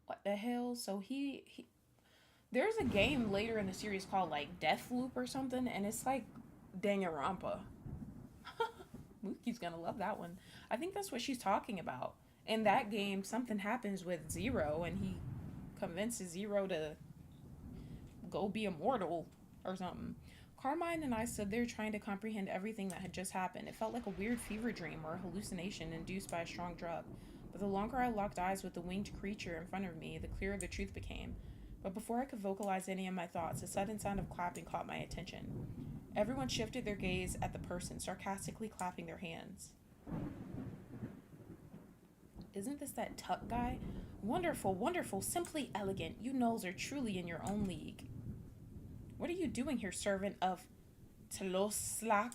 What the hell? So he there's a game later in the series called like Deathloop or something, and it's like Danganronpa. Mookie's gonna love that one. I think that's what she's talking about. In that game, something happens with Zero, and he convinces Zero to go be immortal or something. Carmine and I stood there trying to comprehend everything that had just happened. It felt like a weird fever dream or a hallucination induced by a strong drug. But the longer I locked eyes with the winged creature in front of me, the clearer the truth became. But before I could vocalize any of my thoughts, a sudden sound of clapping caught my attention. Everyone shifted their gaze at the person, sarcastically clapping their hands. Isn't this that Tuck guy? Wonderful, wonderful, simply elegant. You gnolls are truly in your own league. What are you doing here, servant of Tloslak?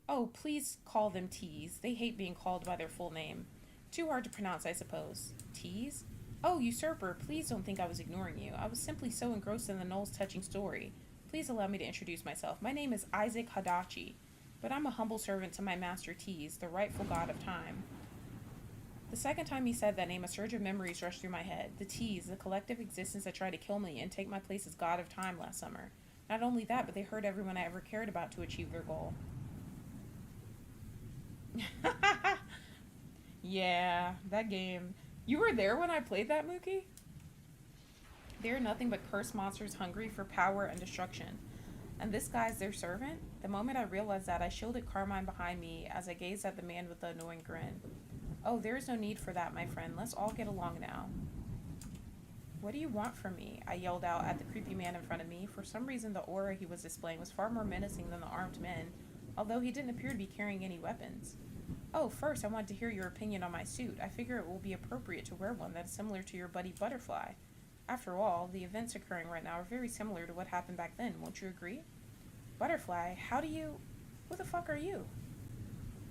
Oh, please call them T's. They hate being called by their full name. Too hard to pronounce, I suppose. T's? Oh, usurper, please don't think I was ignoring you. I was simply so engrossed in the Knoll's touching story. Please allow me to introduce myself. My name is Isaac Hadachi, but I'm a humble servant to my master T's, the rightful god of time. The second time he said that name, a surge of memories rushed through my head. The T's, the collective existence that tried to kill me and take my place as god of time last summer. Not only that, but they hurt everyone I ever cared about to achieve their goal. Yeah, that game. You were there when I played that, Mookie? They are nothing but cursed monsters hungry for power and destruction. And this guy's their servant? The moment I realized that, I shielded Carmine behind me as I gazed at the man with the annoying grin. Oh, there is no need for that, my friend. Let's all get along now. What do you want from me? I yelled out at the creepy man in front of me. For some reason, the aura he was displaying was far more menacing than the armed men, although he didn't appear to be carrying any weapons. Oh, first, I want to hear your opinion on my suit. I figure it will be appropriate to wear one that is similar to your buddy Butterfly. After all, the events occurring right now are very similar to what happened back then, won't you agree? Butterfly, who the fuck are you?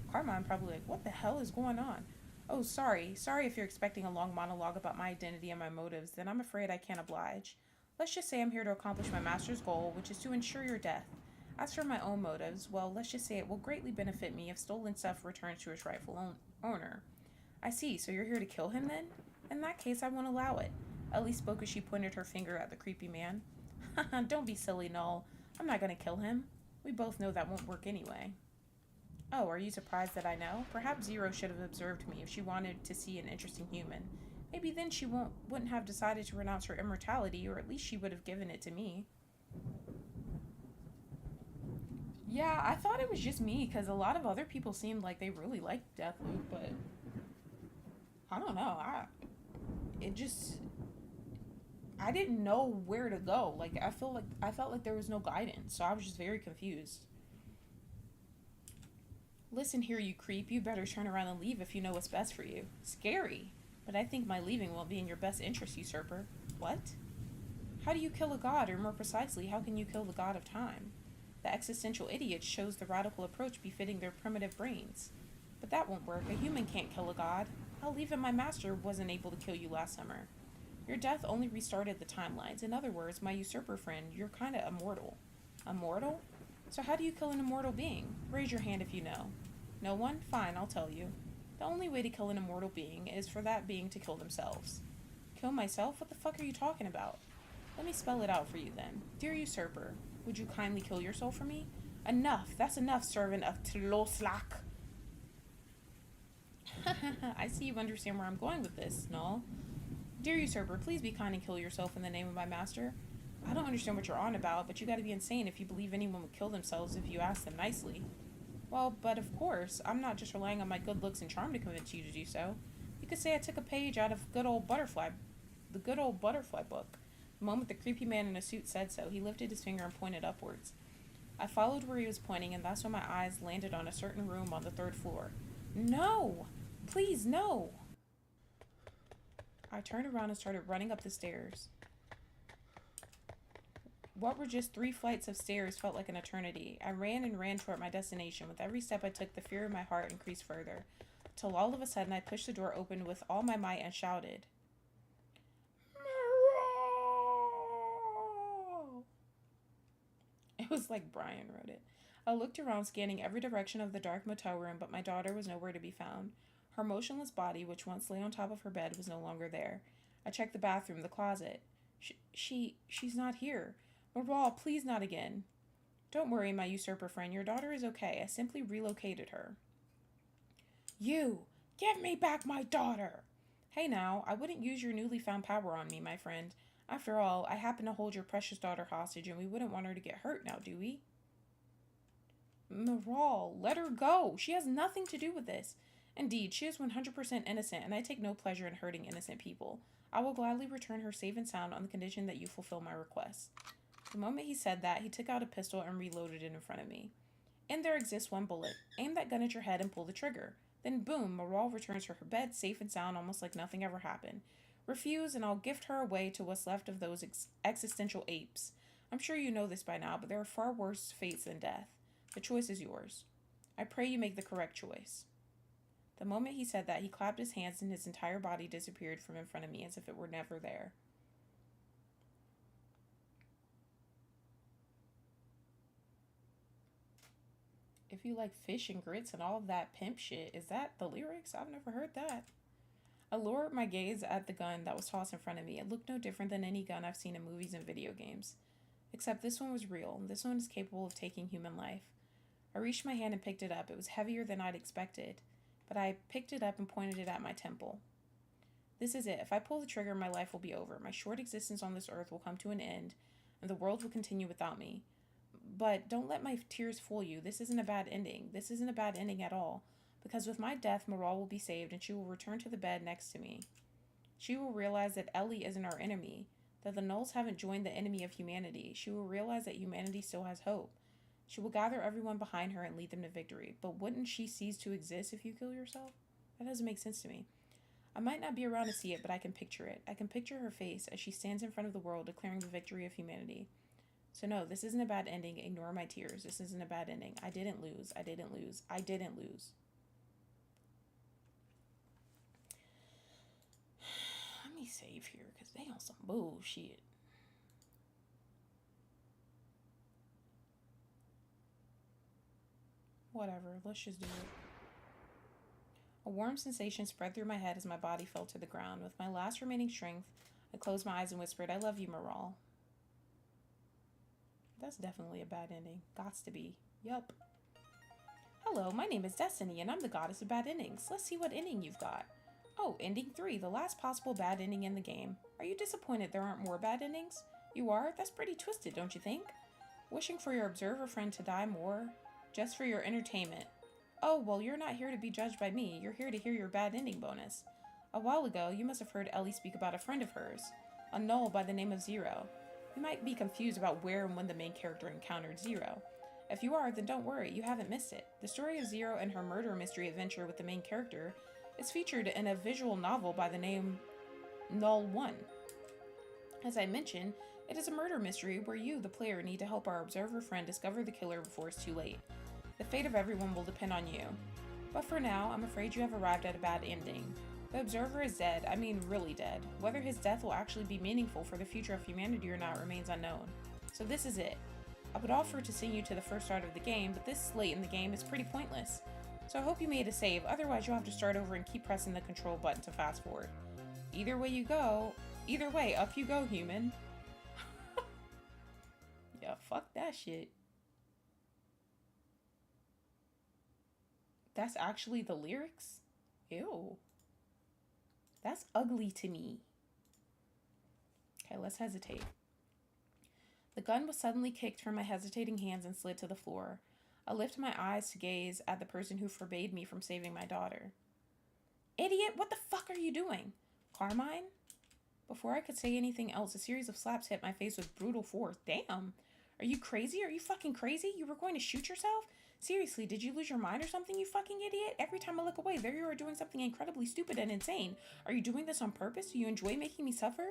Carmine probably like, what the hell is going on? Oh, sorry if you're expecting a long monologue about my identity and my motives, then I'm afraid I can't oblige. Let's just say I'm here to accomplish my master's goal, which is to ensure your death. As for my own motives, well, let's just say it will greatly benefit me if stolen stuff returns to its rightful owner. I see, so you're here to kill him then? In that case, I won't allow it. Ellie spoke as she pointed her finger at the creepy man. Haha, don't be silly, Null. I'm not gonna kill him. We both know that won't work anyway. Oh, are you surprised that I know? Perhaps Zero should have observed me if she wanted to see an interesting human. Maybe then she wouldn't have decided to renounce her immortality, or at least she would have given it to me. Yeah, I thought it was just me, because a lot of other people seemed like they really liked Deathloop, but I don't know. I didn't know where to go. I felt like there was no guidance, so I was just very confused. Listen here, you creep. You better turn around and leave if you know what's best for you. Scary. But I think my leaving won't be in your best interest, usurper. What? How do you kill a god, or more precisely, how can you kill the god of time? The existential idiots chose the radical approach befitting their primitive brains. But that won't work. A human can't kill a god. Hell, even my master wasn't able to kill you last summer. Your death only restarted the timelines. In other words, my usurper friend, you're kinda immortal. Immortal? So how do you kill an immortal being? Raise your hand if you know. No one? Fine, I'll tell you. The only way to kill an immortal being is for that being to kill themselves. Kill myself? What the fuck are you talking about? Let me spell it out for you then. Dear usurper, would you kindly kill your soul for me? Enough! That's enough, servant of Tloslak! I see you understand where I'm going with this, Null. Dear usurper, please be kind and kill yourself in the name of my master. I don't understand what you're on about, but you gotta be insane if you believe anyone would kill themselves if you ask them nicely. Well, but of course, I'm not just relying on my good looks and charm to convince you to do so. You could say I took a page out of the good old butterfly book. The moment the creepy man in a suit said so, he lifted his finger and pointed upwards. I followed where he was pointing, and that's when my eyes landed on a certain room on the 3rd floor. No! Please, no! I turned around and started running up the stairs. What were just 3 flights of stairs felt like an eternity. I ran and ran toward my destination. With every step I took, the fear in my heart increased further, till all of a sudden I pushed the door open with all my might and shouted, "Miro!" It was like Brian wrote it. I looked around, scanning every direction of the dark motel room, but my daughter was nowhere to be found. Her motionless body, which once lay on top of her bed, was no longer there. I checked the bathroom, the closet. She's not here. Maral, please not again. Don't worry, my usurper friend. Your daughter is okay. I simply relocated her. You! Give me back my daughter! Hey now, I wouldn't use your newly found power on me, my friend. After all, I happen to hold your precious daughter hostage, and we wouldn't want her to get hurt now, do we? Maral, let her go. She has nothing to do with this. Indeed, she is 100% innocent, and I take no pleasure in hurting innocent people. I will gladly return her safe and sound on the condition that you fulfill my request. The moment he said that, he took out a pistol and reloaded it in front of me. In there exists one bullet. Aim that gun at your head and pull the trigger. Then boom, Moral returns to her bed, safe and sound, almost like nothing ever happened. Refuse, and I'll gift her away to what's left of those existential apes. I'm sure you know this by now, but there are far worse fates than death. The choice is yours. I pray you make the correct choice. The moment he said that, he clapped his hands and his entire body disappeared from in front of me as if it were never there. If you like fish and grits and all of that pimp shit, is that the lyrics? I've never heard that. I lowered my gaze at the gun that was tossed in front of me. It looked no different than any gun I've seen in movies and video games. Except this one was real. This one is capable of taking human life. I reached my hand and picked it up. It was heavier than I'd expected, but I picked it up and pointed it at my temple. This is it. If I pull the trigger, my life will be over. My short existence on this earth will come to an end, and the world will continue without me. But don't let my tears fool you. This isn't a bad ending. This isn't a bad ending at all. Because with my death, Moral will be saved, and she will return to the bed next to me. She will realize that Ellie isn't our enemy, that the Nulls haven't joined the enemy of humanity. She will realize that humanity still has hope. She will gather everyone behind her and lead them to victory. But wouldn't she cease to exist if you kill yourself? That doesn't make sense to me. I might not be around to see it, but I can picture it. I can picture her face as she stands in front of the world declaring the victory of humanity. So no, this isn't a bad ending. Ignore my tears. This isn't a bad ending. I didn't lose. I didn't lose. I didn't lose. Let me save here because they on some bullshit. Whatever, let's just do it. A warm sensation spread through my head as my body fell to the ground. With my last remaining strength, I closed my eyes and whispered, I love you, Moral. That's definitely a bad ending. Gots to be. Yup. Hello, my name is Destiny, and I'm the goddess of bad endings. Let's see what ending you've got. Oh, ending 3, the last possible bad ending in the game. Are you disappointed there aren't more bad endings? You are? That's pretty twisted, don't you think? Wishing for your observer friend to die more, just for your entertainment. Oh, well, you're not here to be judged by me. You're here to hear your bad ending bonus. A while ago, you must have heard Ellie speak about a friend of hers, a Null by the name of Zero. You might be confused about where and when the main character encountered Zero. If you are, then don't worry, you haven't missed it. The story of Zero and her murder mystery adventure with the main character is featured in a visual novel by the name Null 1. As I mentioned, it is a murder mystery where you, the player, need to help our observer friend discover the killer before it's too late. The fate of everyone will depend on you. But for now, I'm afraid you have arrived at a bad ending. The observer is dead, I mean really dead. Whether his death will actually be meaningful for the future of humanity or not remains unknown. So this is it. I would offer to send you to the first start of the game, but this late in the game is pretty pointless. So I hope you made a save, otherwise you'll have to start over and keep pressing the control button to fast forward. Either way, up you go, human. Yeah, fuck that shit. That's actually the lyrics? Ew. That's ugly to me. Okay, let's hesitate. The gun was suddenly kicked from my hesitating hands and slid to the floor. I lifted my eyes to gaze at the person who forbade me from saving my daughter. Idiot, what the fuck are you doing? Carmine? Before I could say anything else, a series of slaps hit my face with brutal force. Damn. Are you crazy? Are you fucking crazy? You were going to shoot yourself? Seriously, did you lose your mind or something, you fucking idiot? Every time I look away, there you are doing something incredibly stupid and insane. Are you doing this on purpose? Do you enjoy making me suffer?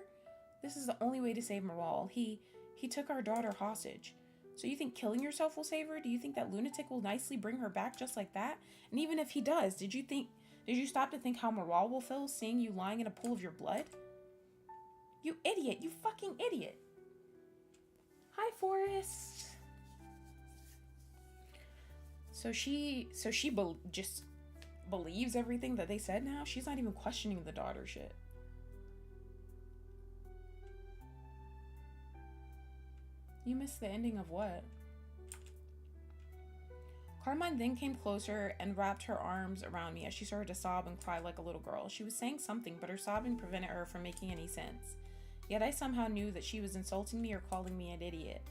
This is the only way to save Moral. He took our daughter hostage. So you think killing yourself will save her? Do you think that lunatic will nicely bring her back just like that? And even if he does, did you stop to think how Moral will feel seeing you lying in a pool of your blood? You idiot, you fucking idiot. Hi, Forrest. So she just believes everything that they said now? She's not even questioning the daughter shit. You missed the ending of what? Carmine then came closer and wrapped her arms around me as she started to sob and cry like a little girl. She was saying something, but her sobbing prevented her from making any sense. Yet I somehow knew that she was insulting me or calling me an idiot.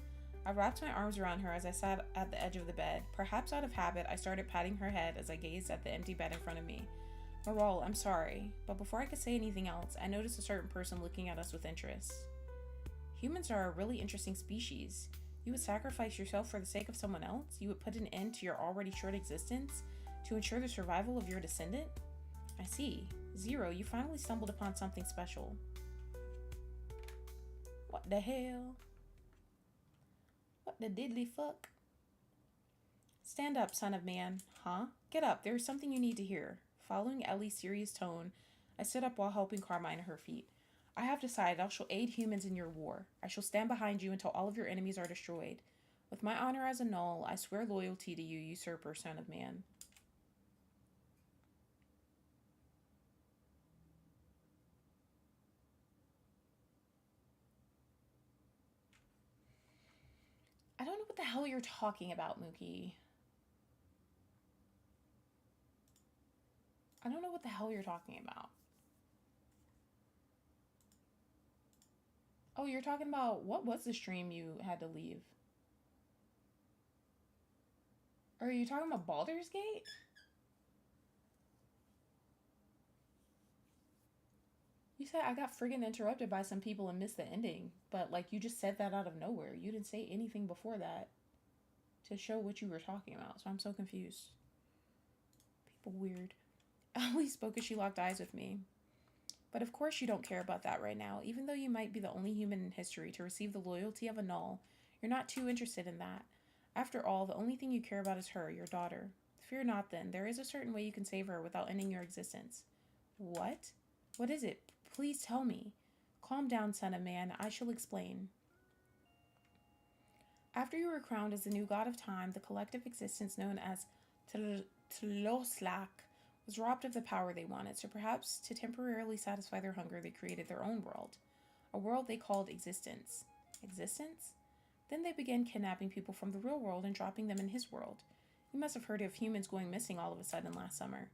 I wrapped my arms around her as I sat at the edge of the bed. Perhaps out of habit, I started patting her head as I gazed at the empty bed in front of me. Marol, I'm sorry, but before I could say anything else, I noticed a certain person looking at us with interest. Humans are a really interesting species. You would sacrifice yourself for the sake of someone else? You would put an end to your already short existence to ensure the survival of your descendant? I see. Zero, you finally stumbled upon something special. What the hell? What the diddly fuck? Stand up, son of man. Huh? Get up, there is something you need to hear. Following Ellie's serious tone, I stood up while helping Carmine to her feet. I have decided I shall aid humans in your war. I shall stand behind you until all of your enemies are destroyed. With my honor as a null, I swear loyalty to you, usurper, son of man. I don't know what the hell you're talking about, Mookie. I don't know what the hell you're talking about. Oh, you're talking about, what was the stream you had to leave? Or are you talking about Baldur's Gate? You said I got friggin' interrupted by some people and missed the ending. But, like, you just said that out of nowhere. You didn't say anything before that to show what you were talking about. So I'm so confused. People weird. Ellie spoke as she locked eyes with me. But of course you don't care about that right now. Even though you might be the only human in history to receive the loyalty of a null, you're not too interested in that. After all, the only thing you care about is her, your daughter. Fear not then. There is a certain way you can save her without ending your existence. What? What is it? Please tell me. Calm down, son of man. I shall explain. After you were crowned as the new god of time, the collective existence known as Tloslak was robbed of the power they wanted, so perhaps to temporarily satisfy their hunger, they created their own world. A world they called existence. Existence? Then they began kidnapping people from the real world and dropping them in his world. You must have heard of humans going missing all of a sudden last summer.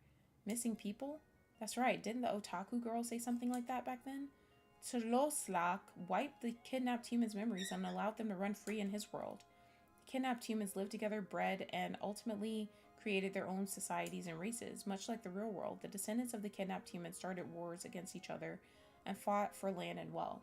Missing people? That's right, didn't the otaku girl say something like that back then? Tloslak wiped the kidnapped humans' memories and allowed them to run free in his world. The kidnapped humans lived together, bred, and ultimately created their own societies and races. Much like the real world, the descendants of the kidnapped humans started wars against each other and fought for land and wealth.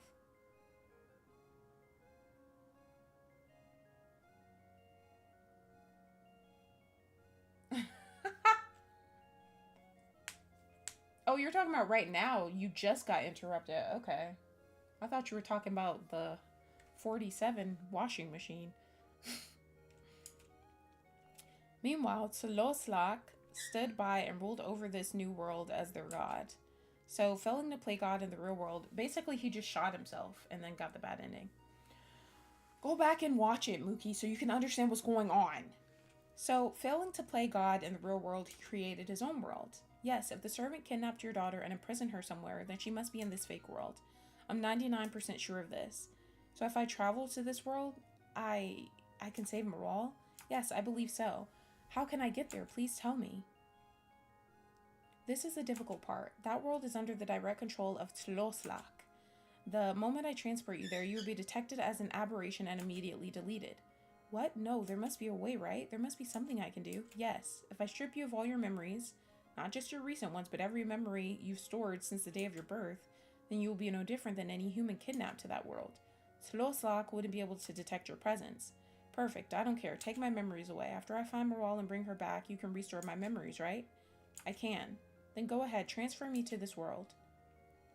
Oh, you're talking about right now. You just got interrupted. Okay. I thought you were talking about the 47 washing machine. Meanwhile, Tloslak stood by and ruled over this new world as their god. So, failing to play God in the real world, basically he just shot himself and then got the bad ending. Go back and watch it, Mookie, so you can understand what's going on. So, failing to play God in the real world, he created his own world. Yes, if the servant kidnapped your daughter and imprisoned her somewhere, then she must be in this fake world. I'm 99% sure of this. So if I travel to this world, I can save Marol? Yes, I believe so. How can I get there? Please tell me. This is the difficult part. That world is under the direct control of Tloslak. The moment I transport you there, you will be detected as an aberration and immediately deleted. What? No, there must be a way, right? There must be something I can do. Yes, if I strip you of all your memories, not just your recent ones, but every memory you've stored since the day of your birth, then you will be no different than any human kidnapped to that world. Tloslak wouldn't be able to detect your presence. Perfect, I don't care. Take my memories away. After I find Marol and bring her back, you can restore my memories, right? I can. Then go ahead, transfer me to this world.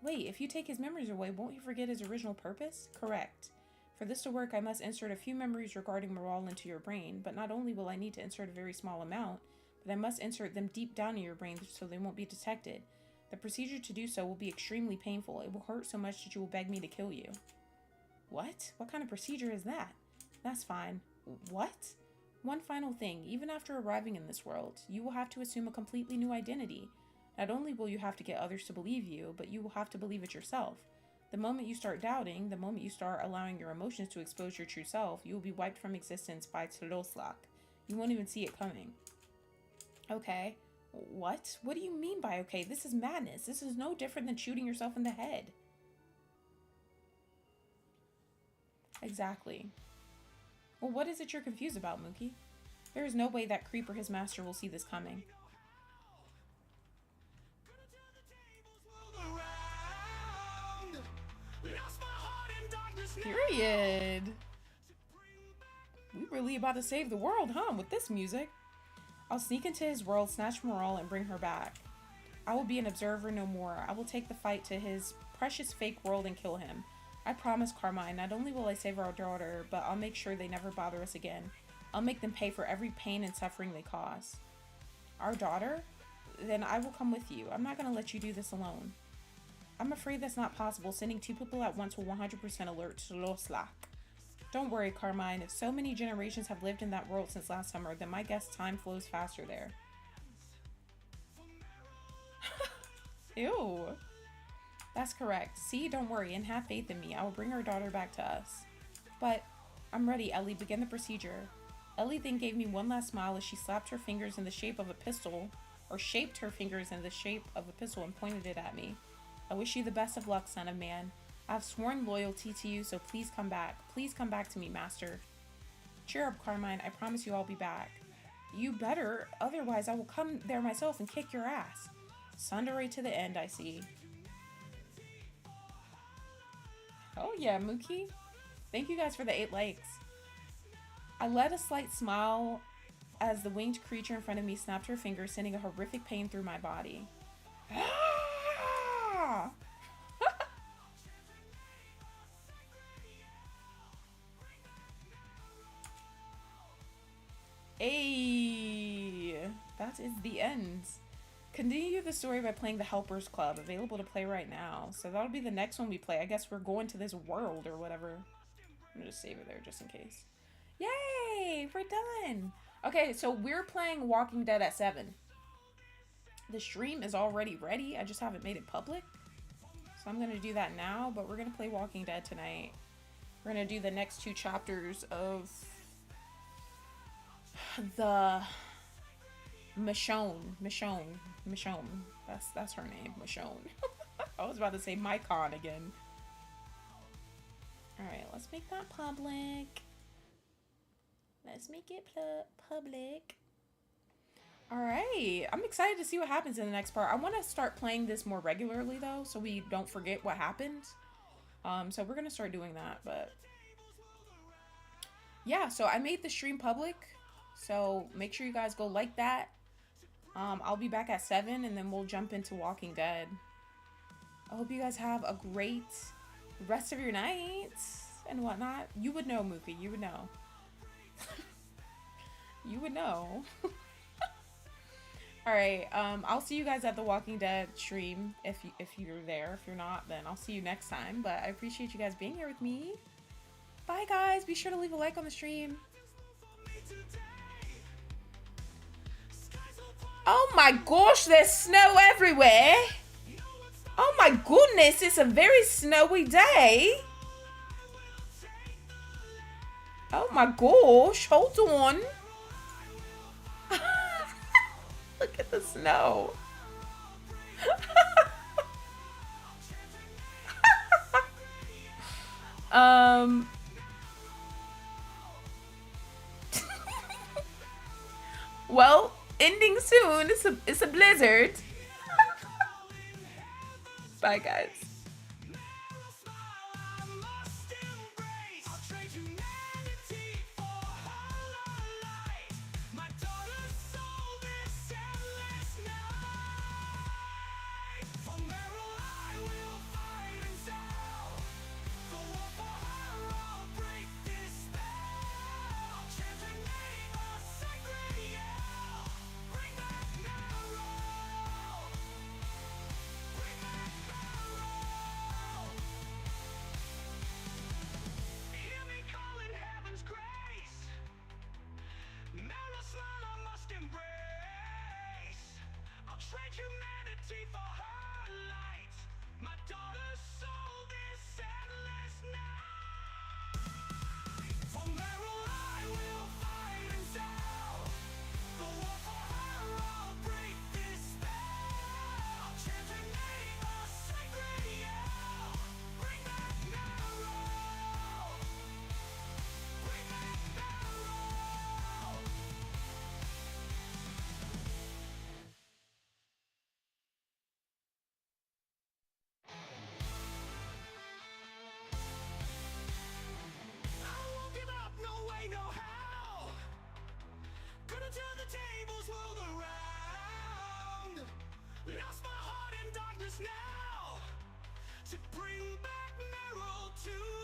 Wait, if you take his memories away, won't he forget his original purpose? Correct. For this to work, I must insert a few memories regarding Marol into your brain, but not only will I need to insert a very small amount, but I must insert them deep down in your brain so they won't be detected. The procedure to do so will be extremely painful. It will hurt so much that you will beg me to kill you. What? What kind of procedure is that? That's fine. What? One final thing. Even after arriving in this world, you will have to assume a completely new identity. Not only will you have to get others to believe you, but you will have to believe it yourself. The moment you start doubting, the moment you start allowing your emotions to expose your true self, you will be wiped from existence by Tloslak. You won't even see it coming. Okay. What? What do you mean by okay? This is madness. This is no different than shooting yourself in the head. Exactly. Well, what is it you're confused about, Mookie? There is no way that Creep or his master will see this coming. Period. We really about to save the world, huh, with this music? I'll sneak into his world, snatch Morale, and bring her back. I will be an observer no more. I will take the fight to his precious fake world and kill him. I promise, Carmine, not only will I save our daughter, but I'll make sure they never bother us again. I'll make them pay for every pain and suffering they cause. Our daughter? Then I will come with you. I'm not going to let you do this alone. I'm afraid that's not possible. Sending two people at once will 100% alert Sloslak. Don't worry, Carmine. If so many generations have lived in that world since last summer, then my guess time flows faster there. Ew. That's correct. See, don't worry, and have faith in me. I will bring our daughter back to us. But I'm ready, Ellie. Begin the procedure. Ellie then gave me one last smile as she slapped her fingers in the shape of a pistol, or shaped her fingers in the shape of a pistol and pointed it at me. I wish you the best of luck, son of man. I have sworn loyalty to you, so please come back. Please come back to me, master. Cheer up, Carmine. I promise you I'll be back. You better, otherwise I will come there myself and kick your ass. Tsundere to the end, I see. Oh yeah, Mookie. Thank you guys for the 8 likes. I let a slight smile as the winged creature in front of me snapped her fingers, sending a horrific pain through my body. Hey, that is the end. Continue the story by playing the Helpers Club, available to play right now. So that'll be the next one we play. I guess we're going to this world or whatever. I'm gonna just save it there just in case. Yay, we're done. Okay, so we're playing Walking Dead at 7. The stream is already ready. I just haven't made it public. So I'm gonna do that now, but we're gonna play Walking Dead tonight. We're gonna do the next 2 chapters of the Michonne. That's her name, Michonne. I was about to say Mycon again. Alright, let's make that public. Let's make it public. Alright, I'm excited to see what happens in the next part. I want to start playing this more regularly though, so we don't forget what happened. So we're gonna start doing that, but yeah, so I made the stream public, so make sure you guys go like that. I'll be back at 7 and then we'll jump into Walking Dead. I hope you guys have a great rest of your night and whatnot. You would know, Mookie, you would know. You would know. Alright, I'll see you guys at the Walking Dead stream if you're there. If you're not, then I'll see you next time. But I appreciate you guys being here with me. Bye, guys. Be sure to leave a like on the stream. Oh my gosh, there's snow everywhere. Oh my goodness, it's a very snowy day. Oh my gosh, hold on. Look at the snow. Well, ending soon. It's a blizzard. Bye, guys. is now to bring back Meryl to